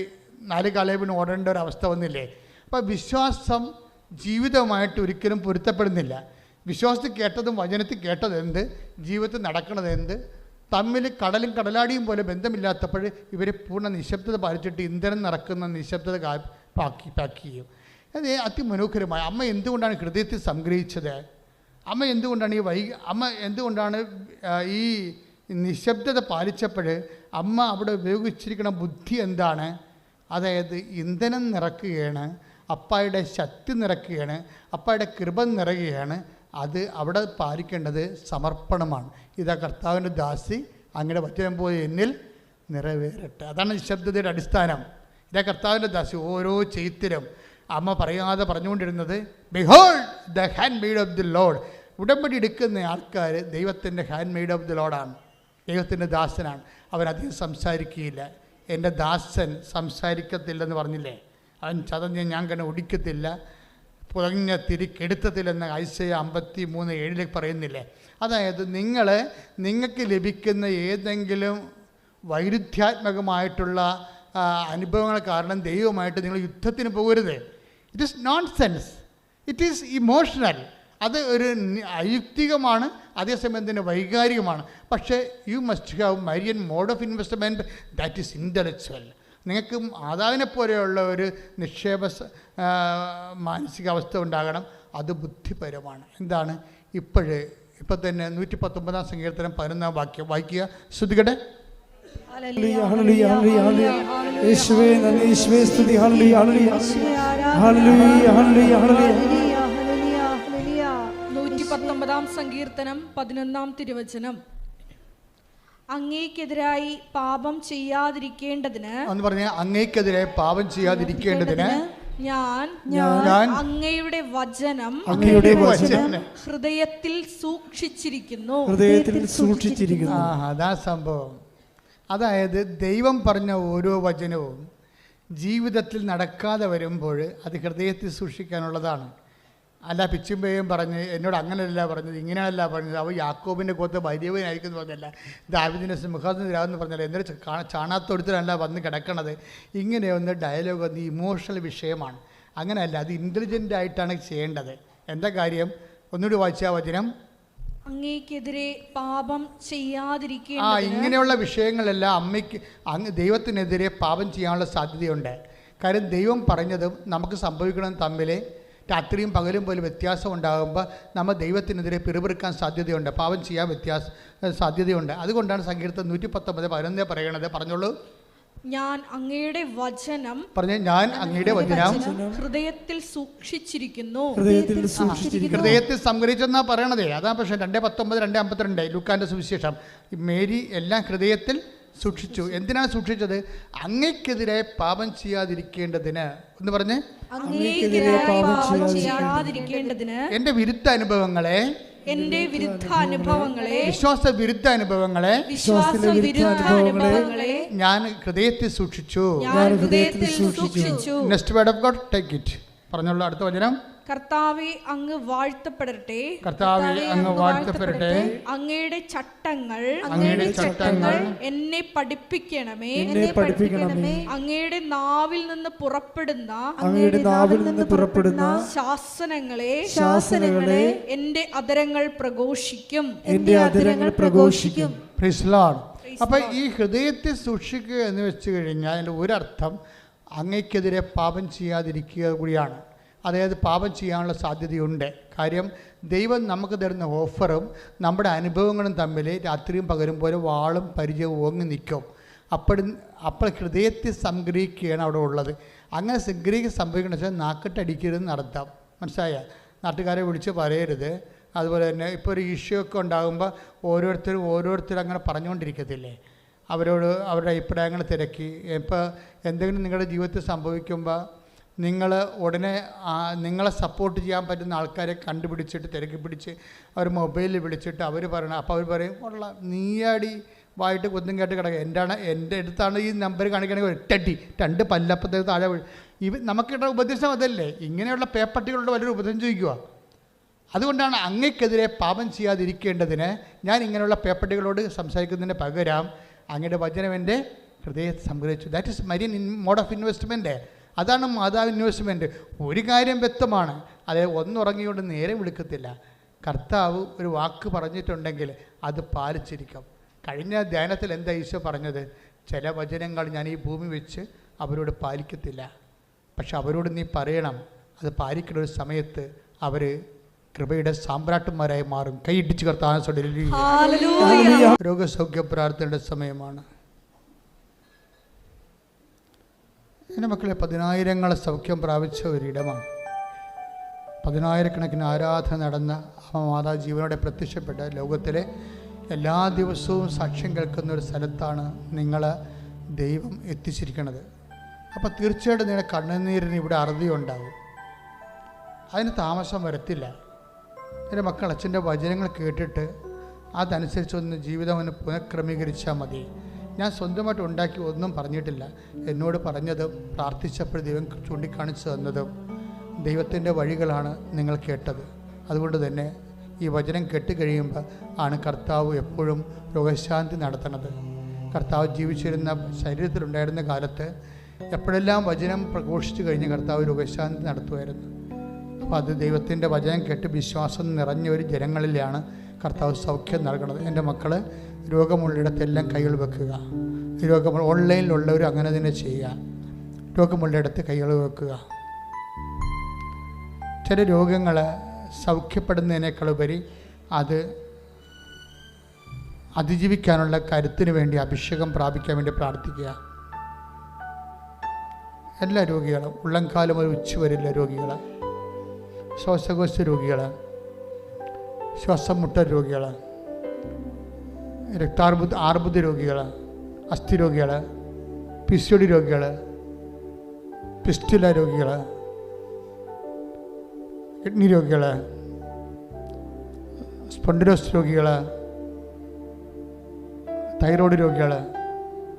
4 കാലേബിന് ഓടേണ്ട ഒരു അവസ്ഥ വന്നില്ലേ? അപ്പോൾ വിശ്വാസം ജീവിതമായിട്ട് ഒരിക്കലും പൊരുത്തപ്പെടുന്നില്ല. വിശ്വാസത്തിൽ കേട്ടതും വചനത്തിൽ കേട്ടതെന്ത്, ജീവിതത്തിൽ നടക്കണതെന്ത് തമ്മിൽ കടലും കടലാടിയും പോലെ ബന്ധമില്ലാത്തപ്പോൾ ഇവരെ പൂർണ്ണ നിശബ്ദത പാലിച്ചിട്ട് ഇന്ധനം നിറക്കുന്ന നിശബ്ദത പാക്ക് ചെയ്യും. അത് അതിമനോഹരമായ. അമ്മ എന്തുകൊണ്ടാണ് ഹൃദയത്തിൽ സംഗ്രഹിച്ചത്? അമ്മ എന്തുകൊണ്ടാണ് ഈ നിശബ്ദത പാലിച്ചപ്പോൾ അമ്മ അവിടെ ഉപയോഗിച്ചിരിക്കുന്ന ബുദ്ധി എന്താണ്? അതായത് ഇന്ധനം നിറക്കുകയാണ്, അപ്പായുടെ ശക്തി നിറക്കുകയാണ്, അപ്പായുടെ കൃപ നിറയുകയാണ്. അത് അവിടെ പാലിക്കേണ്ടത് സമർപ്പണമാണ്. ഇതാ കർത്താവിൻ്റെ ദാസി, അങ്ങയുടെ വചനം പോയി എന്നിൽ നിറവേറട്ടെ. അതാണ് നിശബ്ദതയുടെ അടിസ്ഥാനം. ഇതാ കർത്താവിൻ്റെ ദാസി. ഓരോ ചെയ്ത്തിലും അമ്മ പറയാതെ പറഞ്ഞുകൊണ്ടിരുന്നത് behold the hand made of the load. ഉടമ്പടി എടുക്കുന്ന ആൾക്കാർ ദൈവത്തിൻ്റെ ഹാൻഡ് മെയ്ഡ് ഓഫ് ദി ലോഡാണ്, ദൈവത്തിൻ്റെ ദാസനാണ്. അവനധികം സംസാരിക്കുകയില്ല. എൻ്റെ ദാസൻ സംസാരിക്കത്തില്ലെന്ന് പറഞ്ഞില്ലേ? അവൻ ചതഞ്ഞ് ഞാൻ കണ്ട് ഒടിക്കത്തില്ല, പുതഞ്ഞ തിരിക്കെടുത്തത്തില്ലെന്ന് ഐസയ 53:7 പറയുന്നില്ലേ? അതായത് നിങ്ങൾക്ക് ലഭിക്കുന്ന ഏതെങ്കിലും വൈരുദ്ധ്യാത്മകമായിട്ടുള്ള അനുഭവങ്ങൾ കാരണം ദൈവമായിട്ട് നിങ്ങൾ യുദ്ധത്തിന് പോകരുത്. It is nonsense, it is emotional. അത് ഒരു അയുക്തികമാണ്, അതേസമയം തന്നെ വൈകാരികമാണ്. പക്ഷേ you must have Marian mode of investment that is intellectual. നിങ്ങൾക്ക് മാതാവിനെ പോലെയുള്ള ഒരു നിക്ഷേപ മാനസികാവസ്ഥ ഉണ്ടാകണം. അത് ബുദ്ധിപരമാണ്. എന്താണ്? ഇപ്പോഴേ ഇപ്പം തന്നെ 119 സങ്കീർത്തനം 11 വാക്യം വായിക്കുക, ശ്രദ്ധിക്കട്ടെ. ഹല്ലേലൂയ ഹല്ലേലൂയ ഹല്ലേലൂയ യേശുവേ നന്ദി, യേശുവേ സ്തുതി. ഹല്ലേലൂയ ഹല്ലേലൂയ ഹല്ലേലൂയ ഹല്ലേലൂയ ഹല്ലേലൂയ. 119 സങ്കീർത്തനം 11 തിരുവചനം. അങ്ങേക്കെതിരായി പാപം ചെയ്യാതിരിക്കേണ്ടതിന്, എന്ന് പറഞ്ഞ അങ്ങേക്കെതിരെ പാപം ചെയ്യാതിരിക്കേണ്ടതിന് ഞാൻ അങ്ങയുടെ വചനം ഹൃദയത്തിൽ സൂക്ഷിച്ചിരിക്കുന്നു. അതാ സംഭവം. അതായത് ദൈവം പറഞ്ഞ ഓരോ വചനവും ജീവിതത്തിൽ നടക്കാതെ വരുമ്പോൾ അത് ഹൃദയത്തിൽ സൂക്ഷിക്കാനുള്ളതാണ്. അല്ല പിച്ചുമ്പയും പറഞ്ഞ് എന്നോട് അങ്ങനെയല്ല പറഞ്ഞത്, ഇങ്ങനെയല്ല പറഞ്ഞത്, അവ യാക്കോബിൻ്റെ കോത്ത് വലിയവനായിരിക്കും എന്ന് പറഞ്ഞല്ല, ദാവീദിൻ്റെ സിംഹാസനത്തിലാവെന്ന് പറഞ്ഞല്ല, എന്നൊരു ചാണാത്തൊടുത്തിലല്ല വന്ന് കിടക്കണത്. ഇങ്ങനെയൊന്ന് ഡയലോഗ് ഒന്ന് ഇമോഷണൽ വിഷയമാണ്. അങ്ങനെയല്ല, അത് ഇൻ്റലിജൻ്റ് ആയിട്ടാണ് ചെയ്യേണ്ടത്. എന്താ കാര്യം? ഒന്നുകൂടി വായിച്ച വചനം. അങ്ങേക്കെതിരെ പാപം ചെയ്യാതിരിക്കേണ്ടതിന്. ഇങ്ങനെയുള്ള വിഷയങ്ങളെല്ലാം ദൈവത്തിനെതിരെ പാപം ചെയ്യാനുള്ള സാധ്യതയുണ്ട്. കാര്യം ദൈവം പറഞ്ഞതും നമുക്ക് സംഭവിക്കണം തമ്മിൽ രാത്രിയും പകലും പോലെ വ്യത്യാസം ഉണ്ടാകുമ്പോൾ നമ്മൾ ദൈവത്തിനെതിരെ പിറുപിറുക്കാൻ സാധ്യതയുണ്ട്, പാപം ചെയ്യാൻ സാധ്യതയുണ്ട്. അതുകൊണ്ടാണ് സങ്കീർത്തനം 119:11 പറയണത്. പറഞ്ഞോളൂ. ഞാൻ അങ്ങയുടെ വചനം ഹൃദയത്തിൽ സൂക്ഷിച്ചിരിക്കുന്നു. ഹൃദയത്തിൽ സംഗ്രഹിച്ചെന്നാ പറയണതേ. അതാ പക്ഷേ 2:19, 2:52 ലൂക്കാന്റെ സുവിശേഷം. മേരി എല്ലാം ഹൃദയത്തിൽ സൂക്ഷിച്ചു. എന്തിനാണ് സൂക്ഷിച്ചത്? അങ്ങേക്കെതിരെ പാപം ചെയ്യാതിരിക്കേണ്ടതിന് എന്ന് പറഞ്ഞ്, എന്റെ വിരുദ്ധ അനുഭവങ്ങളെ, വിശ്വാസ വിരുദ്ധ അനുഭവങ്ങളെ ഞാൻ ഹൃദയത്തിൽ സൂക്ഷിച്ചു. Next word of God, take it. പറഞ്ഞോളൂ അടുത്ത വചനം. കർത്താവേ അങ്ങ് വാഴ്ത്തപ്പെടട്ടെ. അങ്ങയുടെ ചട്ടങ്ങൾ എന്നെ പഠിപ്പിക്കണമേ. അങ്ങയുടെ നാവിൽ നിന്ന് പുറപ്പെടുന്ന ശാസനങ്ങളെ എന്റെ അധരങ്ങൾ പ്രഘോഷിക്കും. Praise Lord. അപ്പൊ ഈ ഹൃദയത്തിൽ സൂക്ഷിക്കുക എന്ന് വെച്ച് കഴിഞ്ഞാൽ അതിൻ്റെ ഒരർത്ഥം അങ്ങയ്ക്കെതിരെ പാപം ചെയ്യാതിരിക്കുക കൂടിയാണ്. അതായത് പാപം ചെയ്യാനുള്ള സാധ്യതയുണ്ട്. കാര്യം ദൈവം നമുക്ക് തരുന്ന ഓഫറും നമ്മുടെ അനുഭവങ്ങളും തമ്മിൽ രാത്രിയും പകരും പോലെ വാളും പരിചയവും ഓങ്ങി നിൽക്കും. അപ്പോൾ ഹൃദയത്തിൽ സംഗ്രഹിക്കുകയാണ് അവിടെ ഉള്ളത്. അങ്ങനെ സംഭവിക്കണമെന്ന് വെച്ചാൽ നാക്കിട്ടടിക്കരുതെന്ന് അർത്ഥം. മനസ്സിലായ? നാട്ടുകാരെ വിളിച്ച് പറയരുത്. അതുപോലെ തന്നെ ഇപ്പോൾ ഒരു ഇഷ്യൂ ഒക്കെ ഉണ്ടാകുമ്പോൾ ഓരോരുത്തരും അങ്ങനെ പറഞ്ഞുകൊണ്ടിരിക്കത്തില്ലേ, അവരോട് അവരുടെ അഭിപ്രായങ്ങൾ തിരക്കി. ഇപ്പോൾ എന്തെങ്കിലും നിങ്ങളുടെ ജീവിതത്തിൽ സംഭവിക്കുമ്പോൾ നിങ്ങൾ ഉടനെ നിങ്ങളെ സപ്പോർട്ട് ചെയ്യാൻ പറ്റുന്ന ആൾക്കാരെ കണ്ടുപിടിച്ചിട്ട് തിരക്കി പിടിച്ച് അവർ മൊബൈലിൽ വിളിച്ചിട്ട് അവർ പറയണം. അപ്പോൾ അവർ പറയും, ഉള്ള നീയാടി വായിട്ട് കൊന്നും കേട്ട് കിടക്കുക, എൻ്റെ അടുത്താണ് ഈ നമ്പർ കാണിക്കണമെങ്കിൽ 8 2 പല്ലപ്പത്തേക്ക് താഴെ നമുക്കിവിടെ ഉപദേശം അതല്ലേ. ഇങ്ങനെയുള്ള പേപ്പട്ടികളുടെ വലിയൊരു ഉപദേശം ചോദിക്കുക. അതുകൊണ്ടാണ് അങ്ങയ്ക്കെതിരെ പാപം ചെയ്യാതിരിക്കേണ്ടതിന് ഞാൻ ഇങ്ങനെയുള്ള പേപ്പട്ടികളോട് സംസാരിക്കുന്നതിന് പകരം അങ്ങയുടെ വചനം എൻ്റെ ഹൃദയത്തെ സംഗ്രഹിച്ചു. That is Marian mode of investment. അതാണ് മാതാവ് ഇൻവെസ്റ്റ്മെൻറ്റ്. ഒരു കാര്യം വ്യക്തമാണ്, അതായത് ഒന്നുറങ്ങിക്കൊണ്ട് നേരെ വിളിക്കത്തില്ല. കർത്താവ് ഒരു വാക്ക് പറഞ്ഞിട്ടുണ്ടെങ്കിൽ അത് പാലിച്ചിരിക്കും. കഴിഞ്ഞ ധ്യാനത്തിൽ എന്താ ഈശോ പറഞ്ഞത്? ചില വചനങ്ങൾ ഞാൻ ഈ ഭൂമി വെച്ച് അവരോട് പാലിക്കത്തില്ല, പക്ഷെ അവരോട് നീ പറയണം. അത് പാലിക്കുന്ന ഒരു സമയത്ത് അവർ കൃപയുടെ സാമ്രാട്ടുമാരായി മാറും. കൈയിടിച്ച് കർത്താവ്. രോഗസൗഖ്യ പ്രാർത്ഥനയുടെ സമയമാണ്. എൻ്റെ മക്കളെ, 10,000 സൗഖ്യം പ്രാപിച്ച ഒരിടമാണ്. 10,000 ആരാധന നടന്ന മാതാ ജീവനോടെ പ്രത്യക്ഷപ്പെട്ട ലോകത്തിലെ എല്ലാ ദിവസവും സാക്ഷ്യം കേൾക്കുന്ന ഒരു സ്ഥലത്താണ് നിങ്ങളെ ദൈവം എത്തിച്ചിരിക്കുന്നത്. അപ്പോൾ തീർച്ചയായിട്ടും നിങ്ങളുടെ കണ്ണുനീരിന് ഇവിടെ അറുതിയുണ്ടാകും. അതിന് താമസം വരത്തില്ല. എൻ്റെ മക്കൾ അച്ഛൻ്റെ വചനങ്ങൾ കേട്ടിട്ട് അതനുസരിച്ചൊന്ന് ജീവിതം ഒന്ന് പുനഃക്രമീകരിച്ചാൽ മതി. ഞാൻ സ്വന്തമായിട്ട് ഉണ്ടാക്കി ഒന്നും പറഞ്ഞിട്ടില്ല. എന്നോട് പറഞ്ഞതും പ്രാർത്ഥിച്ചപ്പോൾ ദൈവം ചൂണ്ടിക്കാണിച്ചു തന്നതും ദൈവത്തിൻ്റെ വഴികളാണ് നിങ്ങൾ കേട്ടത്. അതുകൊണ്ട് തന്നെ ഈ വചനം കേട്ടുകഴിയുമ്പോൾ ആണ് കർത്താവ് എപ്പോഴും രോഗശാന്തി നടത്തണത്. കർത്താവ് ജീവിച്ചിരുന്ന ശരീരത്തിലുണ്ടായിരുന്ന കാലത്ത് എപ്പോഴെല്ലാം വചനം പ്രഘോഷിച്ചു കഴിഞ്ഞ് കർത്താവ് രോഗശാന്തി നടത്തുമായിരുന്നു. അപ്പോൾ അത് ദൈവത്തിൻ്റെ വചനം കേട്ട് വിശ്വാസം നിറഞ്ഞ ഒരു ജനങ്ങളിലാണ് കർത്താവ് സൗഖ്യം നൽകണത്. എൻ്റെ മക്കൾ, രോഗമുള്ളിടത്തെല്ലാം കൈകൾ വെക്കുക. ഓൺലൈനിലുള്ളവർ അങ്ങനെ തന്നെ ചെയ്യുക. രോഗമുള്ളിടത്ത് കൈകൾ വെക്കുക. ചില രോഗങ്ങൾ സൗഖ്യപ്പെടുന്നതിനേക്കാളുപരി അത് അതിജീവിക്കാനുള്ള കരുത്തിന് വേണ്ടി അഭിഷേകം പ്രാപിക്കാൻ വേണ്ടി പ്രാർത്ഥിക്കുക. എല്ലാ രോഗികളും, ഉള്ളംകാലം ഒരു ഉച്ചവരെയുള്ള രോഗികൾ, ശ്വാസകോശ രോഗികൾ, ശ്വാസം മുട്ട രോഗികൾ, ആർബുദ രോഗികൾ, അസ്ഥി രോഗികൾ, PCOD രോഗികൾ, പിസ്റ്റുല രോഗികൾ, കിഡ്നി രോഗികൾ, സ്പോണ്ടിലോസ് രോഗികൾ, തൈറോയ്ഡ് രോഗികൾ,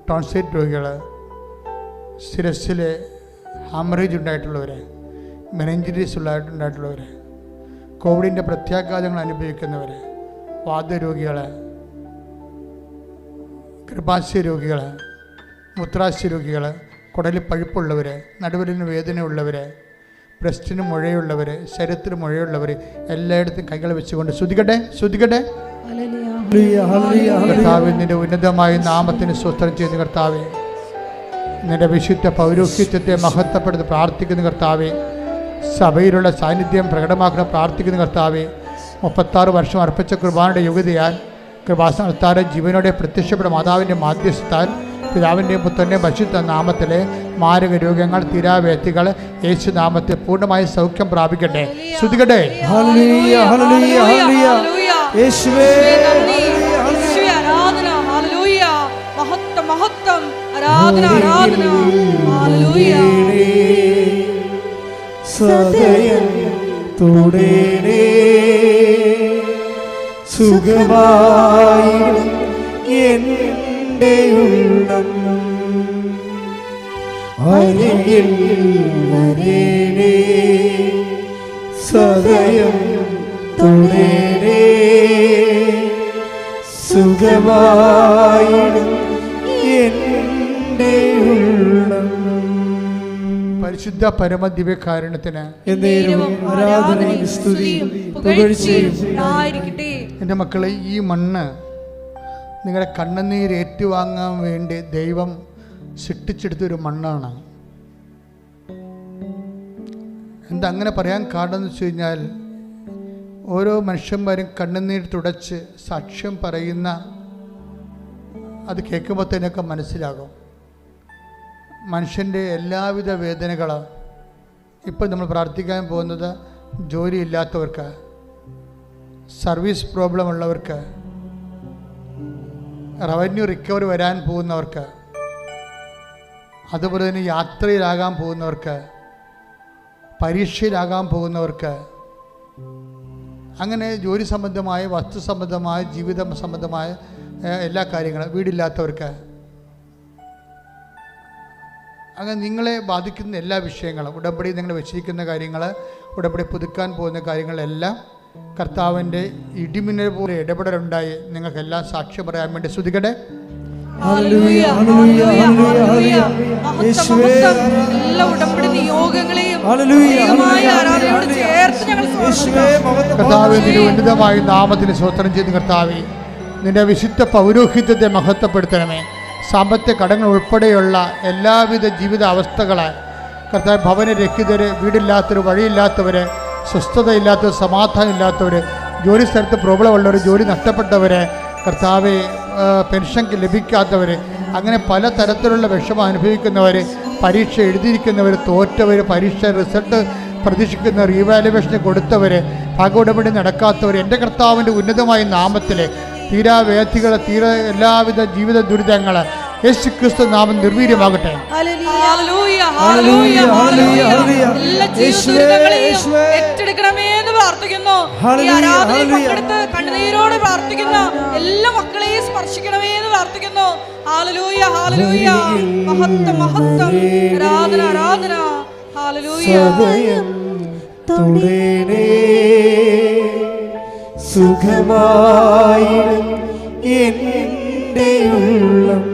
ടോൺസൈറ്റ് രോഗികൾ, ശിരസ്സിൽ ഹാമറേജ് ഉണ്ടായിട്ടുള്ളവർ, മെനിഞ്ചിറ്റിസ് ഉണ്ടായിട്ടുള്ളവർ, കോവിഡിൻ്റെ പ്രത്യാഘാതങ്ങൾ അനുഭവിക്കുന്നവർ, വാതരോഗികൾ, ഗർഭാശയ രോഗികൾ, മൂത്രാശയ രോഗികൾ, കുടലിൽ പഴുപ്പുള്ളവർ, നടുവിലിന് വേദനയുള്ളവർ, ബ്രസ്റ്റിന് മുഴയുള്ളവർ, ശരീരത്തിന് മുഴയുള്ളവർ, എല്ലായിടത്തും കൈകൾ വെച്ചുകൊണ്ട് ശ്രുതികട്ടെ ശ്രുതികട്ടെ. കർത്താവേ, നിന്റെ ഉന്നതമായ നാമത്തിന് സ്വസ്ത്രം ചെയ്യുന്ന കർത്താവേ, നിന്റെ വിശുദ്ധ പൗരോഹിത്യത്തെ മഹത്വപ്പെടുത്തി പ്രാർത്ഥിക്കുന്ന കർത്താവേ, സഭയിലുള്ള സാന്നിധ്യം പ്രകടമാക്കണം പ്രാർത്ഥിക്കുന്ന കർത്താവേ, 36 വർഷം അർപ്പിച്ച കുർബാനയുടെ യോഗ്യതയാൽ കൃപാസനത്താരെ ജീവനോടെ പ്രത്യക്ഷപ്പെട്ട മാതാവിൻ്റെ മാധ്യസ്ഥത്താൽ പിതാവിൻ്റെയും പുത്രൻ്റെയും പരിശുദ്ധ നാമത്തിലെ മാരക രോഗങ്ങൾ, തീരാവേദികൾ യേശുനാമത്തിൽ പൂർണ്ണമായി സൗഖ്യം പ്രാപിക്കട്ടെ. ശ്രുതികട്ടെ. സദയം തുടരേ സുഖമായി എൻ്റെ ഉള്ളം അരികിൽ വരേണേ, സദയം തുടരേ സുഖമായി എൻ്റെ ഉള്ളം. പരിശുദ്ധ പരമദിവ്യകാരുണ്യത്തിന് ആരാധനയും സ്തുതിയും പുകഴ്ചയും ഉണ്ടായിരിക്കട്ടെ. എൻ്റെ മക്കളെ, ഈ മണ്ണ് നിങ്ങളുടെ കണ്ണുനീര് ഏറ്റുവാങ്ങാൻ വേണ്ടി ദൈവം സൃഷ്ടിച്ചെടുത്തൊരു മണ്ണാണ്. എന്താ അങ്ങനെ പറയാൻ കാരണം എന്ന് വെച്ച് കഴിഞ്ഞാൽ, ഓരോ മനുഷ്യന്മാരും കണ്ണുനീര് തുടച്ച് സാക്ഷ്യം പറയുന്ന അത് കേൾക്കുമ്പോൾ തന്നെയൊക്കെ മനസ്സിലാകും മനുഷ്യൻ്റെ എല്ലാവിധ വേദനകളും. ഇപ്പോൾ നമ്മൾ പ്രാർത്ഥിക്കാൻ പോകുന്നത് ജോലിയില്ലാത്തവർക്ക്, സർവീസ് പ്രോബ്ലം ഉള്ളവർക്ക്, റവന്യൂ റിക്കവറി വരാൻ പോകുന്നവർക്ക്, അതുപോലെ തന്നെ യാത്രയിലാകാൻ പോകുന്നവർക്ക്, പരീക്ഷയിലാകാൻ പോകുന്നവർക്ക്, അങ്ങനെ ജോലി സംബന്ധമായ, വസ്തു സംബന്ധമായ, ജീവിത സംബന്ധമായ എല്ലാ കാര്യങ്ങളും, വീടില്ലാത്തവർക്ക്, അങ്ങനെ നിങ്ങളെ ബാധിക്കുന്ന എല്ലാ വിഷയങ്ങളും, ഉടമ്പടി നിങ്ങൾ വെച്ചിരിക്കുന്ന കാര്യങ്ങൾ, ഉടമ്പടി പുതുക്കാൻ പോകുന്ന കാര്യങ്ങളെല്ലാം കർത്താവിൻ്റെ ഇടിമിന്നൽ പോലെ ഇടപെടലുണ്ടായി നിങ്ങൾക്കെല്ലാം സാക്ഷ്യം പറയാൻ വേണ്ടി ശ്രുതികട്ടെ. കർത്താവേ, നിന്റെ ഉന്നതമായ നാമത്തിന് സ്വസ്ത്രം ചെയ്ത് കർത്താവേ, നിന്റെ വിശുദ്ധ പൗരോഹിത്യത്തെ മഹത്വപ്പെടുത്തണമേ. സാമ്പത്തിക കടങ്ങൾ ഉൾപ്പെടെയുള്ള എല്ലാവിധ ജീവിത അവസ്ഥകളെ കർത്താവ്, ഭവനരഹിതർ, വീടില്ലാത്തവർ, വഴിയില്ലാത്തവർ, സ്വസ്ഥതയില്ലാത്തവർ, സമാധാനം ഇല്ലാത്തവർ, ജോലി സ്ഥലത്ത് പ്രോബ്ലം ഉള്ളവർ, ജോലി നഷ്ടപ്പെട്ടവർ, കർത്താവെ പെൻഷൻ ലഭിക്കാത്തവർ, അങ്ങനെ പല തരത്തിലുള്ള വിഷമം അനുഭവിക്കുന്നവർ, പരീക്ഷ എഴുതിയിരിക്കുന്നവർ, തോറ്റവർ, പരീക്ഷ റിസൾട്ട് പ്രതീക്ഷിക്കുന്ന റീവാലുവേഷന് കൊടുത്തവർ, ഭാഗോടപടി നടക്കാത്തവർ, എൻ്റെ കർത്താവിൻ്റെ ഉന്നതമായ നാമത്തിൽ തീരാവേദികൾ, എല്ലാവിധ ജീവിത ദുരിതങ്ങൾ യേശു ക്രിസ്തു നാമം നിർവീര്യമാകട്ടെ. ഏറ്റെടുക്കണമേ എന്ന് പ്രാർത്ഥിക്കുന്നു. കണ്ണുനീരോട് പ്രാർത്ഥിക്കുന്ന എല്ലാ മക്കളെയും സ്പർശിക്കണമേ എന്ന് പ്രാർത്ഥിക്കുന്നു. ഹല്ലേലൂയ, ഹല്ലേലൂയ, മഹത്വം, മഹത്വം, ആരാധന, ആരാധന. ഹല്ലേലൂയ. സുഖമായി എൻ്റെ ഉള്ളം